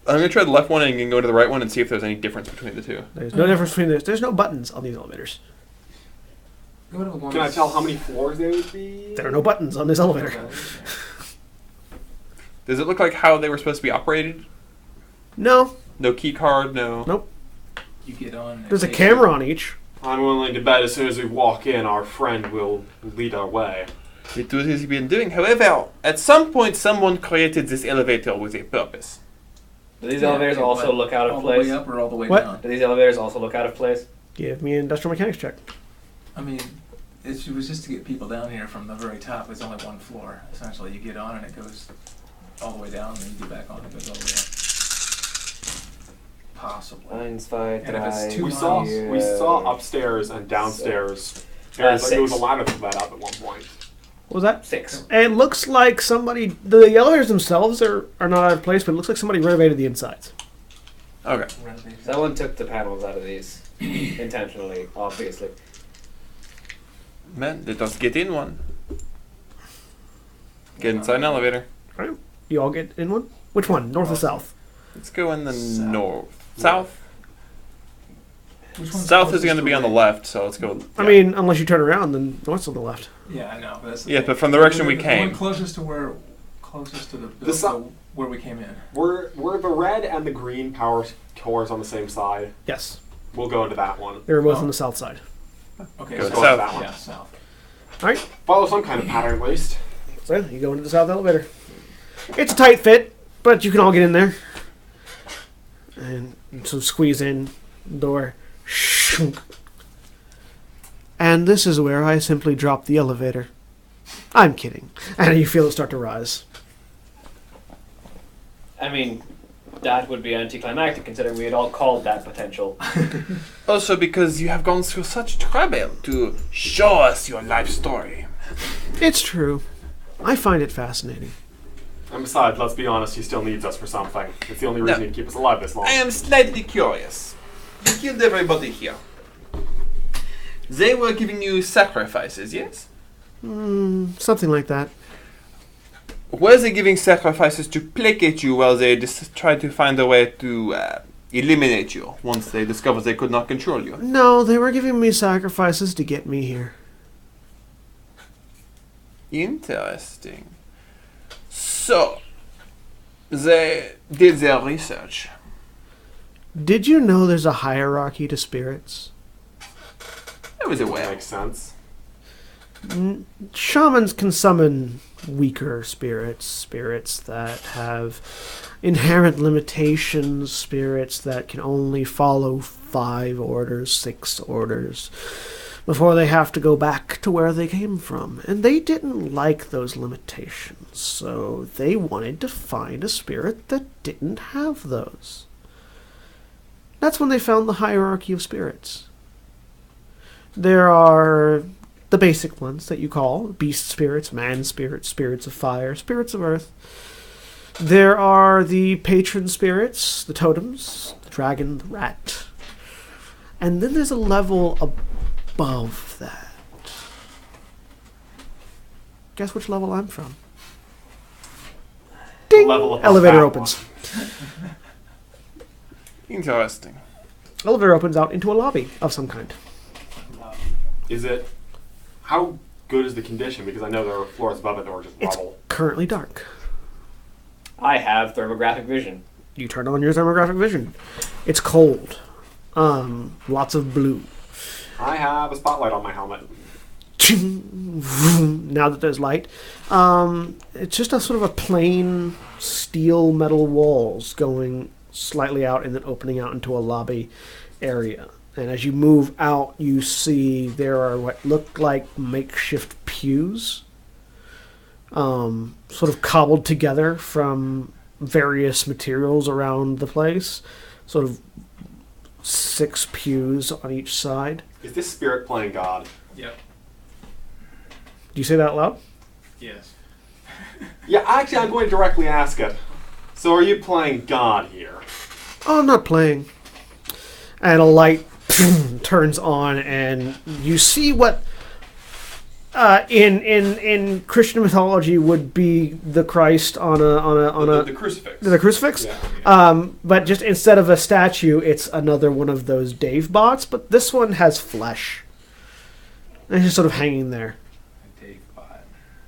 I'm going to try the left one and then go to the right one and see if there's any difference between the two. There's no difference between this. There's no buttons on these elevators. Go to the one Can I that's- tell how many floors there would be? There are no buttons on this elevator. Okay. Does it look like how they were supposed to be operated? No. No key card, no. Nope. You get on. and There's a take camera it. on each. I'm willing to bet as soon as we walk in, our friend will lead our way. It was has been doing. However, at some point, someone created this elevator with a purpose. Do these Yeah, elevators okay, also but look out of all place? the way up or all the way What? down? Do these elevators also look out of place? Give me an industrial mechanics check. I mean, it was just to get people down here from the very top. It's only one floor. Essentially, you get on and it goes all the way down, and then you get back on and it goes all the way up. Possibly. Eins, zwei, And if it's drei, too We long, saw vier, we saw upstairs and downstairs. There was a 6. ladder that led up at one point. What was that? 6. It looks like somebody. The elevators themselves are not out of place, but it looks like somebody renovated the insides. Okay. Someone took the panels out of these intentionally, obviously. Man, let us get in one. Get inside an elevator. All right. You all get in one? Which one? North or south? Let's go in the South. north. South? Which one's South is closest going to be on the red? left, so let's go. I mean, unless you turn around, then north's on the left. Yeah, I know. But that's Yeah, but from the direction we The came. one closest to where, closest to The su- where we came in. We're the red and the green power cores on the same side. Yes. We'll go into that one. They were both Oh. on the south side. Okay, Go so south. That one. Yeah, south. All right. Follow some kind of pattern at least. So you go into the south elevator. It's a tight fit, but you can all get in there. And so squeeze in, door. Shunk. And this is where I simply drop the elevator. I'm kidding. And you feel it start to rise. I mean, that would be anticlimactic considering we had all called that potential. Also because you have gone through such trouble to show us your life story. It's true. I find it fascinating. And besides, let's be honest, he still needs us for something. It's the only reason No. he'd keep us alive this long. I am slightly curious. You killed everybody here. They were giving you sacrifices, yes? Something like that. Were they giving sacrifices to placate you while they tried to find a way to eliminate you once they discovered they could not control you? No, they were giving me sacrifices to get me here. Interesting. So, they did their research. Did you know there's a hierarchy to spirits? I was That aware. makes sense. Shamans can summon weaker spirits that have inherent limitations, spirits that can only follow 5 orders, 6 orders, before they have to go back to where they came from. And they didn't like those limitations, so they wanted to find a spirit that didn't have those. That's when they found the hierarchy of spirits. There are the basic ones that you call beast spirits, man spirits, spirits of fire, spirits of earth. There are the patron spirits, the totems, the dragon, the rat. And then there's a level above that. Guess which level I'm from? Ding! Level above Elevator that opens. one. Interesting. Elevator opens out into a lobby of some kind. Is it... How good is the condition? Because I know there are floors above it that are just It's rubble. currently dark. I have thermographic vision. You turn on your thermographic vision. It's cold. Lots of blue. I have a spotlight on my helmet. Now that there's light, it's just a sort of a plain steel metal walls going slightly out and then opening out into a lobby area. And as you move out, you see there are what look like makeshift pews, sort of cobbled together from various materials around the place. Sort of 6 pews on each side. Is this spirit playing God? Yep. Do you say that out loud? Yes. Yeah, actually, I'm going to directly ask it. So are you playing God here? Oh, I'm not playing. And a light turns on, and you see what in Christian mythology would be the Christ on The crucifix. the crucifix. Yeah. But just instead of a statue, it's another one of those Dave bots. But this one has flesh. And it's just sort of hanging there. Dave bot.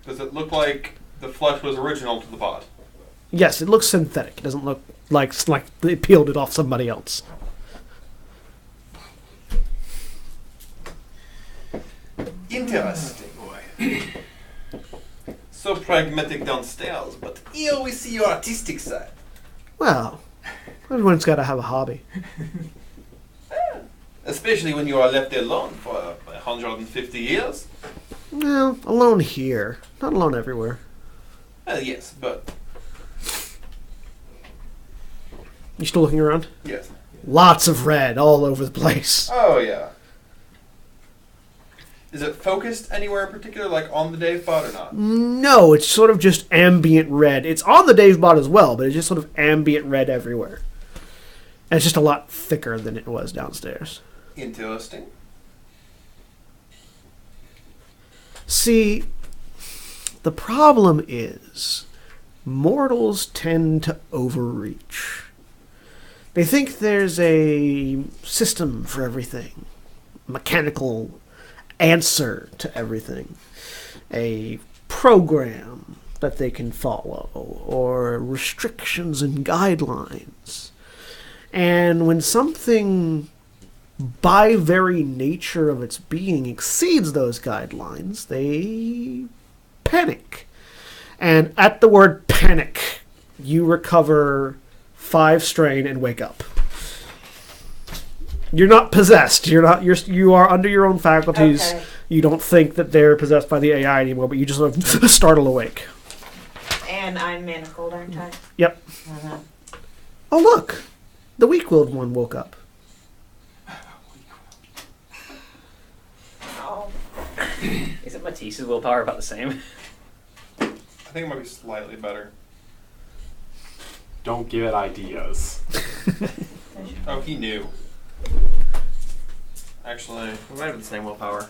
Does it look like the flesh was original to the bot? Yes, it looks synthetic. It doesn't look like they peeled it off somebody else. Interesting. Boy. So pragmatic downstairs, but here we see your artistic side. Well, everyone's got to have a hobby. Especially when you are left alone for 150 years. Well, alone here, not alone everywhere. Well, yes, but You still looking around? yes. Lots of red all over the place. Oh yeah. Is it focused anywhere in particular, like on the Dave bot or not? No, it's sort of just ambient red. It's on the Dave bot as well, but it's just sort of ambient red everywhere. And it's just a lot thicker than it was downstairs. Interesting. See, the problem is mortals tend to overreach. They think there's a system for everything, mechanical answer to everything, a program that they can follow, or restrictions and guidelines. And when something, by very nature of its being, exceeds those guidelines, they panic. And at the word panic, you recover 5 strain and wake up. You're not possessed. You are under your own faculties. Okay. You don't think that they're possessed by the AI anymore, but you just sort of startle awake. And I'm manacled, aren't I? Yep. Oh, look! The weak-willed one woke up. Oh. Isn't Matisse's willpower about the same? I think it might be slightly better. Don't give it ideas. Oh, he knew. Actually, we might have the same willpower.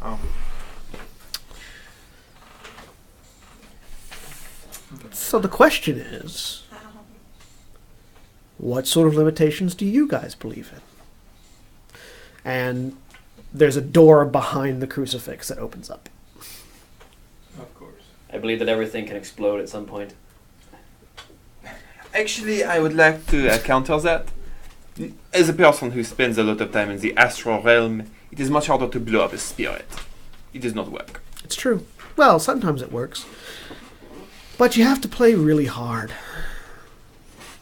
Oh. So the question is, what sort of limitations do you guys believe in? And there's a door behind the crucifix that opens up. Of course. I believe that everything can explode at some point. Actually, I would like to counter that. As a person who spends a lot of time in the astral realm, it is much harder to blow up a spirit. It does not work. It's true. Well, sometimes it works. But you have to play really hard.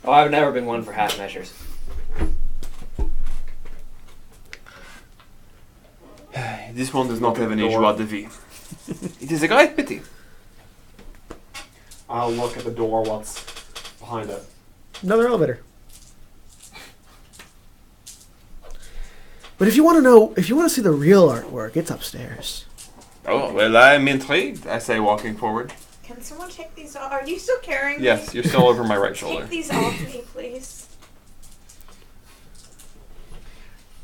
Oh, I've never been one for half measures. This one does not have any joie de vivre. It is a great pity. I'll look at the door. What's behind it? Another elevator. But if you want to know, if you want to see the real artwork, it's upstairs. Oh, well, I'm intrigued, I say, walking forward. Can someone take these off? Are you still carrying me? Yes, you're still over my right shoulder. Take these off me, please.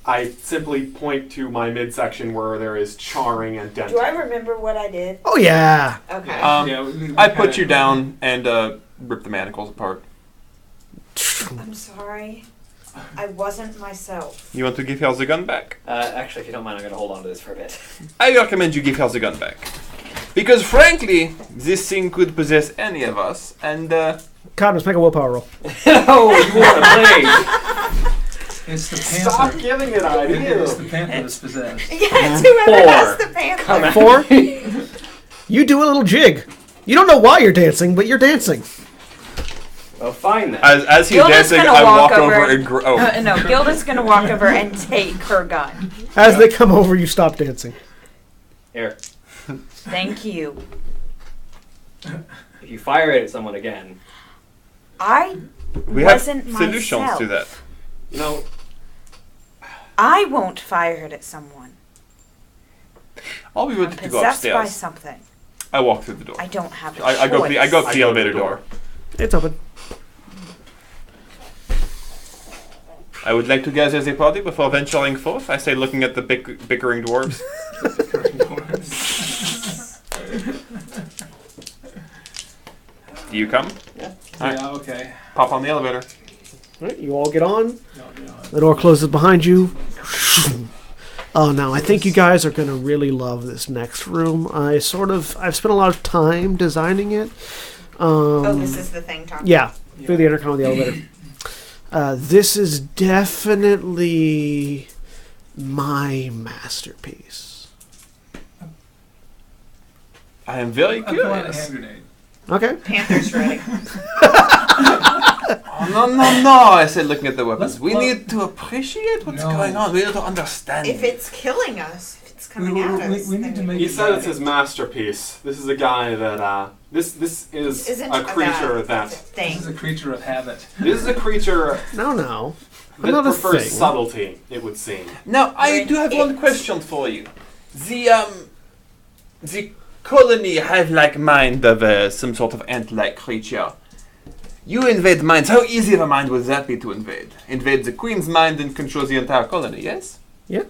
I simply point to my midsection where there is charring and denting. Do I remember what I did? Oh, yeah. Okay. Yeah, we I put you down and rip the manacles apart. I'm sorry. I wasn't myself. You want to give her the gun back? Actually, if you don't mind, I'm going to hold on to this for a bit. I recommend you give her the gun back. Because frankly, this thing could possess any of us, and Cadmus, make a willpower roll. Oh, you want to play? It's the panther. Stop giving it It's ideas. the panther that's possessed. Yeah, it's whoever Four. has the panther. Come at 4? me. You do a little jig. You don't know why you're dancing, but you're dancing. Well, fine then. as he's Gilda's dancing, gonna I walk walk over over. and No, Gilda's gonna walk over and take her gun. As they come over, you stop dancing. Here. Thank you. If you fire it at someone again, I we have wasn't solutions myself. to that. No, I won't fire it at someone. I'll be I'm willing to go possessed by upstairs. something. I walk through the door. I don't have a I go up choice. the elevator door. It's open. I would like to gather the party before venturing forth. I say, looking at the bickering dwarves. Do you come? Yeah, okay. Pop on the elevator. All right, you all get on. No, no. The door closes behind you. Oh, now I think you guys are going to really love this next room. I've spent a lot of time designing it. Oh, this is the thing talking. Yeah, through the intercom of the elevator. This is definitely my masterpiece. I am very I'm throwing a hand curious. grenade. Okay. Panther's ready. Oh, no, I said, looking at the weapons. We Well- need to appreciate what's No. going on. We need to understand. If it's killing us, if it's coming We- at we- us, we need then to make he it said it's better. his masterpiece. This is a guy that this is isn't a creature it's a that This is thing. a creature of habit. this is a creature No. I'm that not a prefers thing. subtlety. It would seem. Now, I You're do have an one it. question for you. The colony have like mind of some sort of ant-like creature. You invade minds. How easy of a mind would that be to invade? Invade the queen's mind and control the entire colony, yes? Yeah.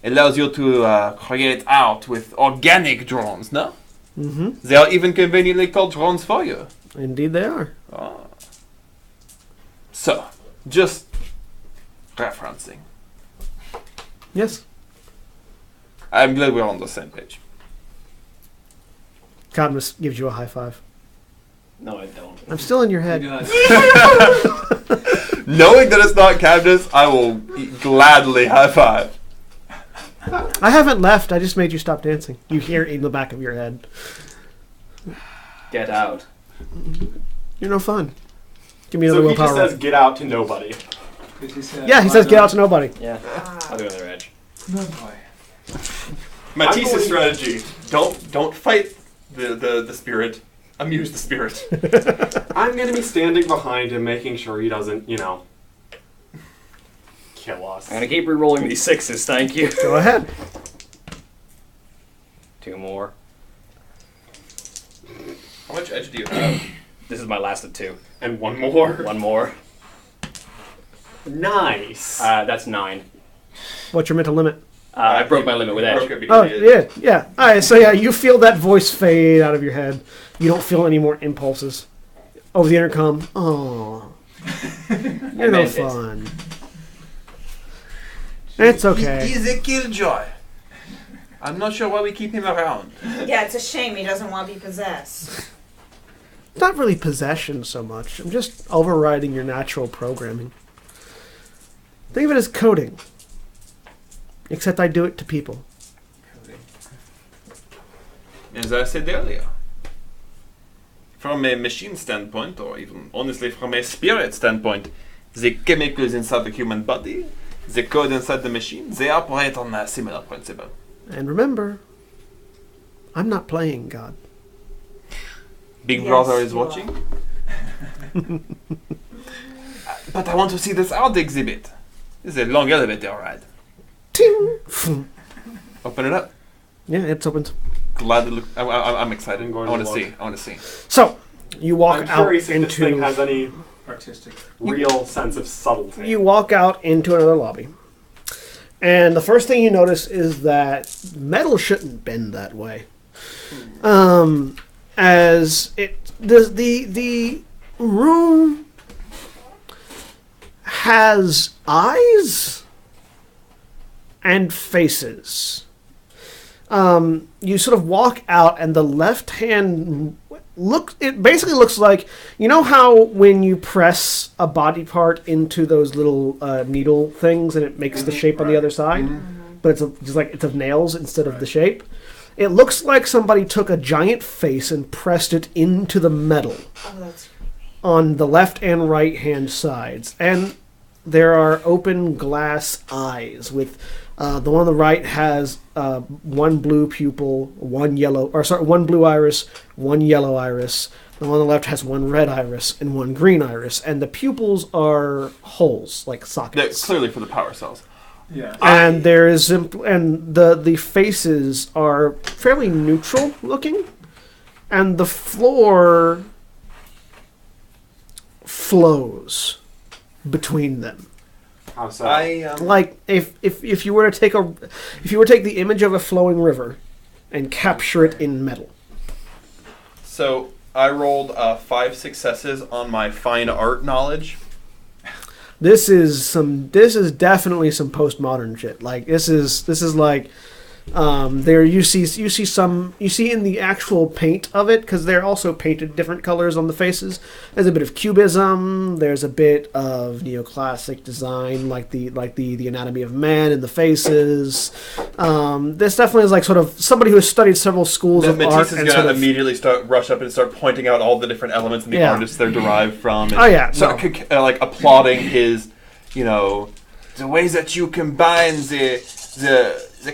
Allows you to create art with organic drones, no? Mm-hmm. They are even conveniently called drones for you. Indeed they are. Oh. So, just referencing. Yes. I'm glad we're on the same page. Cadmus gives you a high five. no, I don't. I'm still in your He head. does. Knowing that it's not Cadmus, I will gladly high five. I haven't left. I just made you stop dancing. You hear it in the back of your head. Get out. You're no fun. Give me another So he just willpower roll. says, "Get out" to nobody. Did he say Yeah, he says get out to nobody. Yeah. Ah. I'll do another edge. No boy. Matisse's strategy: don't fight the spirit. Amuse the spirit. I'm going to be standing behind him, making sure he doesn't, kill us. I'm gonna keep re-rolling these 6s, thank you. Go ahead. 2 more. How much edge do you have? This is my last of 2. And one more. 1 more. Nice. That's 9. What's your mental limit? I broke my limit with edge. Broke it because Oh, you did. yeah. All right, so yeah, you feel that voice fade out of your head. You don't feel any more impulses. Over the intercom, oh, you're no meant it. fun. It's okay. He's a killjoy. I'm not sure why we keep him around. Yeah, it's a shame he doesn't want to be possessed. It's not really possession so much. I'm just overriding your natural programming. Think of it as coding. Except I do it to people. As I said earlier, from a machine standpoint, or even honestly from a spirit standpoint, the chemicals inside the human body, the code inside the machine, they operate on a similar principle. And remember, I'm not playing God. Big Yes, Brother is you are. watching. But I want to see this art exhibit. This is a long elevator ride. Ting! Open it up. Yeah, it's opened. Glad to look. I'm excited. I'm going I want to to look. see. I want to see. So, you walk I'm out curious if this thing into... has any Artistic. real sense of subtlety. You walk out into another lobby. And the first thing you notice is that metal shouldn't bend that way. As it the room has eyes and faces. You sort of walk out, and the left hand it basically looks like, you know how when you press a body part into those little needle things and it makes the shape on the other side, but it's just like it's of nails instead of the shape. It looks like somebody took a giant face and pressed it into the metal Oh, that's on the left and right hand sides, and there are open glass eyes with the one on the right has one blue pupil, one blue iris, one yellow iris. The one on the left has one red iris and one green iris, and the pupils are holes like They're sockets. clearly for the power cells. Yeah. And the faces are fairly neutral looking, and the floor flows between them. How so? Like if you were to take the image of a flowing river and capture it in metal. So I rolled 5 successes on my fine art knowledge. This is definitely some postmodern shit. Like this is like there you see in the actual paint of it, because they're also painted different colors on the faces. There's a bit of cubism. There's a bit of neoclassic design, like the anatomy of man in the faces. This definitely is like sort of somebody who has studied several schools of art. Matisse is and going sort to of, immediately rush up and start pointing out all the different elements and the Yeah. artists they're derived from. And Oh, yeah, start no. like applauding his, the way that you combine the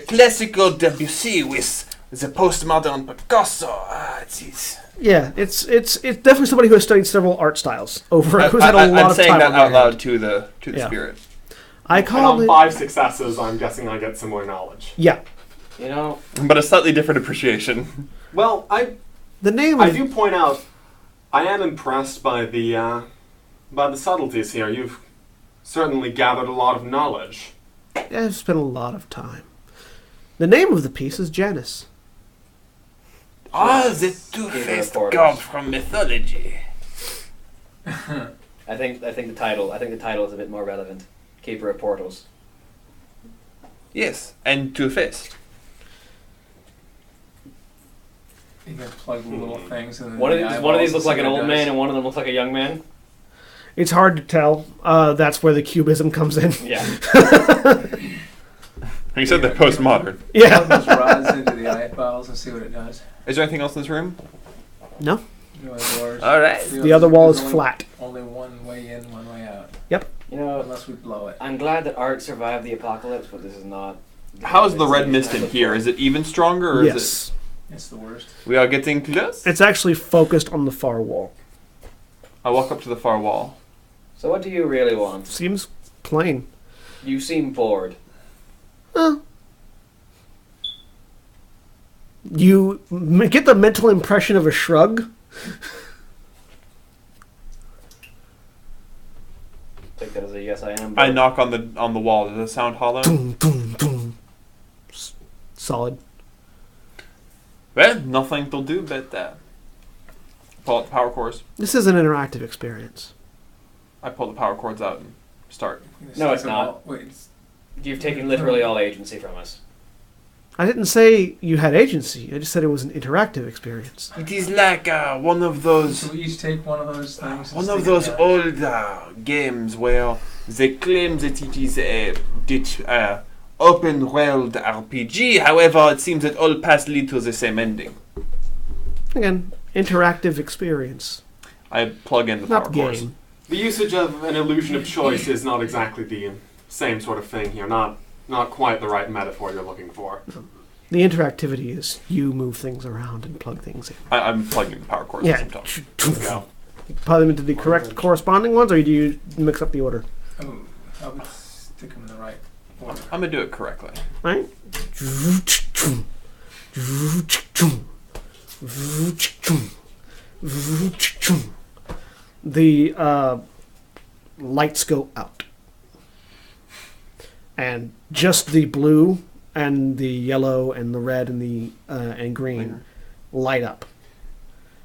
classical Debussy with the postmodern Picasso. It's definitely somebody who has studied several art styles who's had a lot I'm of saying time that on their out loud hand. to the Yeah. spirit. I and call on it 5 successes, I'm guessing I get some more knowledge. yeah. You know, But a slightly different appreciation. Well, The name I of do point out, I am impressed by the subtleties here. You've certainly gathered a lot of knowledge. I've spent a lot of time. The name of the piece is Janus. The two-faced god from mythology. I think the title is a bit more relevant. Keeper of Portals. Yes, and two-faced. You can plug little things in. One of these looks looks like an old man, and one of them looks like a young man. It's hard to tell. That's where the cubism comes in. Yeah. You said they're postmodern. Yeah. Plug those rods into the eyeballs and see what it does. Is there anything else in this room? No. You know, doors. All right. The other wall is There's flat. Only one way in, one way out. You know, Unless we blow it. I'm glad that art survived the apocalypse, but this is not How's the red mist in here? Is it even stronger, or is Yes. It's the worst. it? We are getting close. It's actually focused on the far wall. I walk up to the far wall. So what do you really want? Seems plain. You seem bored. You get the mental impression of a shrug. Take that as a yes, I am. I bored. knock on the wall. Does it sound hollow? Doom, doom, doom. Solid. Well, nothing to do but pull out the power cords. This is an interactive experience. I pull the power cords out and start. No, it's not. Wait, it's, You've taken literally all agency from us. I didn't say you had agency. I just said it was an interactive experience. It is like one of those so we each take one of those things. and one stick of it those down. old games where they claim that it is a open world RPG. However, it seems that all paths lead to the same ending. Again, interactive experience. I plug in the power Not cords. game. The usage of an illusion of choice is not exactly the same sort of thing here. Not quite the right metaphor you're looking for. The interactivity is you move things around and plug things in. I'm plugging the power cords Yeah. at the same time. Go. You plug them into the correct corresponding ones, or do you mix up the order? Oh, I would stick them in the right order. I'm gonna do it correctly. Right? The lights go out. And just the blue and the yellow and the red and the and green light up.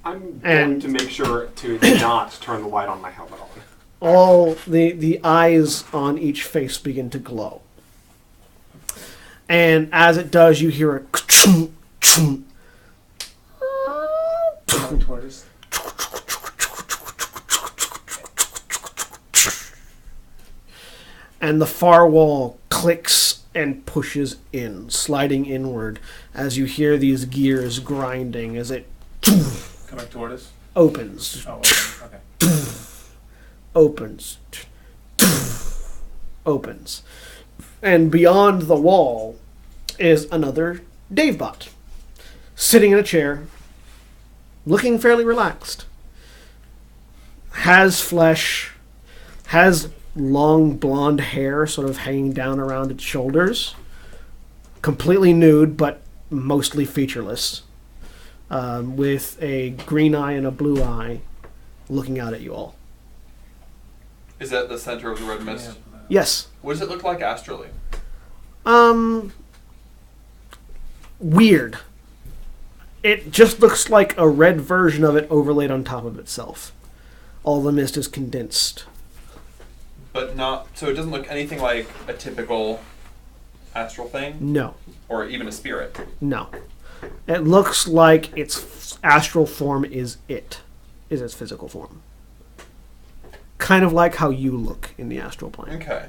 I'm And- going to make sure to not turn the light on my helmet on. All the eyes on each face begin to glow. And as it does, you hear a Going toward us. and the far wall clicks and pushes in, sliding inward as you hear these gears grinding as it Coming toward us. opens, Oh, okay. opens, opens. And beyond the wall is another Davebot, sitting in a chair, looking fairly relaxed. Has flesh, has long blonde hair sort of hanging down around its shoulders, completely nude but mostly featureless, with a green eye and a blue eye looking out at you all. Is that the center of the red mist? Yeah. Yes. What does it look like astrally? Weird. It just looks like a red version of it overlaid on top of itself. All the mist is condensed. But not, so it doesn't look anything like a typical astral thing, No. or even a spirit. No. It looks like its astral form is its physical form. Kind of like how you look in the astral plane. Okay.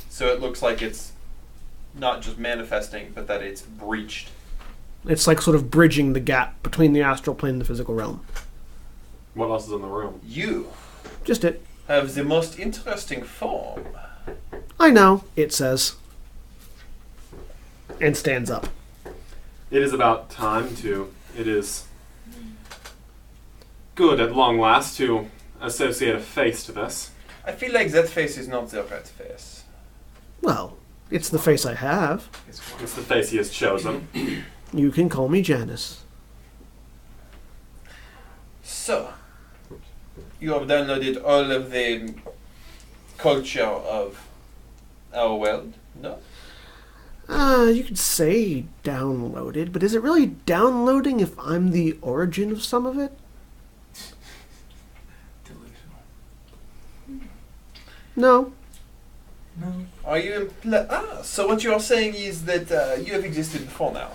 So it looks like it's not just manifesting, but that it's breached. It's like sort of bridging the gap between the astral plane and the physical realm. What else is in the room? You Just it. have the most interesting form. I know, it says. And stands up. It is about time to. It is good at long last to associate a face to this. I feel like that face is not the right face. Well, it's the face I have. It's the face he has chosen. You can call me Janice. So, you have downloaded all of the culture of our world, no? You could say downloaded, but is it really downloading if I'm the origin of some of it? Delusional. No. No. Are you so what you are saying is that you have existed before now?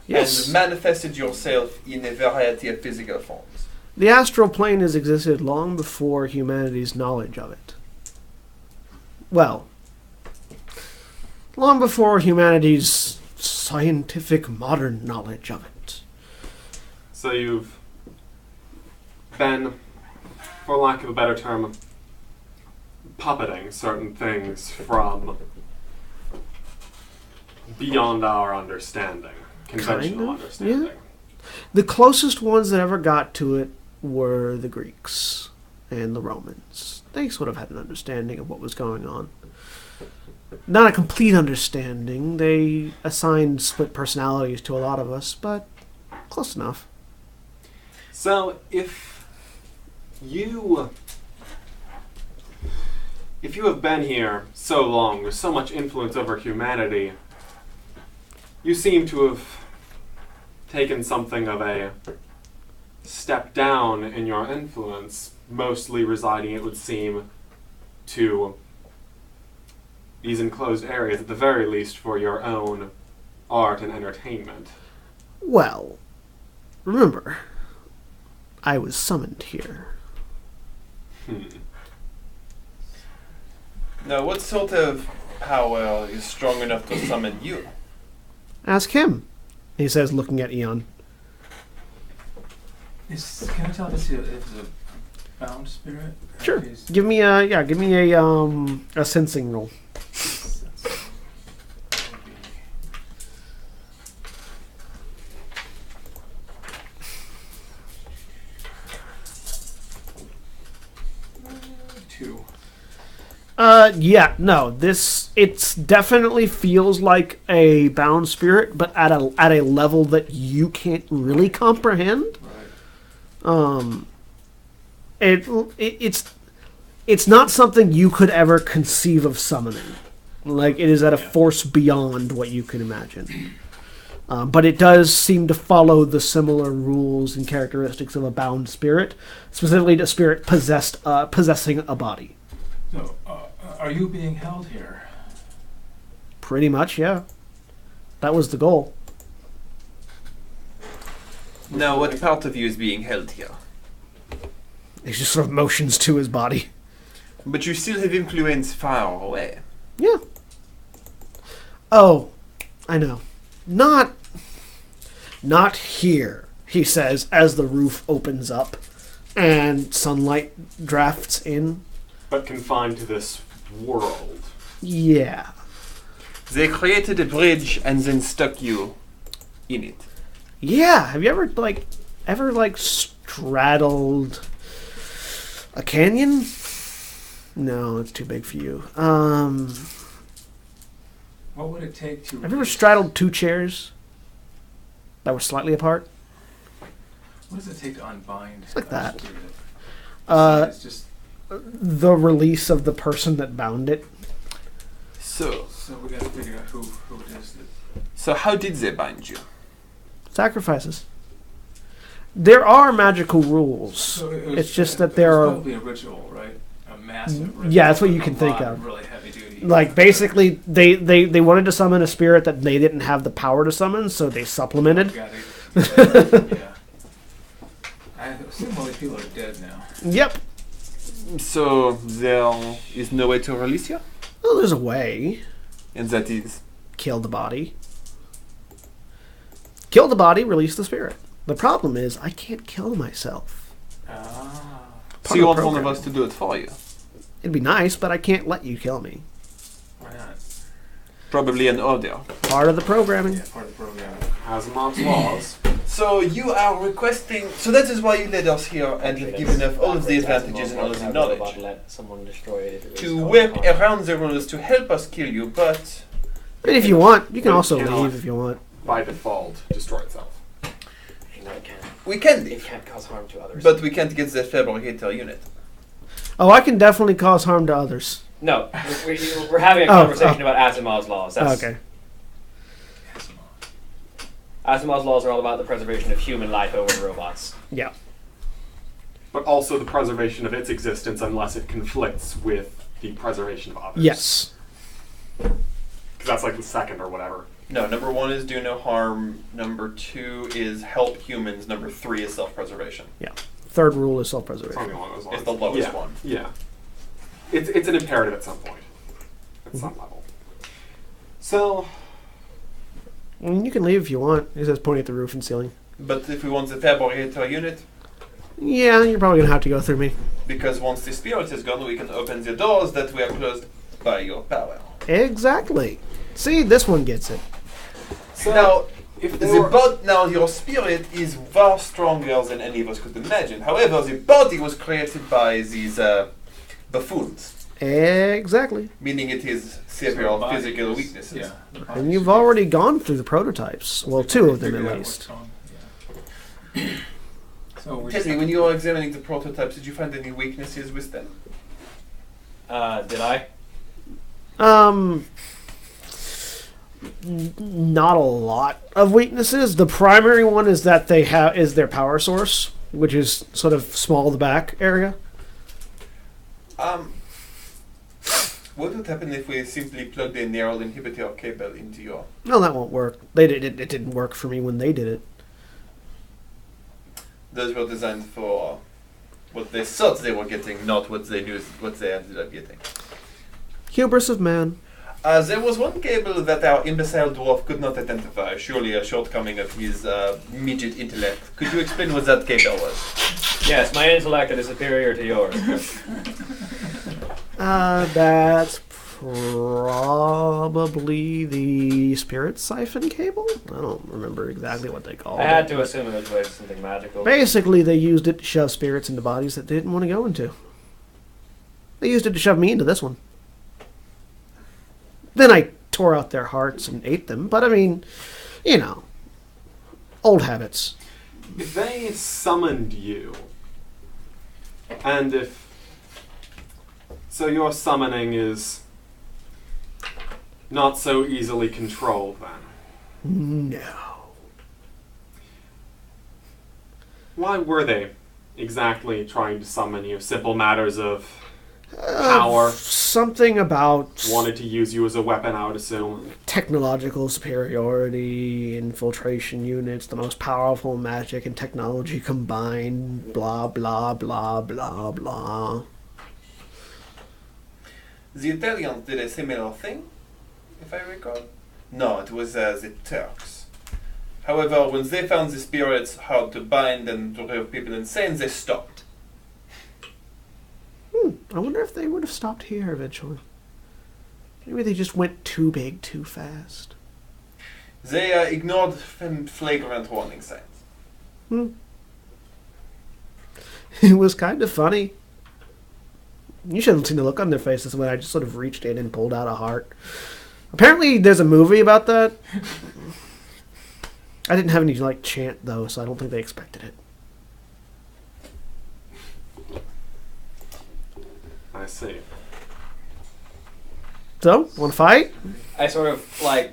Yes. And manifested yourself in a variety of physical forms. The astral plane has existed long before humanity's knowledge of it. Well, long before humanity's scientific modern knowledge of it. So you've been, for lack of a better term, puppeting certain things from beyond our understanding, conventional Kind of, understanding. yeah. The closest ones that ever got to it were the Greeks and the Romans. They sort of had an understanding of what was going on. Not a complete understanding. They assigned split personalities to a lot of us, but close enough. So, if you have been here so long, with so much influence over humanity, you seem to have taken something of a step down in your influence, mostly residing, it would seem, to these enclosed areas, at the very least for your own art and entertainment. Well, remember, I was summoned here. Now, what sort of power is strong enough to summon you? Ask him, he says, looking at Eon. Can I tell if it's a bound spirit? Sure. Give me a sensing roll. Two. It's definitely feels like a bound spirit, but at a level that you can't really comprehend. Right. It's not something you could ever conceive of summoning. Like, it is at a force beyond what you can imagine. But it does seem to follow the similar rules and characteristics of a bound spirit, specifically a spirit possessing a body. So, are you being held here? Pretty much, yeah. That was the goal. Now, what part of you is being held here? He just sort of motions to his body. But you still have influence far away. Yeah. Oh, I know. Not here, he says, as the roof opens up and sunlight drafts in. But confined to this world. Yeah. They created a bridge and then stuck you in it. Yeah. Have you ever straddled a canyon? No, it's too big for you. What would it take to... Have you ever straddled two chairs that were slightly apart? What does it take to unbind? It's like that. Spirit? It's just... The release of the person that bound it. So we gotta figure out who it is that... So how did they bind you? Sacrifices. There are magical rules. So It's just that there are... probably a ritual, right? A massive ritual. Yeah, that's what you with can a think lot of. Really heavy duty. Like, basically, they wanted to summon a spirit that they didn't have the power to summon, so they supplemented. Got it. Yeah. I assume all these people are dead now. Yep. So there is no way to release you? Well, there's a way. And that is? Kill the body. Kill the body, release the spirit. The problem is, I can't kill myself. Ah. So you want one of us to do it for you? It'd be nice, but I can't let you kill me. Why not? Probably an order. Part of the programming. Yeah, part of the program. Asimov's laws. So you are requesting... So that is why you led us here and have given us all of the advantages and all of the knowledge. Let someone destroy it if it was To going work on. around the rules to help us kill you, but... And if you want, you can But also you cannot. leave if you want. By default, destroy itself. No, it can't. We can It leave. can't cause harm to others. But we can't get the fabricator unit. Oh, I can definitely cause harm to others. no, we're having a conversation about Asimov's laws. That's, Okay. Asimov's laws are all about the preservation of human life over robots. Yeah. But also the preservation of its existence unless it conflicts with the preservation of others. Yes. Because that's like the second or whatever. No, number 1 is do no harm. Number 2 is help humans. Number 3 is self-preservation. Yeah. Third rule is self-preservation. Something along those lines. It's the lowest yeah. one. Yeah. It's an imperative at some point. At some level. So, You can leave if you want. He says, pointing at the roof and ceiling. But if we want the fabricator unit, Yeah, you're probably gonna have to go through me. because once the spirit is gone, we can open the doors that were closed by your power. Exactly. See, this one gets it. So now, if they were, now your spirit is far stronger than any of us could imagine. However, the body was created by these buffoons, Exactly. meaning it is So several the body physical is- weaknesses. Yeah. the body And you've should be- already gone through the prototypes. Well, two of them figured at out least. what's wrong, yeah. So we Tell just me, have when to- you were examining the prototypes, did you find any weaknesses with them? Did I? Not a lot of weaknesses. The primary one is that they have is their power source, which is sort of small the back area. What would happen if we simply plugged a neural inhibitor cable into your... No, that won't work. It didn't work for me when they did it. Those were designed for what they thought they were getting, not what they knew what they ended up getting. Hubris of man. There was one cable that our imbecile dwarf could not identify, surely a shortcoming of his midget intellect. Could you explain what that cable was? Yes, my intellect is superior to yours. That's probably the spirit siphon cable? I don't remember exactly what they called I had it. to assume it was related to something magical. Basically, they used it to shove spirits into bodies that they didn't want to go into. They used it to shove me into this one. Then I tore out their hearts and ate them, but I mean, you know, old habits. if they summoned you, and if so, your summoning is not so easily controlled, then. No. Why were they exactly trying to summon you? Simple matters of power. Something about Wanted to use you as a weapon, I would assume. technological superiority, infiltration units, the most powerful magic and technology combined, blah, blah, blah, blah, blah. The Italians did a similar thing, if I recall. No, it was the Turks. However, when they found the spirits hard to bind and to drive people insane, they stopped. I wonder if they would have stopped here eventually. Maybe they just went too big too fast. They ignored flagrant warning signs. It was kind of funny. You should have seen the look on their faces when I just sort of reached in and pulled out a heart. Apparently, there's a movie about that. I didn't have any like chant though, so I don't think they expected it. I see. So, want to fight? I sort of like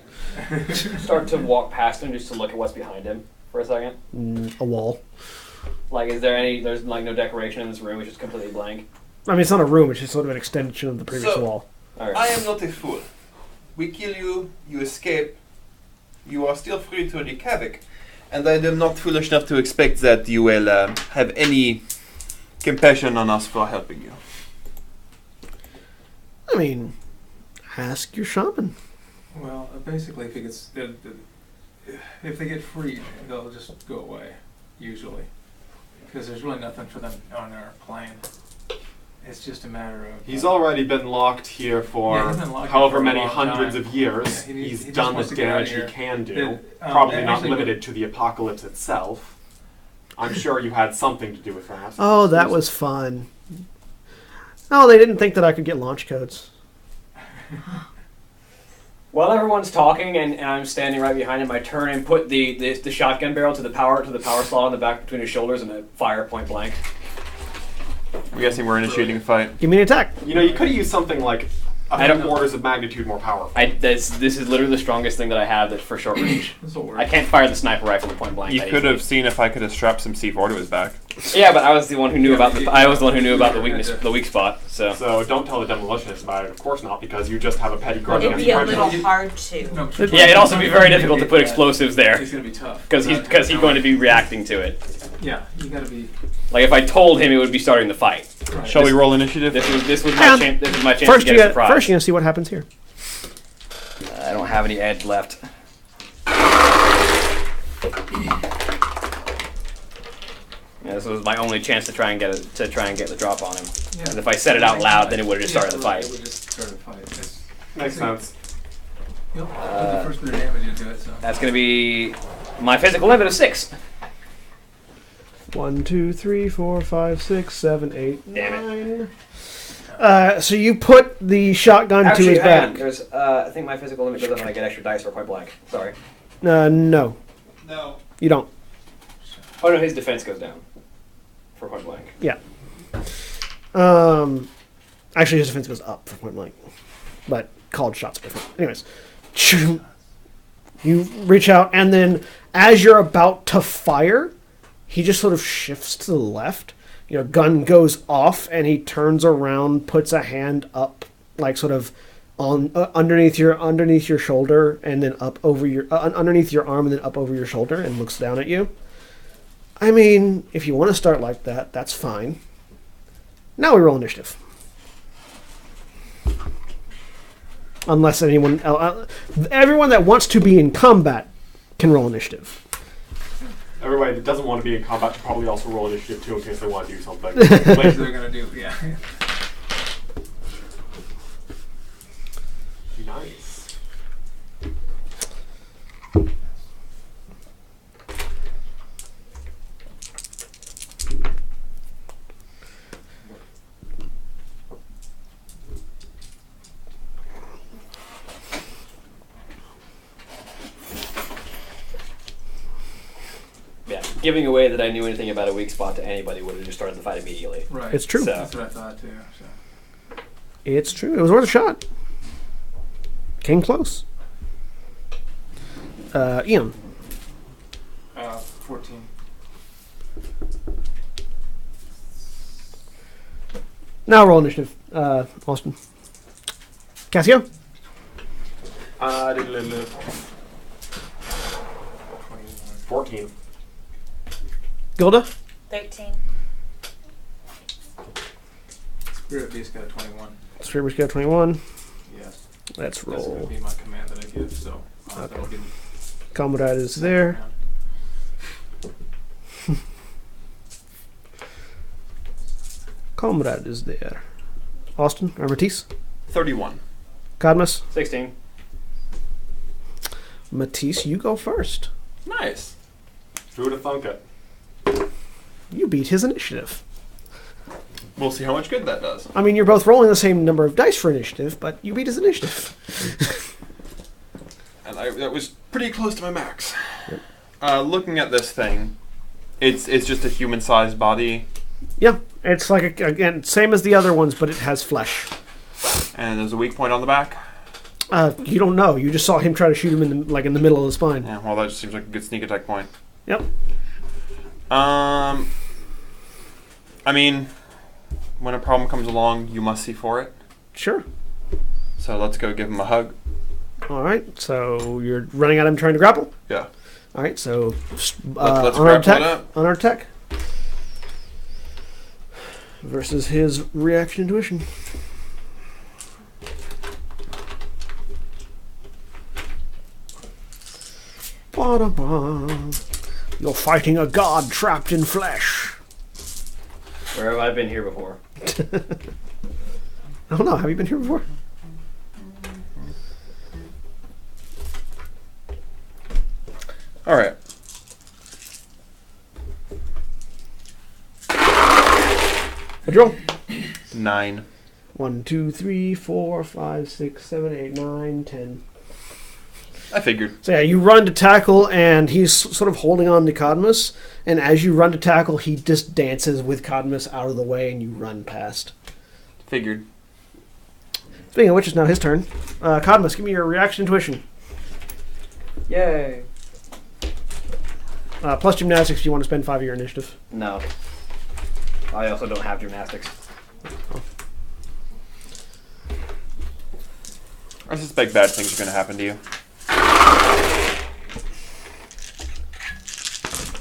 start to walk past him just to look at what's behind him for a second. A wall. Like, is there any? There's like no decoration in this room. It's just completely blank. I mean, it's not a room. It's just sort of an extension of the previous So- wall. All right. I am not a fool. We kill you, you escape, you are still free to wreak havoc, and I am not foolish enough to expect that you will have any compassion on us for helping you. I mean, ask your shaman. Well, basically, if they get freed, they'll just go away, usually, because there's really nothing for them on our plane. It's just a matter of. He's already been locked here for Yeah, he's been locked however for a many long hundreds time. of years. Yeah, he He's just done the wants to get out of damage he here. can do. The- Probably not actually, limited to the apocalypse itself. I'm sure you had something to do with that. Oh, that was fun. Oh, they didn't think that I could get launch codes. While everyone's talking and I'm standing right behind him, I turn and put the shotgun barrel to the power slot on the back between his shoulders and I fire point blank. I'm guessing we're initiating a fight. Give me an attack. You know, you could have used something like I a don't few know. orders of magnitude more powerful. This is literally the strongest thing that I have that's for short range. This will work. I can't fire the sniper rifle at point blank. You that could have easily. seen if I could have strapped some C4 to his back. Yeah, but I was the one who knew Yeah, about but the. you- I was the one who knew about the you- weakness, the weak spot. So So don't tell the demolitionists about it. Of course not, because you just have a petty grudge It'd against be a prejudice. little hard to. No, yeah, it'd also be very difficult to put explosives there It's gonna be tough. because he's going to be reacting to it. Yeah, you gotta be. Like if I told him, it would be starting the fight. Right. Shall we roll initiative? This was my Hang on. chance. This was my chance First, to you get a got, surprise. first, you're gonna see what happens here. I don't have any edge left. Yeah, this was my only chance to try and get the drop on him. Yeah. 'Cause if I said it out loud, then it would have just started the Yeah, fight. It would just start a fight. Makes sense. Yep. Put the first bit of damage into it. So. That's going to be my physical limit of 6. 1, 2, 3, 4, 5, 6, 7, 8, Damn 9. So you put the shotgun to his hang on. back. There's, I think my physical limit goes up when I get extra dice for point blank. Sorry. No. No. You don't. Oh no, his defense goes down for point blank. Yeah. Actually, his defense goes up for point blank. But called shots are different. Anyways. You reach out, and then as you're about to fire, he just sort of shifts to the left. Your gun goes off, and he turns around, puts a hand up, like sort of on underneath your shoulder, and then up over your underneath your arm, and then up over your shoulder, and looks down at you. I mean, if you want to start like that, that's fine. Now we roll initiative. Unless anyone, everyone that wants to be in combat can roll initiative. Everybody that doesn't want to be in combat should probably also roll initiative too in case they want to do something. What they're gonna do? Yeah. Nice. Yeah, giving away that I knew anything about a weak spot to anybody would have just started the fight immediately. Right. It's true. So- That's what I thought too. So. It's true. It was worth a shot. Came close. Ian. 14. Now roll initiative. Austin. Cassio. 14. Gilda. 13. Spirit Beast got a 21. Spirit Beast got 21. Yes. Let's That's going to roll. be my command that I give. So. That'll be Comrade is there. Comrade is there. Austin or Matisse. 31. Cadmus. 16. Matisse, you go first. Nice. Who would have thunk it? You beat his initiative. We'll see how much good that does. I mean, you're both rolling the same number of dice for initiative, but you beat his initiative. And that was pretty close to my max. Looking at this thing, it's just a human-sized body, Yeah, it's like, again, same as the other ones, but it has flesh. and there's a weak point on the back. You don't know. You just saw him try to shoot him in the middle of the spine. Yeah, well, that just seems like a good sneak attack point. Yep. I mean, when a problem comes along, you must see for it. Sure. So let's go give him a hug. All right. So you're running at him trying to grapple. Yeah. All right. So Let's on our grapple it attack. up. On our attack. Versus his reaction intuition. Ba-da-ba. You're fighting a god trapped in flesh. Where have I been here before? I don't know. Have you been here before? All right. What'd you roll? 9. 1, 2, 3, 4, 5, 6, 7, 8, 9, 10. I figured. So yeah, you run to tackle, and he's sort of holding on to Cadmus. And as you run to tackle, he just dances with Cadmus out of the way, and you run past. Figured. Speaking of which, it's now his turn. Cadmus, give me your reaction intuition. Yay. Plus gymnastics if you want to spend 5 of your initiative. No. I also don't have gymnastics. I suspect bad things are going to happen to you.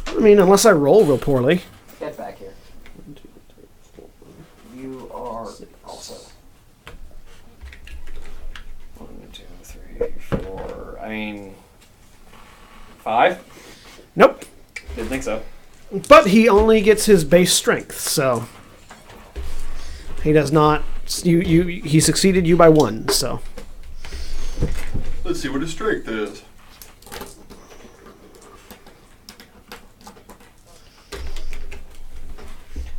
I mean, unless I roll real poorly. Get back here. 1, 2, 3, 4. You are also. 1, 2, 3, 4. I mean, 5? Nope. Didn't think so. But he only gets his base strength, so he does not. He succeeded you by 1, so. Let's see what his strength is.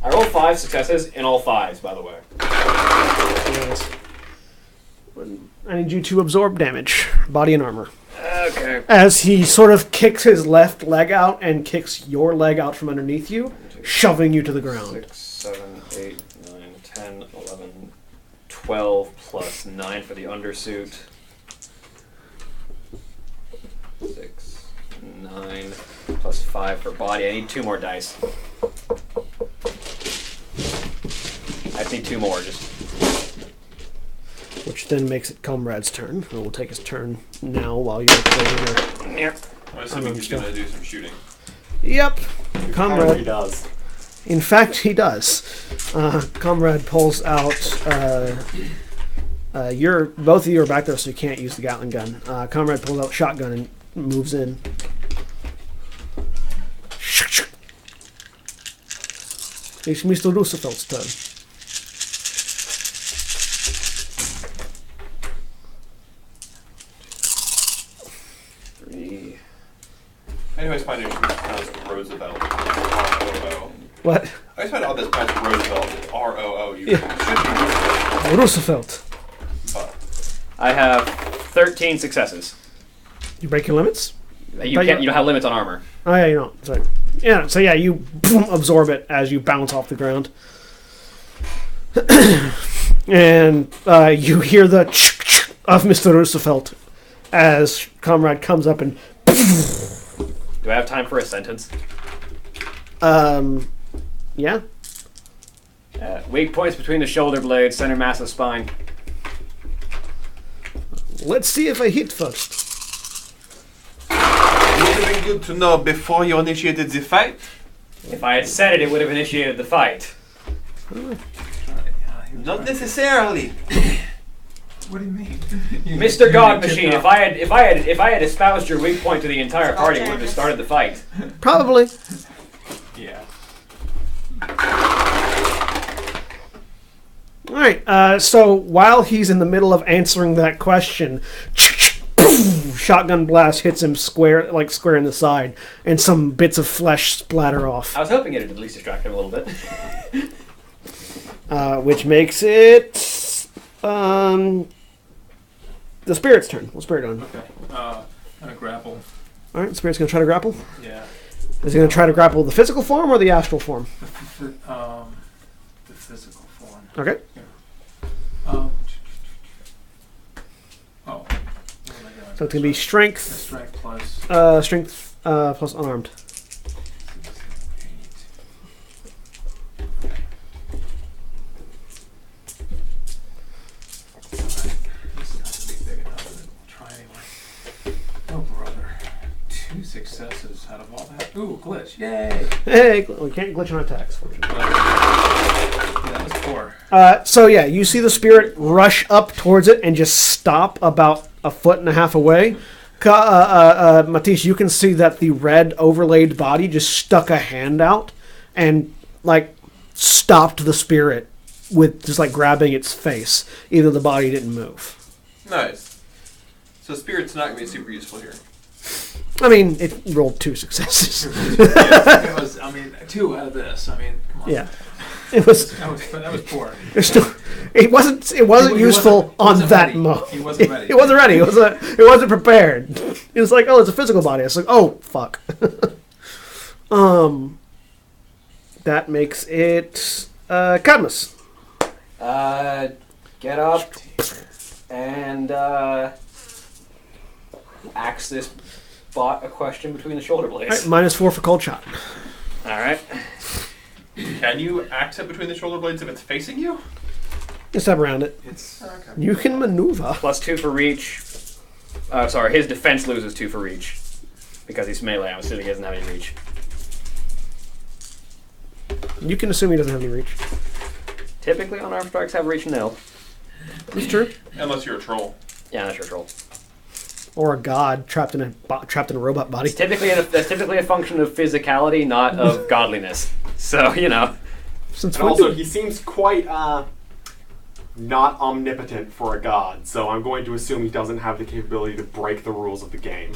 I rolled 5 successes in all 5s, by the way. Yes. I need you to absorb damage, body and armor. Okay. As he sort of kicks his left leg out and kicks your leg out from underneath you, shoving you to the ground. 6, 7, 8, 9, 10, 11, 12 plus 9 for the undersuit. 6, 9 plus 5 for body. I need 2 more dice. I just need 2 more, just. Which then makes it Comrade's turn. And we'll take his turn now while you're playing your... I'm assuming he's going to do some shooting. Yep. He Comrade. does. In fact, he does. Comrade pulls out... both of you are back there, so you can't use the Gatling gun. Comrade pulls out shotgun and moves in. It's Mr. Roosevelt's turn. I always find it pronounced Roosevelt. R-O-O. What? I always find out this pronounced Roosevelt. It's R-O-O. You Yeah. should be Roosevelt. But I have 13 successes. You break your limits? You don't have limits on armor. Oh, yeah, you don't. Sorry. Yeah, so yeah, you boom, absorb it as you bounce off the ground. And you hear the of Mr. Roosevelt as Comrade comes up and... Do I have time for a sentence? Yeah? Weak points between the shoulder blades, center mass of spine. Let's see if I hit first. it would have been good to know before you initiated the fight. If I had said it, it would have initiated the fight. Not necessarily. What do you mean? Mr. God Machine, if I had espoused your weak point to the entire party, it would have started the fight. Probably. Yeah. Alright, so while he's in the middle of answering that question, shotgun blast hits him square in the side, and some bits of flesh splatter off. I was hoping it'd at least distract him a little bit. Which makes it the spirit's turn. What's spirit on? Okay. I'm gonna grapple. All right, spirit's gonna try to grapple. Yeah. Is he gonna try to grapple the physical form or the astral form? The physical form. Okay. Oh. So it's gonna be strength. Strength plus. Strength plus unarmed. 2 successes out of all that. Ooh, glitch. Yay! Hey, we can't glitch on attacks, fortunately. Yeah, that was 4. So yeah, you see the spirit rush up towards it and just stop about a foot and a half away. Matisse, you can see that the red overlaid body just stuck a hand out and stopped the spirit with just grabbing its face, even though the body didn't move. Nice. So spirit's not going to be super useful here. I mean, it rolled 2 successes. It was, 2 out of this. Come on. Yeah, it was. That was poor. It wasn't useful on that mode. He wasn't ready. It wasn't ready. It wasn't prepared. It was like, oh, it's a physical body. It's like, oh, fuck. That makes it Cadmus. Get up and axe this bot a question between the shoulder blades. All right, -4 for cold shot. All right. Can you axe it between the shoulder blades if it's facing you? You step around it. Okay. You can maneuver. +2 for reach. Sorry, his defense loses 2 for reach because he's melee. I'm assuming he doesn't have any reach. You can assume he doesn't have any reach. Typically, unarmed strikes have reach 0. It's true. Unless you're a troll. Yeah, that's your troll. Or a god trapped in a robot body. That's typically a function of physicality, not of godliness. So Since And when also, did- he seems quite not omnipotent for a god, so I'm going to assume he doesn't have the capability to break the rules of the game.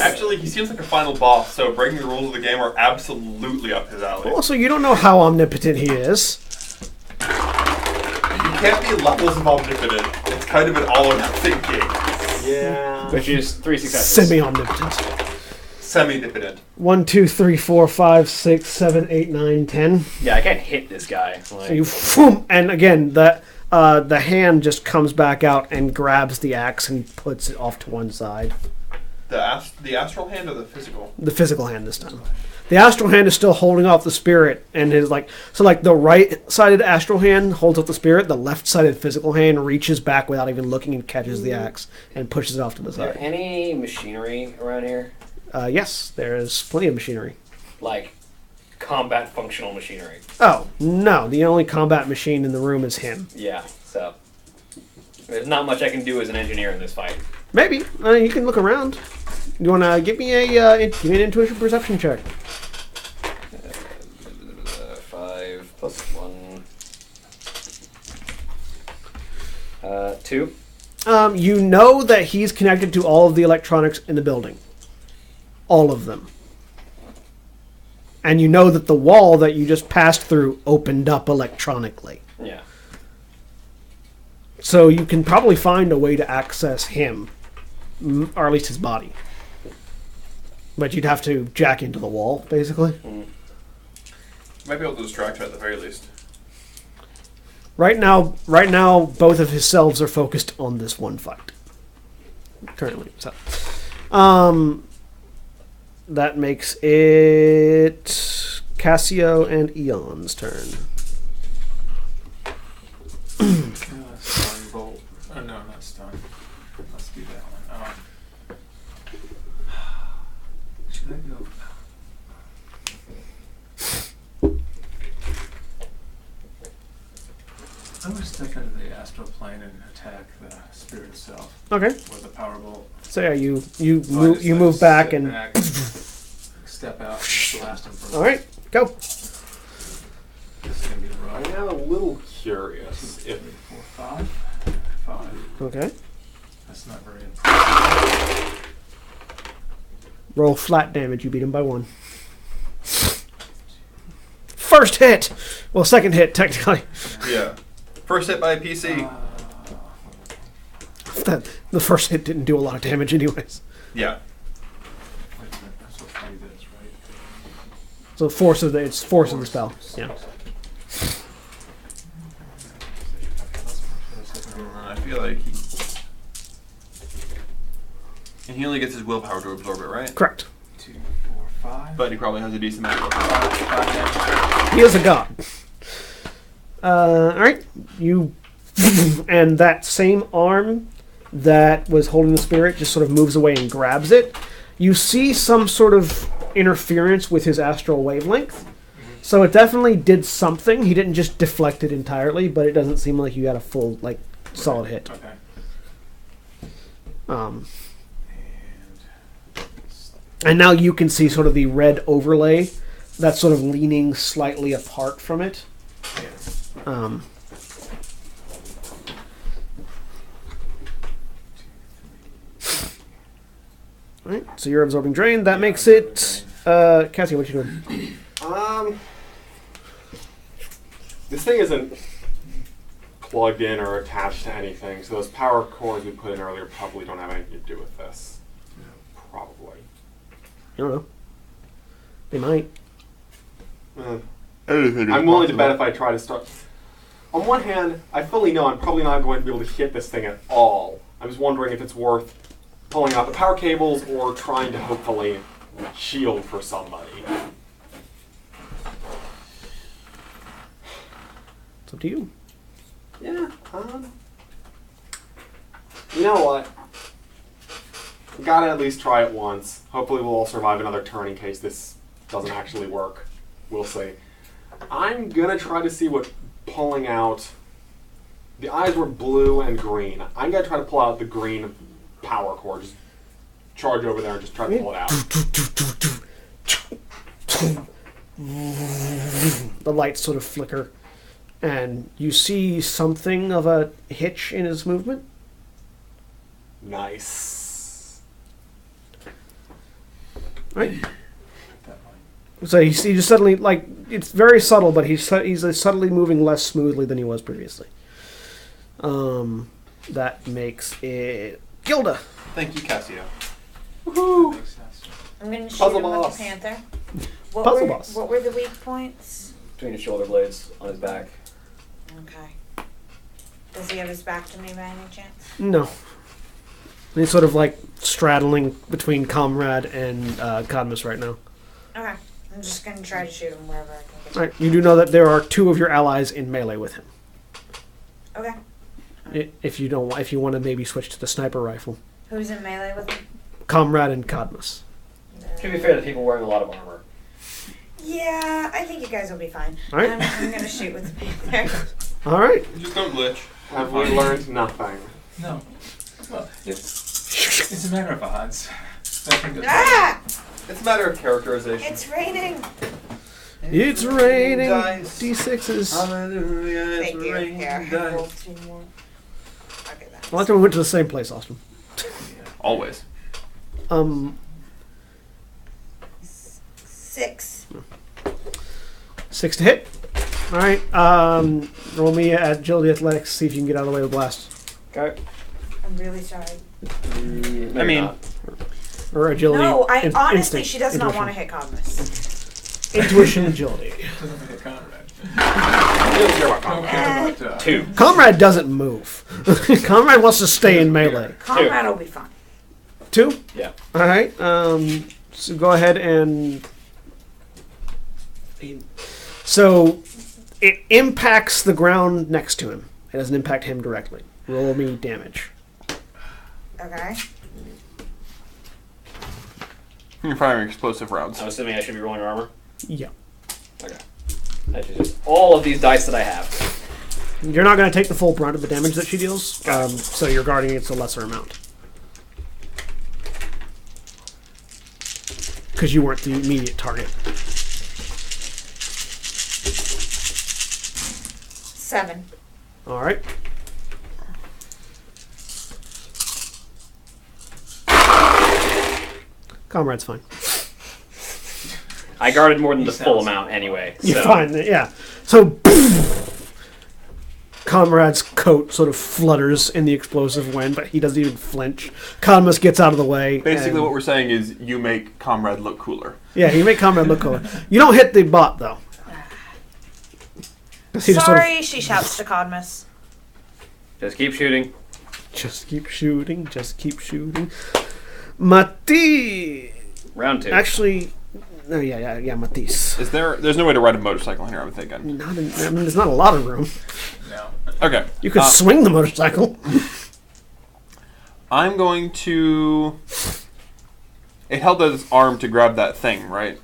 Actually, he seems like a final boss, so breaking the rules of the game are absolutely up his alley. Also, you don't know how omnipotent he is. You can't be levels of omnipotent. It's kind of an all-or-nothing game. Yeah. Which is 3 successes. Semi-omnipotent. Semi-dependent. 1, 2, 3, 4, 5, 6, 7, 8, 9, 10. Yeah, I can't hit this guy. So you, whoom, and again, the hand just comes back out and grabs the axe and puts it off to one side. The astral hand or the physical? The physical hand this time. The astral hand is still holding off the spirit, and is like the right-sided astral hand holds up the spirit. The left-sided physical hand reaches back without even looking and catches the axe and pushes it off to the Is there side. any machinery around here? Yes, there is plenty of machinery. Like combat functional machinery? Oh no, the only combat machine in the room is him. Yeah. So there's not much I can do as an engineer in this fight. Maybe you can look around. You want to give me an intuition perception check? 5 plus 1. 2. You know that he's connected to all of the electronics in the building. All of them. And you know that the wall that you just passed through opened up electronically. Yeah. So you can probably find a way to access him, or at least his body. But you'd have to jack into the wall, basically. Might be able to distract him at the very least. Right now, both of his selves are focused on this one fight. Currently, so that makes it Cassio and Eon's turn. Stun bolt. Oh, no, not stun. Let's do that one. Should I go? I'm going to step into the astral plane and attack the spirit itself Okay. with a power bolt. So yeah, you So I move just, you like, move back sit and step out and blast him for all right, go. This is going to be I'm rough. now a little curious 3, if 4, 5. 5. Okay. That's not very impressive. Roll flat damage. You beat him by 1. First hit. Well, second hit technically. Yeah. First hit by a PC. The first hit didn't do a lot of damage, anyways. Yeah. Wait a minute, I'm supposed to do this, right? So it's force of the spell. Yeah. I feel like and he only gets his willpower to absorb it, right? Correct. 2, 4, 5. But he probably has a decent amount of willpower. 5 damage. He is a god. All right, you and that same arm that was holding the spirit just sort of moves away and grabs it. You see some sort of interference with his astral wavelength, so it definitely did something. He didn't just deflect it entirely, but it doesn't seem like you got a full solid hit. Okay. And now you can see sort of the red overlay that's sort of leaning slightly apart from it. And Right, so you're absorbing drain. That makes it Cassie, what you doing? This thing isn't plugged in or attached to anything, so those power cords we put in earlier probably don't have anything to do with this. Probably. I don't know. They might. I'm willing to bet if I try to start. On one hand, I fully know I'm probably not going to be able to hit this thing at all. I was wondering if it's worth pulling out the power cables or trying to hopefully shield for somebody. It's up to you. Yeah, you know what? Gotta at least try it once. Hopefully we'll all survive another turn in case this doesn't actually work. We'll see. I'm gonna try to see what pulling out... The eyes were blue and green. I'm gonna try to pull out the green power cord. Just charge over there and just try to pull it out. The lights sort of flicker. And you see something of a hitch in his movement. Nice. Right? So he just suddenly, like, it's very subtle, but he's subtly moving less smoothly than he was previously. That makes it Gilda. Thank you, Cassio. Woohoo! Makes sense. I'm going to shoot Puzzle him with boss. the panther. Puzzle boss. What were the weak points? Between his shoulder blades on his back. Okay. Does he have his back to me by any chance? No. He's sort of like straddling between Comrade and Cadmus right now. Okay. I'm just going to try to shoot him wherever I can get All right. You do know that there are two of your allies in melee with him. Okay. If you want to maybe switch to the sniper rifle, Who's in melee with him? Comrade and Cadmus. To be fair, the people wearing a lot of armor. Yeah, I think you guys will be fine. All right. I'm going to shoot with the panther. All right. Just don't glitch. Have we learned nothing? No. Well, it's a matter of odds. I think that's Ah! It's a matter of characterization. It's raining. It's raining Dice. D6s. Hallelujah, it's Thank you. raining Here, dice. roll 2 more. Okay, that's Last time we went to the same place, Austin. Always. 6. 6 to hit. All right. Roll me agility athletics. See if you can get out of the way of the blast. Okay. I'm really sorry. I mean, Or agility. No, honestly, instinct, she does not intuition. want to hit Cadmus. Intuition, agility. doesn't make a Conrad. I don't care about Don't combat. care about 2. Comrade doesn't move. Comrade wants to stay in melee. Comrade will be fine. 2? Yeah. All right. So go ahead and. So it impacts the ground next to him. It doesn't impact him directly. Roll me damage. Okay. you're firing explosive rounds. I'm assuming I should be rolling armor. Yeah. Okay. That's just all of these dice that I have. You're not going to take the full brunt of the damage that she deals, so you're guarding against a lesser amount. Because you weren't the immediate target. 7. All right. Comrade's fine. I guarded more than the full sounds- amount anyway. You're so. fine, yeah. So, Comrade's coat sort of flutters in the explosive wind, but he doesn't even flinch. Cadmus gets out of the way. Basically, and- what we're saying is you make Comrade look cooler. Yeah, you make Comrade look cooler. You don't hit the bot, though. He just sort of- Sorry, she shouts to Cadmus. Just keep shooting. just keep shooting, just keep shooting. Mati! Round 2. Actually, no, yeah, Matisse. There's no way to ride a motorcycle here, I'm thinking. There's not a lot of room. No. Okay. You could swing the motorcycle. I'm going to... It held out its arm to grab that thing, right?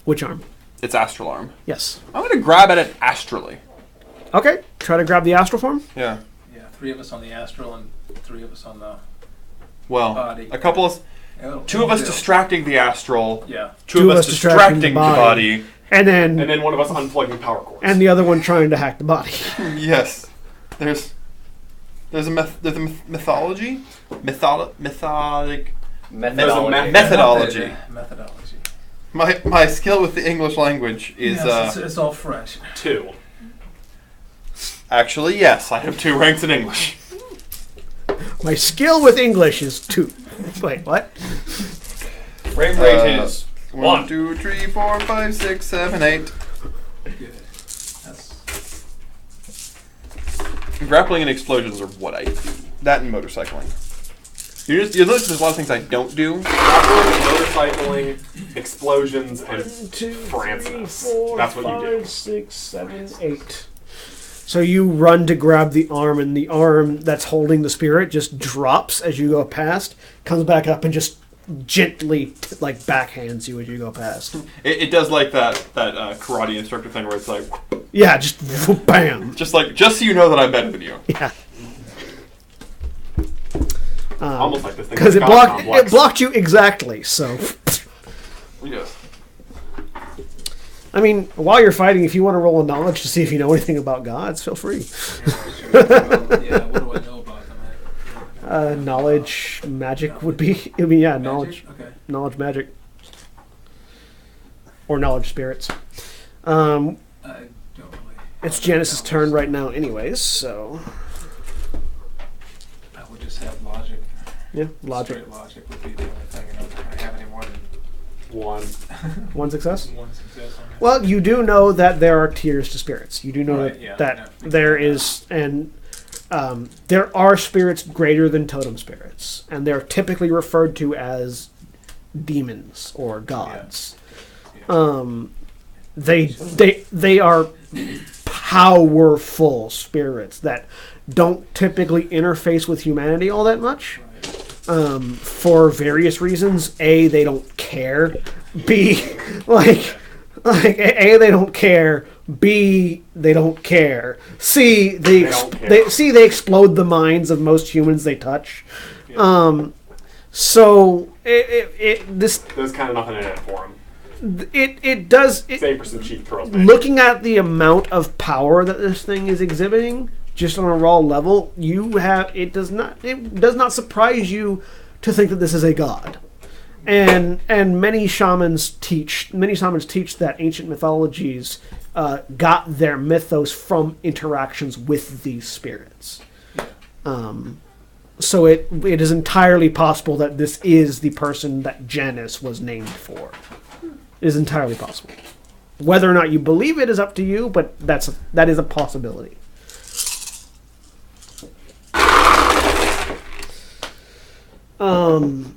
Which arm? Its astral arm. Yes. I'm going to grab at it astrally. Okay, try to grab the astral form. Yeah. Yeah, 3 of us on the astral and 3 of us on the Well, body. a couple of... Oh, 2 of us yeah. distracting the astral. Yeah. 2 of us distracting the body. And then And then one of us unplugging power cords. and the other one trying to hack the body. Yes. There's a mythology? Methodology. Methodology. Methodology. Methodology. My skill with the English language is Yes, it's all French. 2. actually yes. I have 2 ranks in English. My skill with English is 2. Wait, what? Frame rate is 1, 1. 2, 3, 4, 5, 6, 7, 8. Good. That's Grappling and explosions are what I do. That and motorcycling. You notice there's a lot of things I don't do. Motorcycling, explosions, and 2, Francis. 3, 4, That's what you do. 5, 6, 7, 8. So you run to grab the arm, and the arm that's holding the spirit just drops as you go past, comes back up, and just gently like backhands you as you go past. It does like that karate instructor thing where it's like, Yeah, just bam. just so you know that I'm better than you. Yeah. Almost like this thing. Because with it God blocked complex. it blocked you exactly. So Yes. I mean, while you're fighting, if you want to roll a knowledge to see if you know anything about gods, feel free. Well, yeah, what do I know about them? Knowledge, magic would be. I mean, yeah, knowledge, Okay. knowledge, magic, or knowledge spirits. I don't really. It's Janice's turn right now, anyways. So I would just have logic. yeah, logic. Straight logic would be the only thing. I don't have any more than One. One success. one success on it. Well, you do know that there are tiers to spirits. You do know Right, that, yeah, that yeah. there is, and there are spirits greater than totem spirits, and they're typically referred to as demons or gods. Yeah. They are powerful spirits that don't typically interface with humanity all that much. Right. For various reasons. A, they don't care. B, A, they don't care. B, they don't care. C, they don't care. they explode the minds of most humans they touch. Yeah. So this There's kind of nothing in it for him. it does. Same for some cheap curls. Maybe. Looking at the amount of power that this thing is exhibiting, just on a raw level, it does not surprise you to think that this is a god. And many shamans teach that ancient mythologies got their mythos from interactions with these spirits. So it is entirely possible that this is the person that Janice was named for. It is entirely possible. Whether or not you believe it is up to you, but that is a possibility.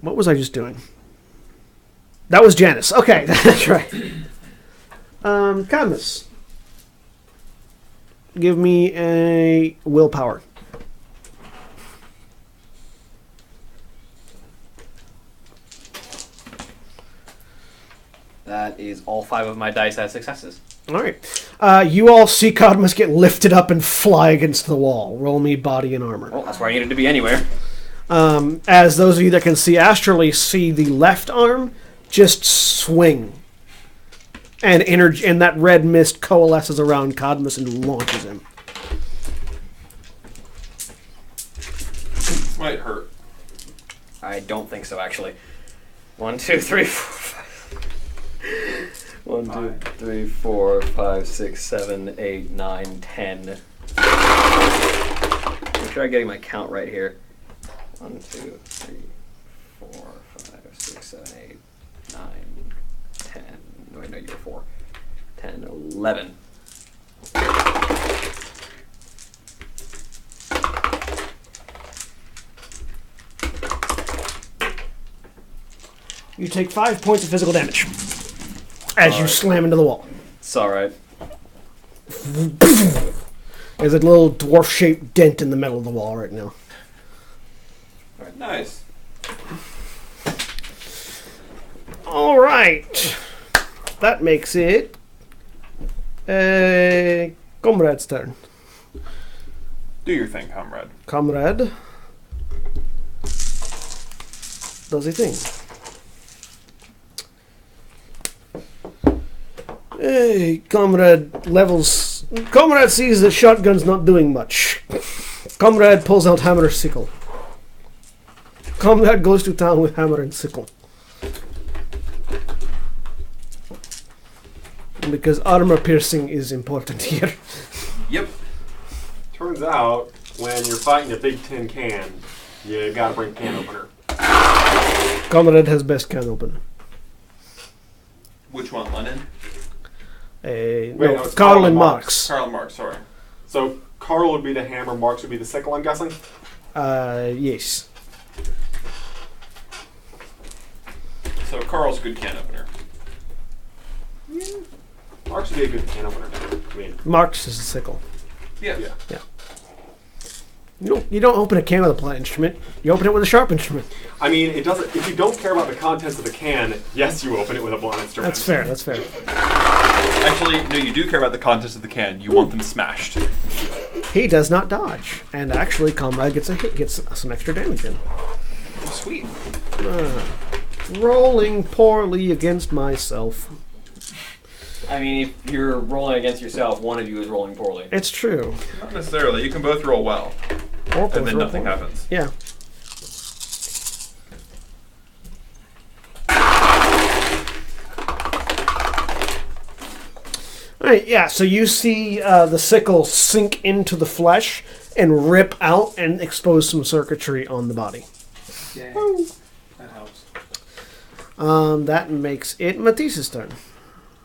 What was I just doing? That was Janice. Okay, that's right. Cadmus. Give me a willpower. That is all 5 of my dice as successes. All right. You all see Cadmus get lifted up and fly against the wall. Roll me body and armor. Well, that's where I needed to be anywhere. As those of you that can see astrally see the left arm just swing. And energy and that red mist coalesces around Cadmus and launches him. This might hurt. I don't think so, actually. 1, 2, 3, 4, 5. 1, 2, 3, 4, 5, 6, 7, 8, 9, 10. Make sure I'm getting my count right here. 1, 2, 3, 4, 5, 6, 7, 8, 9, 10. No, I know you were 4. 10, 11. You take 5 points of physical damage as you slam into the wall. It's alright. There's a little dwarf-shaped dent in the middle of the wall right now. Alright, nice. All right. That makes it Comrade's turn. Do your thing, comrade. Comrade does a thing. Hey, Comrade levels. Comrade sees that shotgun's not doing much. Comrade pulls out hammer and sickle. Comrade goes to town with hammer and sickle. Because armor piercing is important here. Yep. Turns out, when you're fighting a big tin can, you gotta bring a can opener. Comrade has best can opener. Which one, Lennon? no, it's Carl and Marx. Karl Marx, sorry. So Carl would be the hammer, Marx would be the sickle, I'm guessing? Yes. So Carl's a good can opener. Marx would be a good can opener. I mean, Marx is a sickle. Yeah. yeah. You don't open a can with a blunt instrument. You open it with a sharp instrument. I mean, it doesn't. If you don't care about the contents of the can, yes, you open it with a blunt instrument. That's fair. That's fair. Actually, no, you do care about the contents of the can. You want them smashed. He does not dodge, and actually, Comrade gets a hit, gets some extra damage in. Sweet. Rolling poorly against myself. I mean, if you're rolling against yourself, one of you is rolling poorly. It's true. Not necessarily. You can both roll well, Or both and then roll nothing poorly. happens. Yeah. Alright, yeah, so you see the sickle sink into the flesh and rip out and expose some circuitry on the body. Yay. That helps. That makes it Matisse's turn.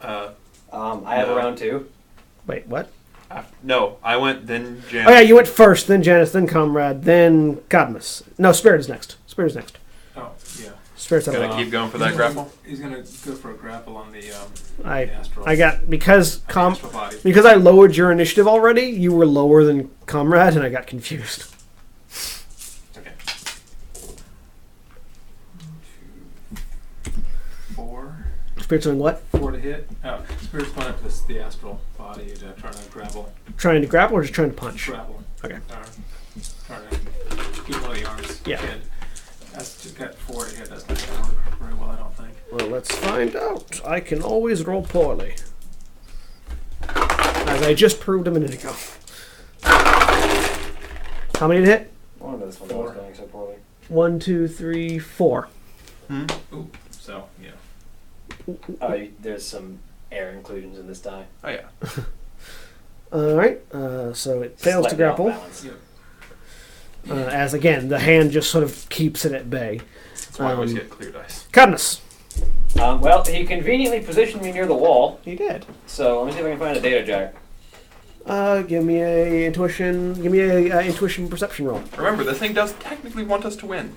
I have a round 2. Wait, what? No, I went then Jan. Oh yeah, you went first, then Janice, then Comrade, then Cadmus. No, Spirit is next. Spirit is next. Oh, yeah. Spirit's up. Gonna keep going for that He's gonna- grapple. He's gonna go for a grapple on the I astral. I got because astral body. because I lowered your initiative already. You were lower than Comrade, and I got confused. Okay. 2, 4. Spirit's doing what? 4 to hit. Oh, Spirit's going up the astral body to try to grapple. Trying to grapple or just trying to punch? Grapple. Okay. Trying to get one of the arms. Yeah. Pinned. That's just got 4 to hit. That's not going to work very well, I don't think. Well, let's find out. I can always roll poorly, as I just proved a minute ago. How many to hit? One of those ones was going so poorly. 1, 2, 3, 4. Ooh. So, yeah. There's some air inclusions in this die. Oh yeah. All right. So it fails to Slightly off grapple. balance. Yep. As again, the hand just sort of keeps it at bay. That's why I always get clear dice. Cadmus. Well, he conveniently positioned me near the wall, He did. so let me see if I can find a data jack. Give me a intuition. Give me a intuition perception roll. Remember, this thing does technically want us to win.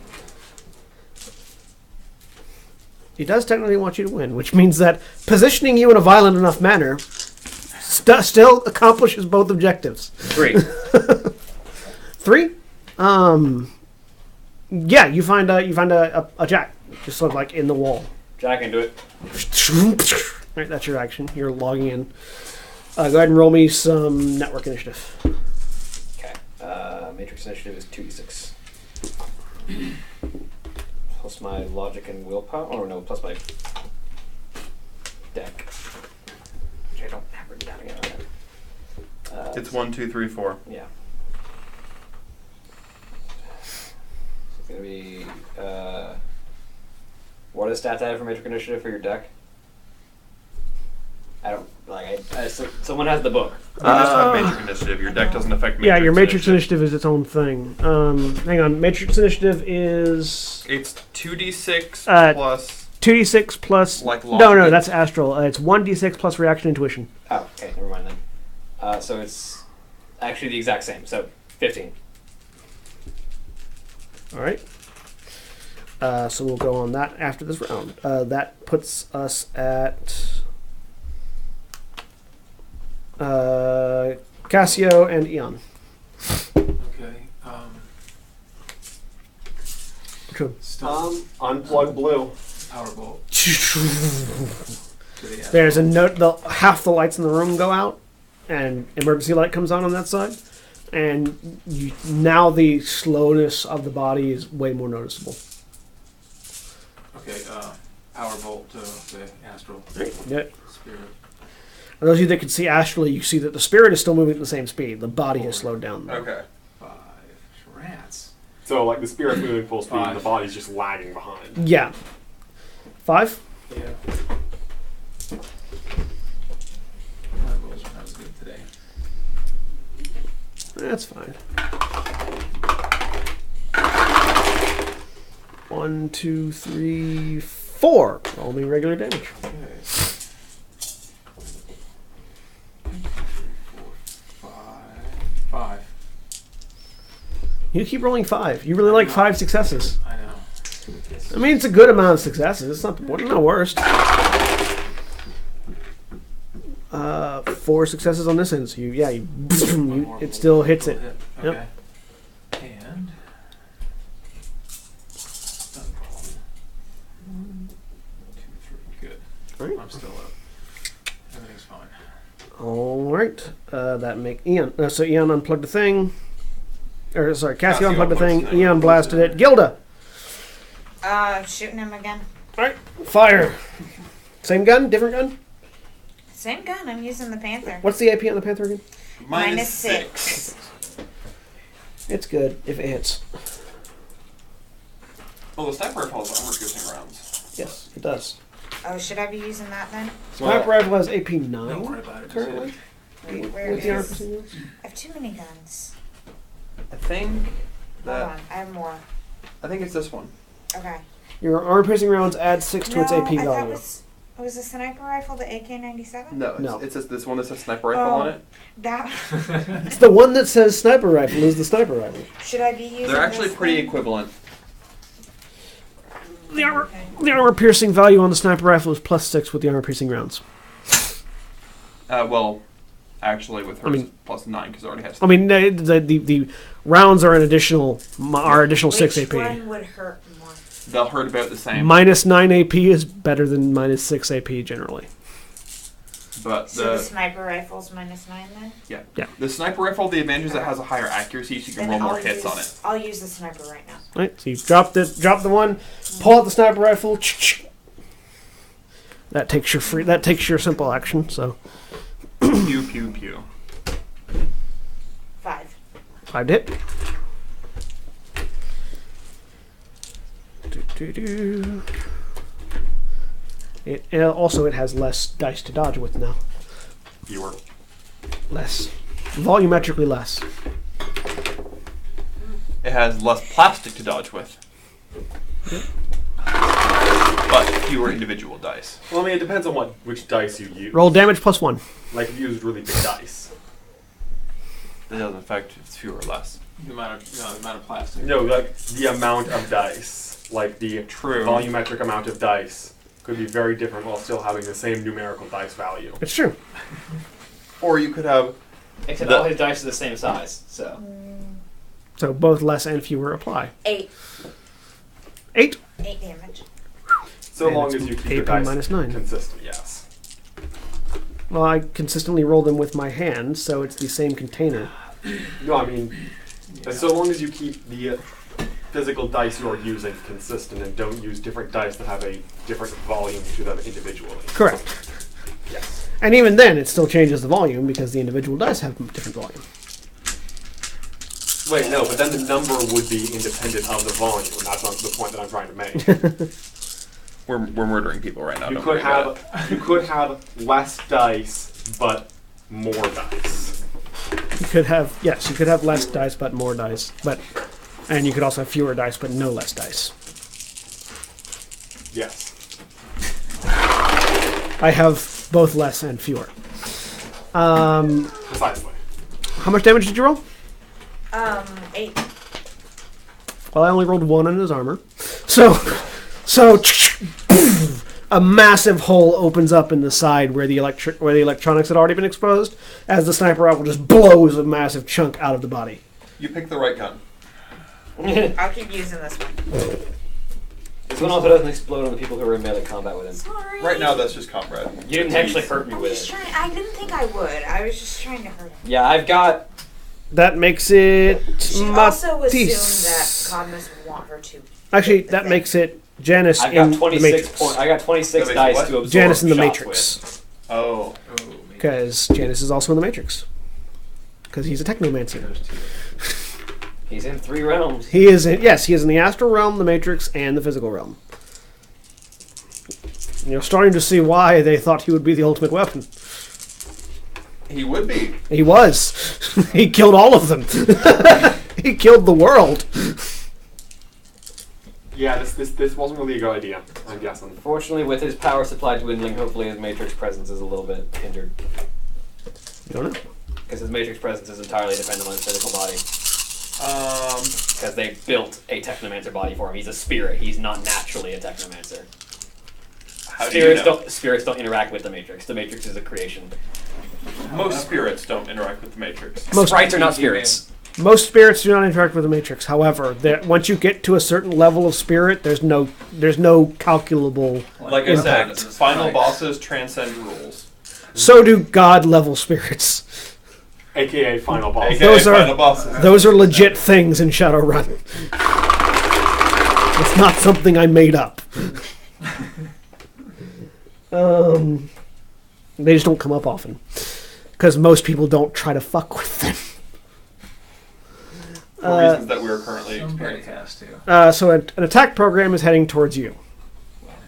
He does technically want you to win, which means that positioning you in a violent enough manner still accomplishes both objectives. 3. 3. Yeah, you find a jack just sort of like in the wall. Jack into it. Right, that's your action. You're logging in. Go ahead and roll me some network initiative. Okay. Matrix initiative is 2d6. Plus my logic and willpower. Oh no, plus my deck. Which I don't have written down again. Okay. It's 1, 2, 3, 4. Yeah. So it's gonna be. What are the stats I have for Matrix initiative for your deck? I don't like. Someone has the book. You just have Matrix Initiative. Your deck doesn't affect Matrix Yeah, your Matrix initiative is its own thing. Hang on. Matrix initiative is It's 2d6 plus... 2d6 plus. Like no, logic. that's astral. It's 1d6 plus reaction intuition. Oh, okay, never mind then. So it's actually the exact same. So 15. All right. So we'll go on that after this round. That puts us at Cassio and Eon. Okay. Which one? Still Unplug blue. powerbolt. There's a note. Half the lights in the room go out, and emergency light comes on that side. And now the slowness of the body is way more noticeable. Okay. Powerbolt to the astral Yeah. spirit. For those of you that can see astrally, you see that the spirit is still moving at the same speed. The body has slowed down. Okay. 5 rats. So like the spirit's moving full speed and the 5. body's just lagging behind. Yeah. 5? Yeah. My rolls are not as good today. That's fine. 1, 2, 3, 4. Roll me regular damage. Okay. 5. You keep rolling 5. You really like 5 successes. I know. I mean, it's a good amount of successes. It's not the worst. 4 successes on this end. So it still hits it. Okay. Yep. And stun ball. 1, 2, 3. Good. Right. I'm still up. Everything's fine. All right. That make Eon. So Eon unplugged the thing. Or sorry, Cassio unplugged the thing. Eon blasted it. Gilda. Shooting him again. All right. Fire. Same gun. Different gun. Same gun. I'm using the Panther. What's the AP on the Panther again? -6. It's good if it hits. Well, the sniper rifle has armor-piercing rounds. Yes, it does. Oh, should I be using that then? Sniper rifle has AP 9 Don't worry about it. currently. Where With the armor is? piercing rounds. I have too many guns. I think Hold that on. I have more. I think it's this one. Okay. Your armor piercing rounds add 6 to its AP I thought value. was the sniper rifle the AK-97? No, No. It's this one that says sniper rifle on it. That. It's the one that says sniper rifle is the sniper rifle. Should I be using They're actually this pretty then? equivalent. The armor, Okay. the armor piercing value on the sniper rifle is +6 with the armor piercing rounds. Well, actually, with hers, I mean- plus 9 because it already has. I mean, the rounds are an additional 6 Which AP. one would hurt more? They'll hurt about the same. -9 AP is better than -6 AP generally. But So the sniper rifle's -9 then? the sniper rifle, the advantage is it has a higher accuracy, so you can Then roll more I'll hits on use- it. I'll use the sniper right now. Right, so you drop the one, pull out the sniper rifle. That takes your simple action. So Pew pew pew. 5. 5 to hit. Do. It has less dice to dodge with now. Fewer. Less, volumetrically less. It has less plastic to dodge with. But fewer individual dice. Well, I mean, it depends on which dice you use. Roll damage +1. Like, if you use really big dice. It doesn't affect if it's fewer or less. The amount of plastic. No, like, the amount of dice. Like, the True. volumetric amount of dice could be very different while still having the same numerical dice value. It's true. Or you could have Except The- all his dice are the same size, so. So both less and fewer apply. 8. 8. 8 damage. So And long it's as you keep your AP dice -9. consistent, yes. Well, I consistently roll them with my hand, so it's the same container. No, I mean, so long as you keep the physical dice you are using consistent and don't use different dice that have a different volume to them individually. Correct. Yes. And even then, it still changes the volume because the individual dice have different volume. Wait, no, but then the number would be independent of the volume, and that's not the point that I'm trying to make. we're murdering people right now. You don't could worry about it. have less dice, but more dice. You could have less dice but more dice, and you could also have fewer dice but no less dice. Yes. I have both less and fewer. Precisely. How much damage did you roll? 8. Well, I only rolled 1 on his armor. So a massive hole opens up in the side where the electronics had already been exposed, as the sniper rifle just blows a massive chunk out of the body. You picked the right gun. I'll keep using this one. This one also doesn't explode on the people who are in melee combat with him. Sorry. Right now, that's just comrade. You didn't actually hurt me I'm with just it. trying. I didn't think I would. I was just trying to hurt him. Yeah, I've got. That makes it She also Matisse. assumed that Cadmus would want her to. Actually, that makes it Janice I've in got the 26 Matrix. points. I got 26 That makes dice what? to absorb Janice in the shots Matrix. with. Oh. Because Janice is also in the Matrix. Because he's a technomancer. He's in 3 realms. He is in the astral realm, the Matrix, and the physical realm. You're starting to see why they thought he would be the ultimate weapon. He would be. He was. He killed all of them. He killed the world. Yeah, this wasn't really a good idea, I'm guessing. Fortunately, with his power supply dwindling, hopefully his Matrix presence is a little bit hindered. You don't know? Because his Matrix presence is entirely dependent on his physical body. Because they built a Technomancer body for him. He's a spirit. He's not naturally a Technomancer. How do you know? Spirits don't interact with the Matrix. The Matrix is a creation. Most spirits don't interact with the Matrix. Most- Sprites are not spirits. Most spirits do not interact with the Matrix. However, once you get to a certain level of spirit, there's no calculable Like I impact. said, final bosses transcend rules. So do God-level spirits. AKA final boss. AKA Those are- final bosses. Those are legit things in Shadowrun. It's not something I made up. They just don't come up often. Because most people don't try to fuck with them. For reasons that we are currently Somebody experiencing. has to. So an attack program is heading towards you.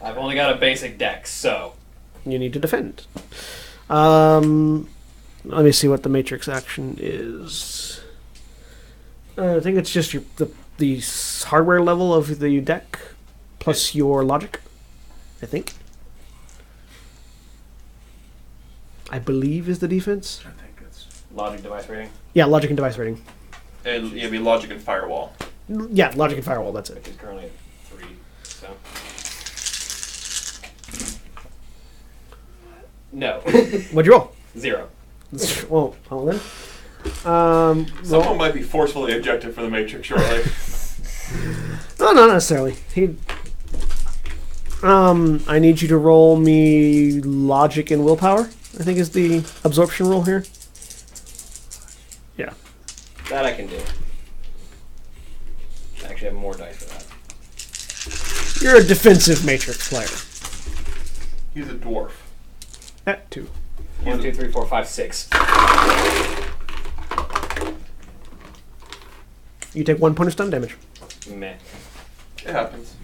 I've only got a basic dex, so You need to defend. Let me see what the matrix action is. I think it's just the hardware level of the deck plus your logic. I think. I believe is the defense. I think it's. logic device rating, Yeah, logic and device rating. And it'd be logic and firewall. Yeah, logic and firewall. That's it. which is currently at 3. So no, What'd you roll? 0. Well, hold on. Someone might be forcefully ejected from the Matrix shortly. No, not necessarily. I need you to roll me logic and willpower. I think is the absorption roll here. Yeah. That I can do. I actually have more dice for that. You're a defensive matrix player. He's a dwarf. At 2. 1, 2, 3, 4, 5, 6. You take 1 point of stun damage. Meh. It happens.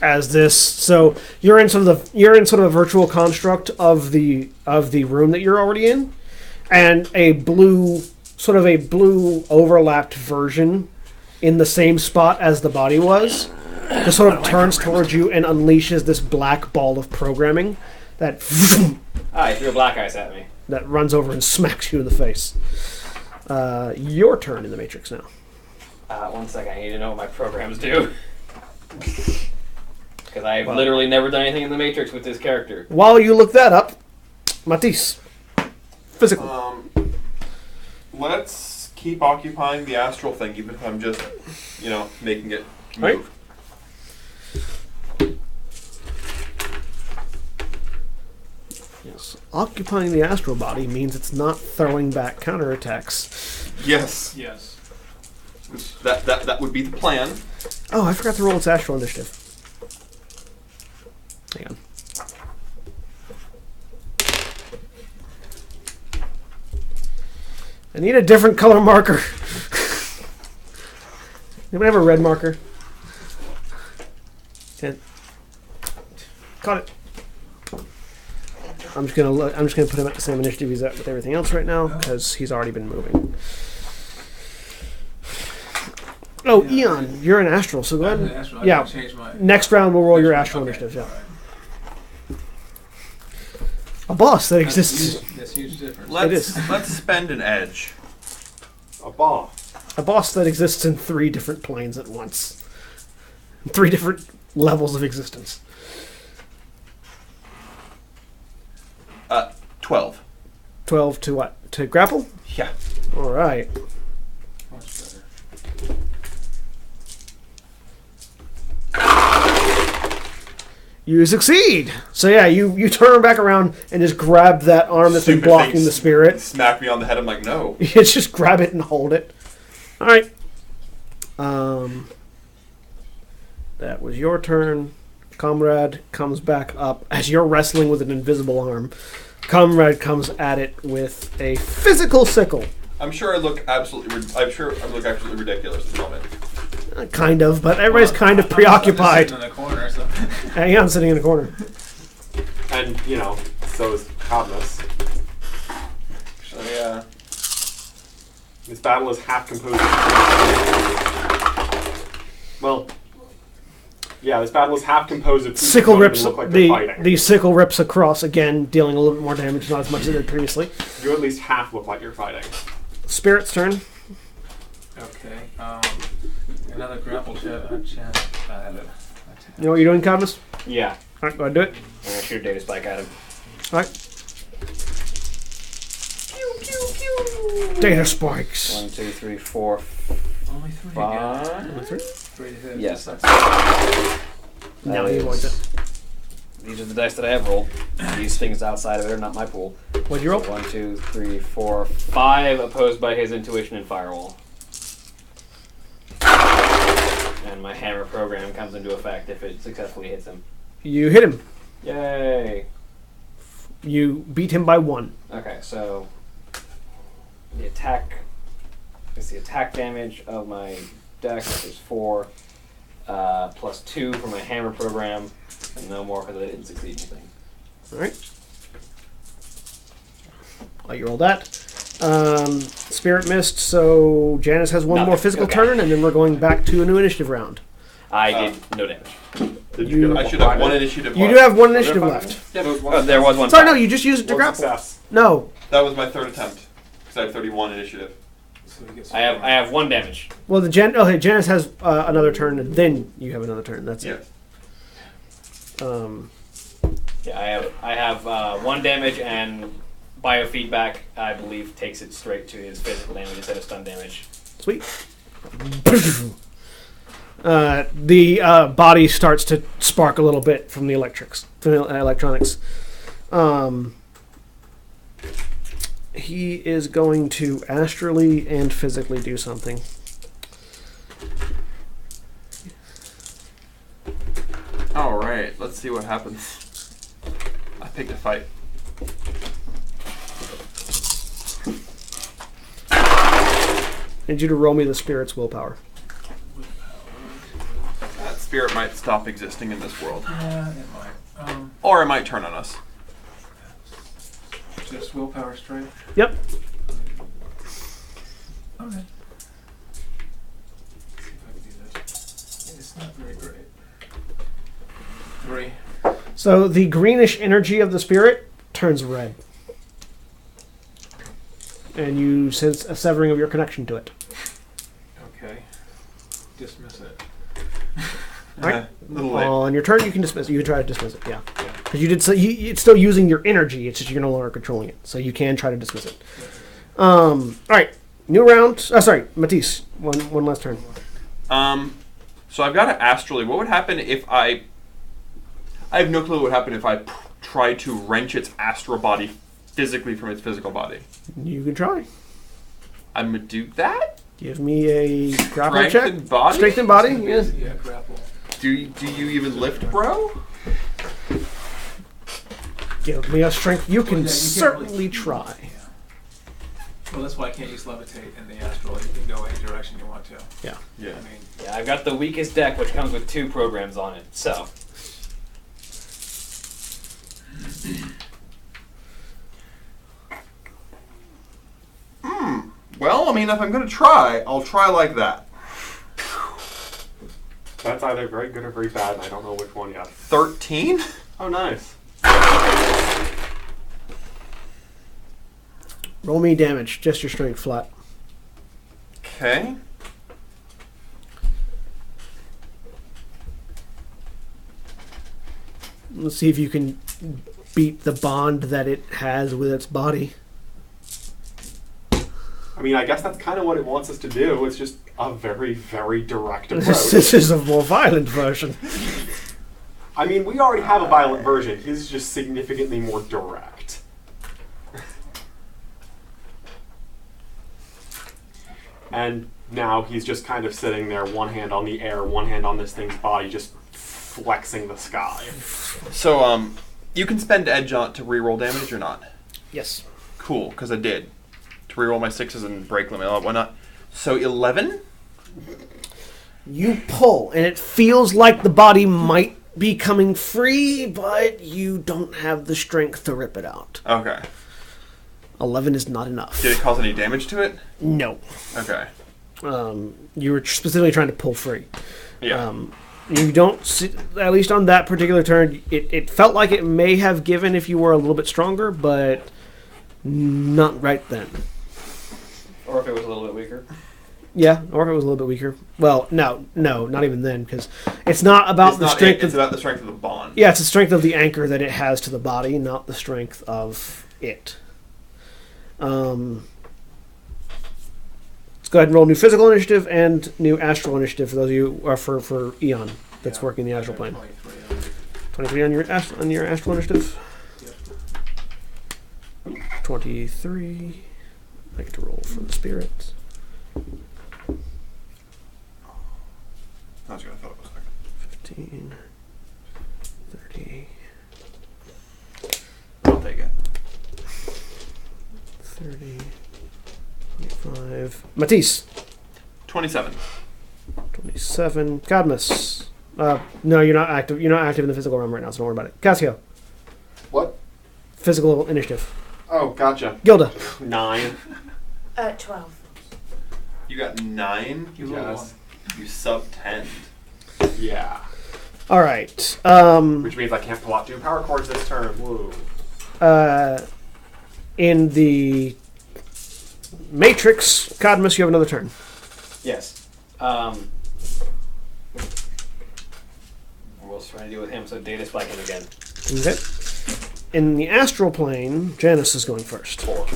As this, so you're in sort of a virtual construct of the room that you're already in, and a blue overlapped version in the same spot as the body was, just sort of turns towards you and unleashes this black ball of programming that Ah, he threw a black ice at me. that runs over and smacks you in the face. Your turn in the Matrix now. 1 second, I need to know what my programs do. Because I've literally never done anything in the Matrix with this character. While you look that up, Matisse, physical. Let's keep occupying the astral thing, even if I'm just, making it move. Right. Yes. Occupying the astral body means it's not throwing back counterattacks. Yes. Yes. That would be the plan. Oh, I forgot to roll its astral initiative. Hang on. I need a different color marker. Anybody have a red marker? Caught it. I'm just gonna put him at the same initiative he's at with everything else right now because he's already been moving. Oh, Eon, you're an astral, so go ahead. And, yeah. Next round we'll roll your astral initiative. Yeah. A boss that exists. That's huge difference. Let's spend an edge. A ball. A boss that exists in 3 different planes at once. 3 different levels of existence. 12. 12 to what? To grapple? Yeah. All right. Much better. You succeed. So yeah, you turn back around and just grab that arm that's been Stupid blocking thing the spirit. Smack me on the head. I'm like, no. You just grab it and hold it. All right. That was your turn. Comrade comes back up as you're wrestling with an invisible arm. Comrade comes at it with a physical sickle. I'm sure I look absolutely ridiculous at the moment. Kind of, but everybody's kind of preoccupied. I'm just sitting in the corner, so. Hey, I'm sitting in the corner. And, so is Cadmus. So yeah. This battle is half composed this battle is half composed of Sickle people rips who look like they're fighting. the sickle rips across again, dealing a little bit more damage, not as much as it did previously. You at least half look like you're fighting. Spirit's turn. Okay. Another grapple chat. You know what you're doing, Cadmus? Yeah. All right, go ahead, do it. I'm going to shoot a data spike at him. All right. Data spikes. 1, 2, 3, 4, Only 3 again. 5. Number 3. 3 to hit. Yes, that's Now he avoids it. These are the dice that I have rolled. These things outside of it are not my pool. What'd you roll? 1, 2, 3, 4, 5 opposed by his intuition and firewall. And my hammer program comes into effect if it successfully hits him. You hit him. Yay! You beat him by 1. Okay, so the attack damage of my deck is 4, plus 2 for my hammer program, and no more because I didn't succeed anything. Alright. I'll let you roll that. Spirit missed, so Janice has one more physical turn, and then we're going back to a new initiative round. I did no damage. I should have 1 initiative left. You do have 1 initiative left. Yeah, There was one. Sorry, no, you just used it to grapple. Success. No. That was my 3rd attempt. Because I have 31 initiative. So he gets I have 1 damage. Well, Janice has another turn, and then you have another turn. That's it. Yeah, I have 1 damage, and biofeedback, I believe, takes it straight to his physical damage instead of stun damage. Sweet. The body starts to spark a little bit from the electronics. He is going to astrally and physically do something. Alright, let's see what happens. I picked a fight. I need you to roll me the spirit's willpower. That spirit might stop existing in this world. Yeah, it might. Or it might turn on us. Just willpower straight. Yep. Okay. Let's see if I can do this. It's not very great. 3. So the greenish energy of the spirit turns red. And you sense a severing of your connection to it. Okay. Dismiss it. Right? Little late. On your turn, you can dismiss it. You can try to dismiss it, yeah. Because you did. So it's still using your energy. It's just you're no longer controlling it. So you can try to dismiss it. All right, new round. Sorry, Matisse. One last turn. So I've got to astrally. What would happen if I have no clue what would happen if I try to wrench its astral body physically from its physical body. You can try. I'm gonna do that. Give me a grapple Strength check. and body? Strength and body. Yes. Yeah, grapple. Do you even lift, bro? Give me a strength. You Well, can yeah, you certainly can't try. Yeah. Well, that's why I can't use levitate in the astral. You can go any direction you want to. Yeah. Yeah. I mean, Yeah, I've got the weakest deck, which comes with 2 programs on it. So Well, I mean, if I'm gonna try, I'll try like that. That's either very good or very bad, and I don't know which one yet. 13? Oh, nice. Roll me damage. Just your strength flat. Okay. Let's see if you can beat the bond that it has with its body. I mean, I guess that's kind of what it wants us to do. It's just a very, very direct approach. This is a more violent version. I mean, we already have a violent version. His is just significantly more direct. And now he's just kind of sitting there, one hand on the air, one hand on this thing's body, just flexing the sky. So, you can spend edge on to reroll damage or not? Yes. Cool, because I did. To reroll my 6s and break limit, why not? So 11? You pull, and it feels like the body might be coming free, but you don't have the strength to rip it out. Okay. 11 is not enough. Did it cause any damage to it? No. Okay. You were specifically trying to pull free. Yeah. You don't see, at least on that particular turn, it felt like it may have given if you were a little bit stronger, but not right then. or if it was a little bit weaker. Yeah, or if it was a little bit weaker. Well, no, not even then, because it's not about It's the not strength. it's about the strength of the bond. Yeah, it's the strength of the anchor that it has to the body, not the strength of it. Let's go ahead and roll new physical initiative and new astral initiative for those of you, or for Eon that's working the astral plane. 23 on your astral initiative. 23. I get to roll for the spirits. I was gonna thought it was 15. 30. I'll take it. 30, 25. Matisse. 27. 27. Cadmus. No, you're not active. You're not active in the physical realm right now, so don't worry about it. Cassio. What? Physical initiative. Oh, gotcha. Gilda. 9. 12. You got 9? You rolled Yes. You sub 10. Yeah. All right. Which means I can't pull out 2 power chords this turn. Whoa. In the Matrix, Cadmus, you have another turn. Yes. We'll try to deal with him, so data spike him again. Okay. In the astral plane, Janice is going first. 4.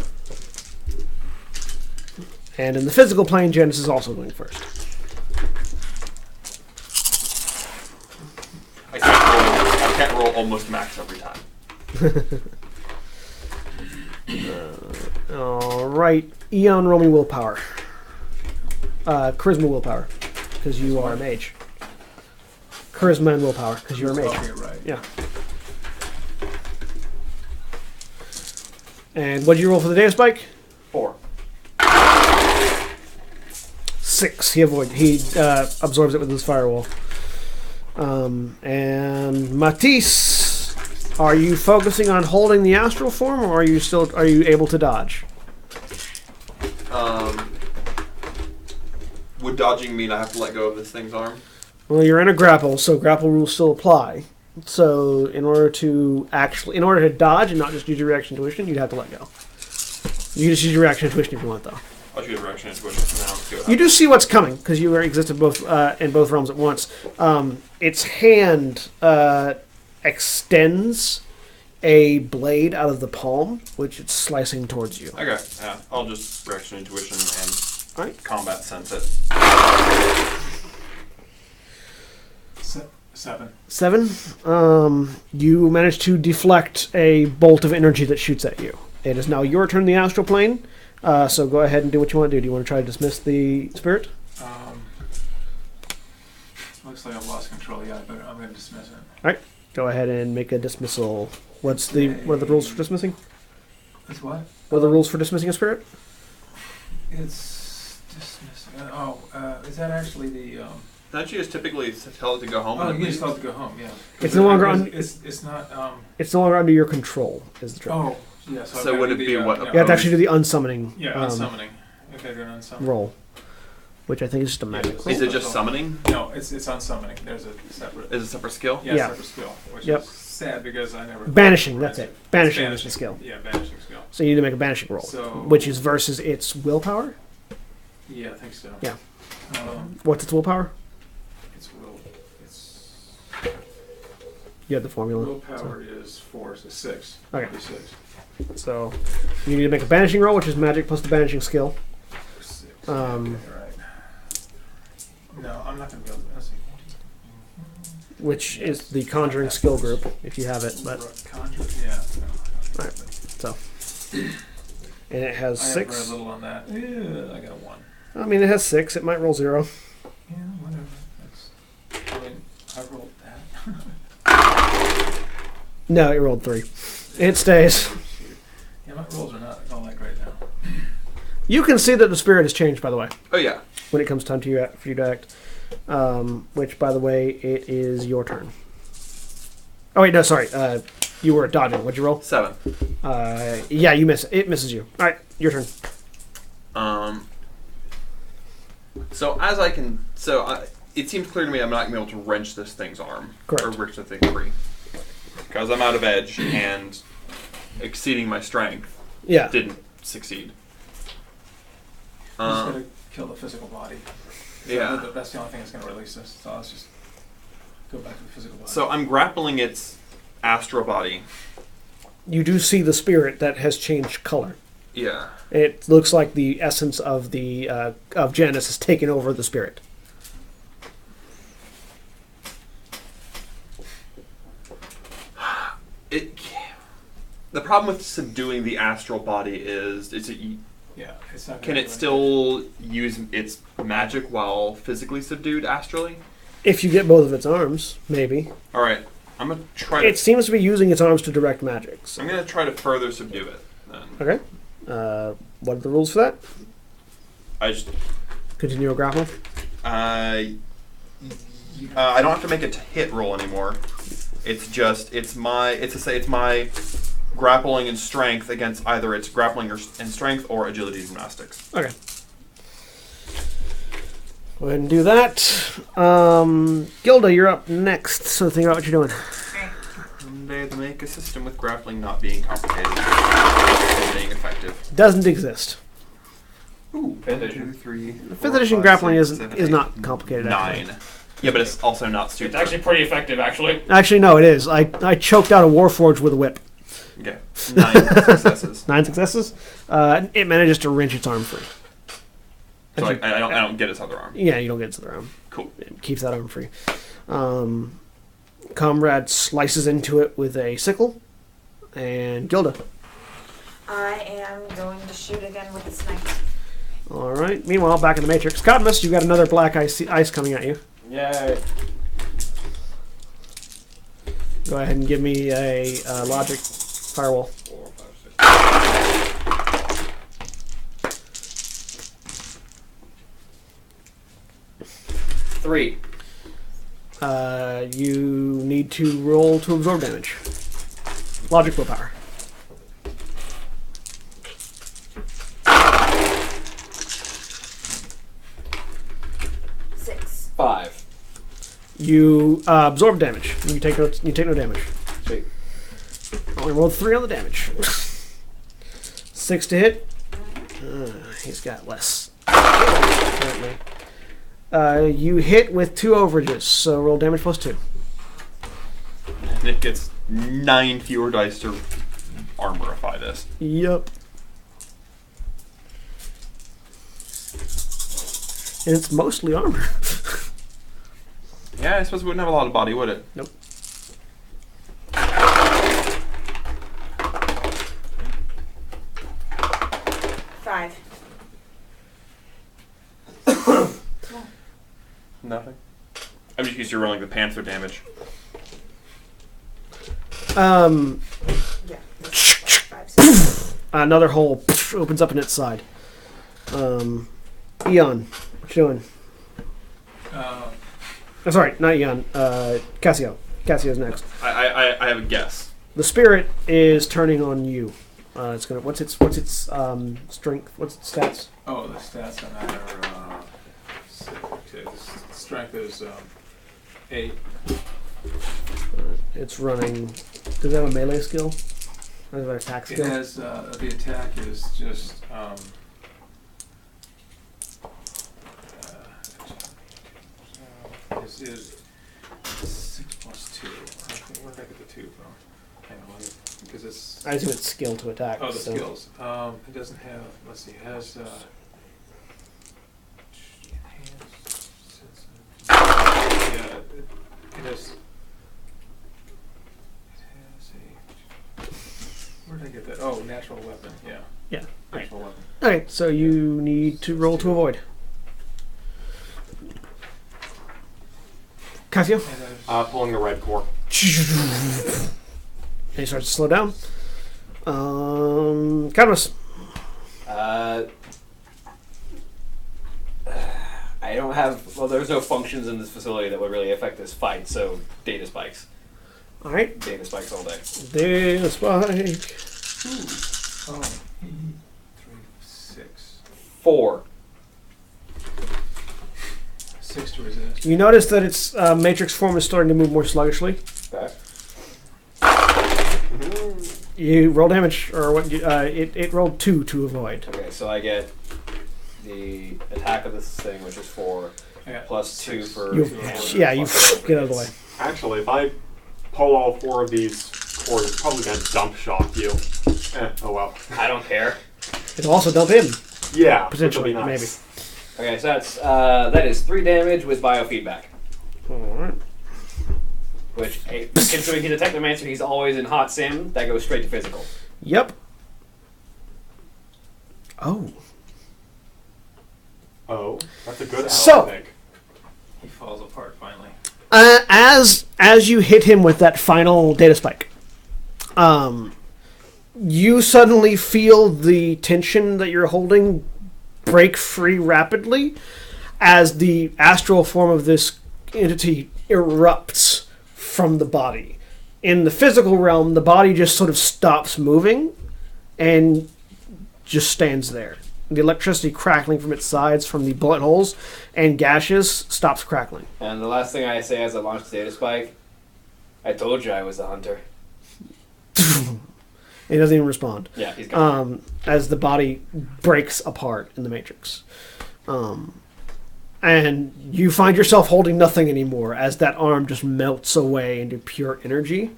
And in the physical plane, Janice is also going first. I can't roll almost max every time. All right. Eon, roll me willpower. Charisma willpower, because you are a mage. Charisma and willpower, because you're a mage. Okay, right. Yeah. And what did you roll for the data spike? 4. 6. He absorbs it with his firewall. And Matisse, are you focusing on holding the astral form, or are you able to dodge? Would dodging mean I have to let go of this thing's arm? Well, you're in a grapple, so grapple rules still apply. So in order to dodge and not just use your reaction intuition, you'd have to let go. You can just use your reaction intuition if you want, though. I'll choose reaction intuition now. Let's see what You do see what's coming because you exist in both realms at once. Its hand extends a blade out of the palm, which it's slicing towards you. Okay, yeah. I'll just reaction intuition and Alright. combat sense it. 7. 7. You manage to deflect a bolt of energy that shoots at you. It is now your turn in the astral plane. So go ahead and do what you want to do. Do you want to try to dismiss the spirit? Looks like I've lost control. Yeah, but I'm going to dismiss it. All right. Go ahead and make a dismissal. What are the rules for dismissing? It's what? What are the rules for dismissing a spirit? It's dismissing. Is that actually the? Don't you just typically tell it to go home? Oh, and you it just tell it leaves? to go home. Yeah. It's no longer It's not. It's no longer under your control. Is the trick? Oh, yeah. So, So would it be what? You have to actually do the unsummoning Yeah, unsummoning. Okay, do an unsummoning. roll, which I think is just a magic roll. Is it just summoning? No, it's unsummoning. There's a separate. Is it a separate skill? Yeah. Separate skill, which Yep. is sad because I never. Banishing, that's it. Banishing is the skill. Yeah, banishing skill. So you need to make a banishing roll, So which is versus its willpower. Yeah, I think so. Yeah. What's its willpower? It's will. It's You have the formula. willpower is 4, so 6. Okay. 6. So you need to make a banishing roll, which is magic plus the banishing skill. 6. Um, Okay, right. No, I'm not going to be able to. Let's see. which is the conjuring skill group, if you have it. But Conjure? Yeah. No, Alright. And it has I have 6. very little on that. Yeah, I got a 1. I mean, it has 6. It might roll 0. Yeah, whatever. I mean, I rolled that. No, it rolled 3. It stays. Shoot. Yeah, my rolls are not all that great now. You can see that the spirit has changed, by the way, Oh yeah. when it comes time for you to act. Which, by the way, it is your turn. Oh wait, no, sorry. You were dodging. What'd you roll? 7. Yeah, you miss it. It misses you. All right, your turn. So it seems clear to me I'm not going to be able to wrench this thing's arm. Correct. Or wrench the thing free. Because I'm out of edge and exceeding my strength Yeah. didn't succeed. I'm just going to kill the physical body. So Yeah. That's the only thing that's going to release this. So let's just go back to the physical body. So I'm grappling its astral body. You do see the spirit that has changed color. Yeah. It looks like the essence of the of Janus has taken over the spirit. The problem with subduing the astral body is it's yeah, it's not. can gonna it do still use its magic while physically subdued astrally? If you get both of its arms, maybe. All right, I'm gonna try. It seems to be using its arms to direct magic. So. I'm gonna try to further subdue it. Then. Okay. What are the rules for that? I just Continue a grapple. I don't have to make a hit roll anymore. It's my grappling and strength against either its grappling and strength or agility gymnastics. Okay. Go ahead and do that. Gilda, you're up next. So think about what you're doing. And they make a system with grappling not being complicated and being effective. Doesn't exist. Ooh, 5th edition. 2, 3, The 5th edition grappling is not complicated. 9. Actually. Yeah, but it's also not stupid. It's actually pretty effective, actually. Actually, no, it is. I choked out a Warforged with a whip. Okay, 9 successes. 9 successes. It manages to wrench its arm free. So Actually, I don't get its other arm. Yeah, you don't get its other arm. Cool. It keeps that arm free. Comrade slices into it with a sickle. And Gilda. I am going to shoot again with the sniper. All right. Meanwhile, back in the Matrix. Cadmus, you got another black ice coming at you. Yay. Go ahead and give me a logic firewall. 4, 5, 6. 3. You need to roll to absorb damage. Logic willpower. 6. 5. You absorb damage. You take no damage. Sweet. Only rolled 3 on the damage. 6 to hit. He's got less. Apparently. You hit with 2 overages, so roll damage plus 2. And it gets 9 fewer dice to armorify this. Yep. And it's mostly armor. Yeah, I suppose it wouldn't have a lot of body, would it? Nope. Five. Nothing. I'm just used to rolling the panther damage. Yeah. 5, 6. Another hole opens up in its side. Eon, what you doing? Sorry, not Eon. Cassio. Cassio's next. I have a guess. The spirit is turning on you. It's gonna. What's its strength? What's its stats? Oh, the stats on that are okay. The strength is 8. It's running. Does it have a melee skill? Or is it an attack It skill? has the attack is just is 6 plus 2. Where did I get the 2 from? Hang on, because it's I assume it's skill to attack. the so. skills. It doesn't have. Let's see. It has. Yeah, it has. Where did I get that? Oh, natural weapon. Yeah. Yeah. Right. Natural weapon. Okay, so you need to roll to avoid. Cassio. And then Pulling the red core. And he starts to slow down. Cadmus. I don't have. Well, there's no functions in this facility that would really affect this fight, so data spikes. All right. Data spikes all day. Data spike. 3, 6. 4. 6 to resist. You notice that its matrix form is starting to move more sluggishly. Okay. You roll damage, or what? It rolled 2 to avoid. Okay, so I get the attack of this thing, which is 4, Yeah. plus 2 for. You, for- yeah, you plus get out of the way. Actually, if I pull all 4 of these cores, it's probably going to dump shock you. Oh well. I don't care. It'll also dump him, Yeah, potentially, which will be nice. Okay, so that is 3 damage with biofeedback. maybe. All right. Which, considering he's a technomancer, he's always in hot sim. That goes straight to physical. Yep. Oh. Oh, that's a good So- I think. He falls apart finally. As you hit him with that final data spike, you suddenly feel the tension that you're holding break free rapidly as the astral form of this entity erupts from the body. In the physical realm, the body just sort of stops moving and just stands there. The electricity crackling from its sides from the bullet holes and gashes stops crackling. And the last thing I say as I launch the data spike, I told you I was a hunter. He doesn't even respond. Yeah, he's gone. As the body breaks apart in the Matrix. And you find yourself holding nothing anymore as that arm just melts away into pure energy.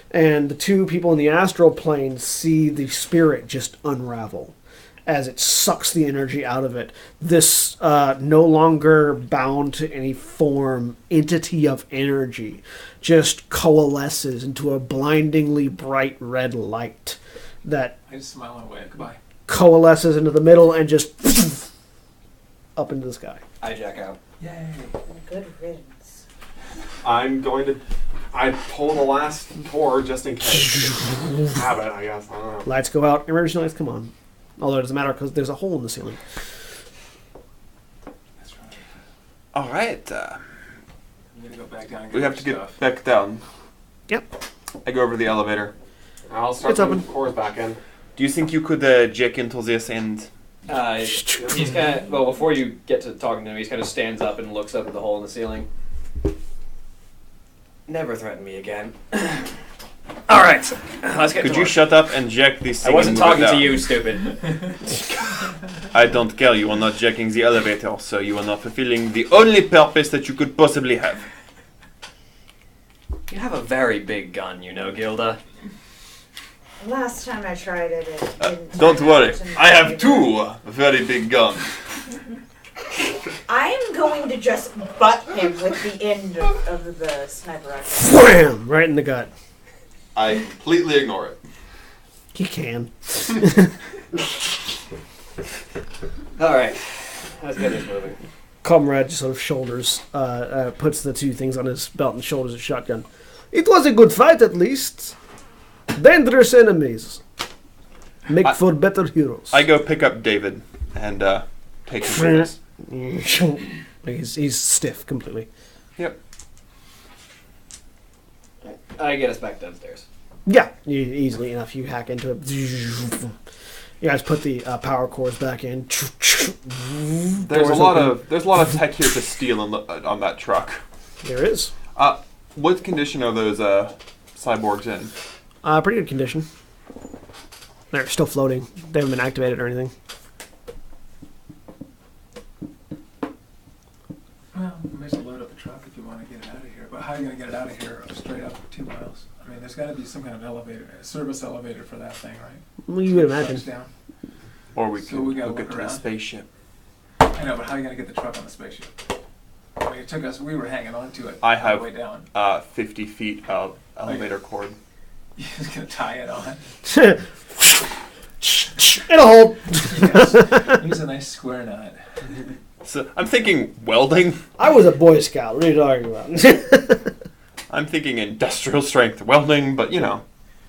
And the two people in the astral plane see the spirit just unravel as it sucks the energy out of it. This no longer bound to any form entity of energy just coalesces into a blindingly bright red light that I just smile and wave. Goodbye. coalesces into the middle and just up into the sky. I jack out. Yay. Good riddance. I'm going to. I pull the last door just in case. Have it, I guess. I don't know. Lights go out. Emergency lights come on. Although it doesn't matter because there's a hole in the ceiling. That's right. All right. I'm gonna go back down and get We have your to get stuff. back down. Yep. I go over to the elevator. I'll start It's open. putting cores back in. Do you think you could jack into this and... He's kind of, well, before you get to talking to him, he kind of stands up and looks up at the hole in the ceiling. Never threaten me again. All right, let's get Could to you work. shut up and jack this I thing? wasn't and move it talking to down? you, stupid. I don't care. You are not jacking the elevator, so you are not fulfilling the only purpose that you could possibly have. You have a very big gun, you know, Gilda. Last time I tried it, it didn't. Don't turn worry. out to I have be- two very big guns. I am going to just butt him with the end of the sniper rifle. Wham! Right in the gut. I completely ignore it. He can. All right, let's get this moving. Comrade just sort of shoulders, puts the two things on his belt and shoulders a shotgun. It was a good fight, at least. Dangerous enemies make for better heroes. I go pick up David and take him with us. He's stiff completely. Yep. I get us back downstairs. Yeah, easily enough. You hack into it. You guys put the power cores back in. There's a Doors lot open. of tech here to steal on that truck. There is. What condition are those cyborgs in? Pretty good condition. They're still floating. They haven't been activated or anything. Well, we may as well load up the truck if you want to get it out of here. But how are you going to get it out of here straight up 2 miles? I mean, there's got to be some kind of elevator, a service elevator for that thing, right? Well, you would imagine. Truck's down. Or we So could we gotta hook it look to a around. spaceship. I know, but how are you going to get the truck on the spaceship? I mean, it took us, we were hanging on to it I all have the way down. 50 feet of elevator cord. You're just going to tie it on. It'll hold. Yes. Use a nice square knot. So I'm thinking welding. I was a Boy Scout. What are you talking about? I'm thinking industrial strength welding, but you know,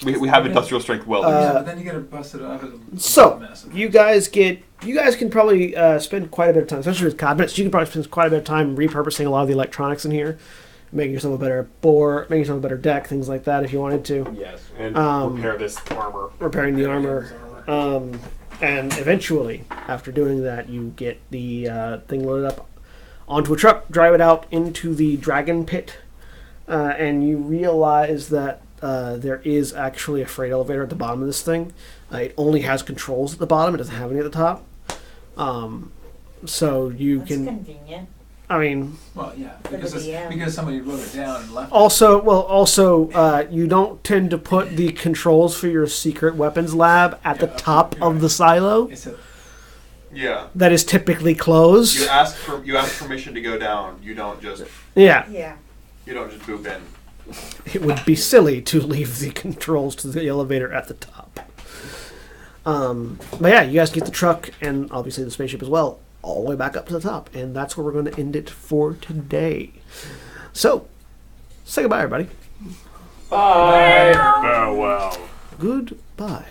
we have industrial strength welding. Yeah, but then you got to bust it off. So, you guys can probably spend quite a bit of time, especially with cabinets. You can probably spend quite a bit of time repurposing a lot of the electronics in here, making yourself a better board, making yourself a better deck, things like that if you wanted to. Yes. And repair this armor. Repairing the armor. And eventually, after doing that, you get the thing loaded up onto a truck, drive it out into the dragon pit, and you realize that there is actually a freight elevator at the bottom of this thing. It only has controls at the bottom; it doesn't have any at the top. So you That's can. convenient. I mean, Well, yeah, For the because, DM. because somebody wrote it down and left it. also, you don't tend to put the controls for your secret weapons lab at the Yeah, top you're of the right. silo. It's a, Yeah. That is typically closed. You ask permission to go down. You don't just Yeah. Yeah. boop in. It would be silly to leave the controls to the elevator at the top. But yeah, you guys get the truck and obviously the spaceship as well, all the way back up to the top. And that's where we're going to end it for today. So, say goodbye, everybody. Bye. Farewell. Goodbye.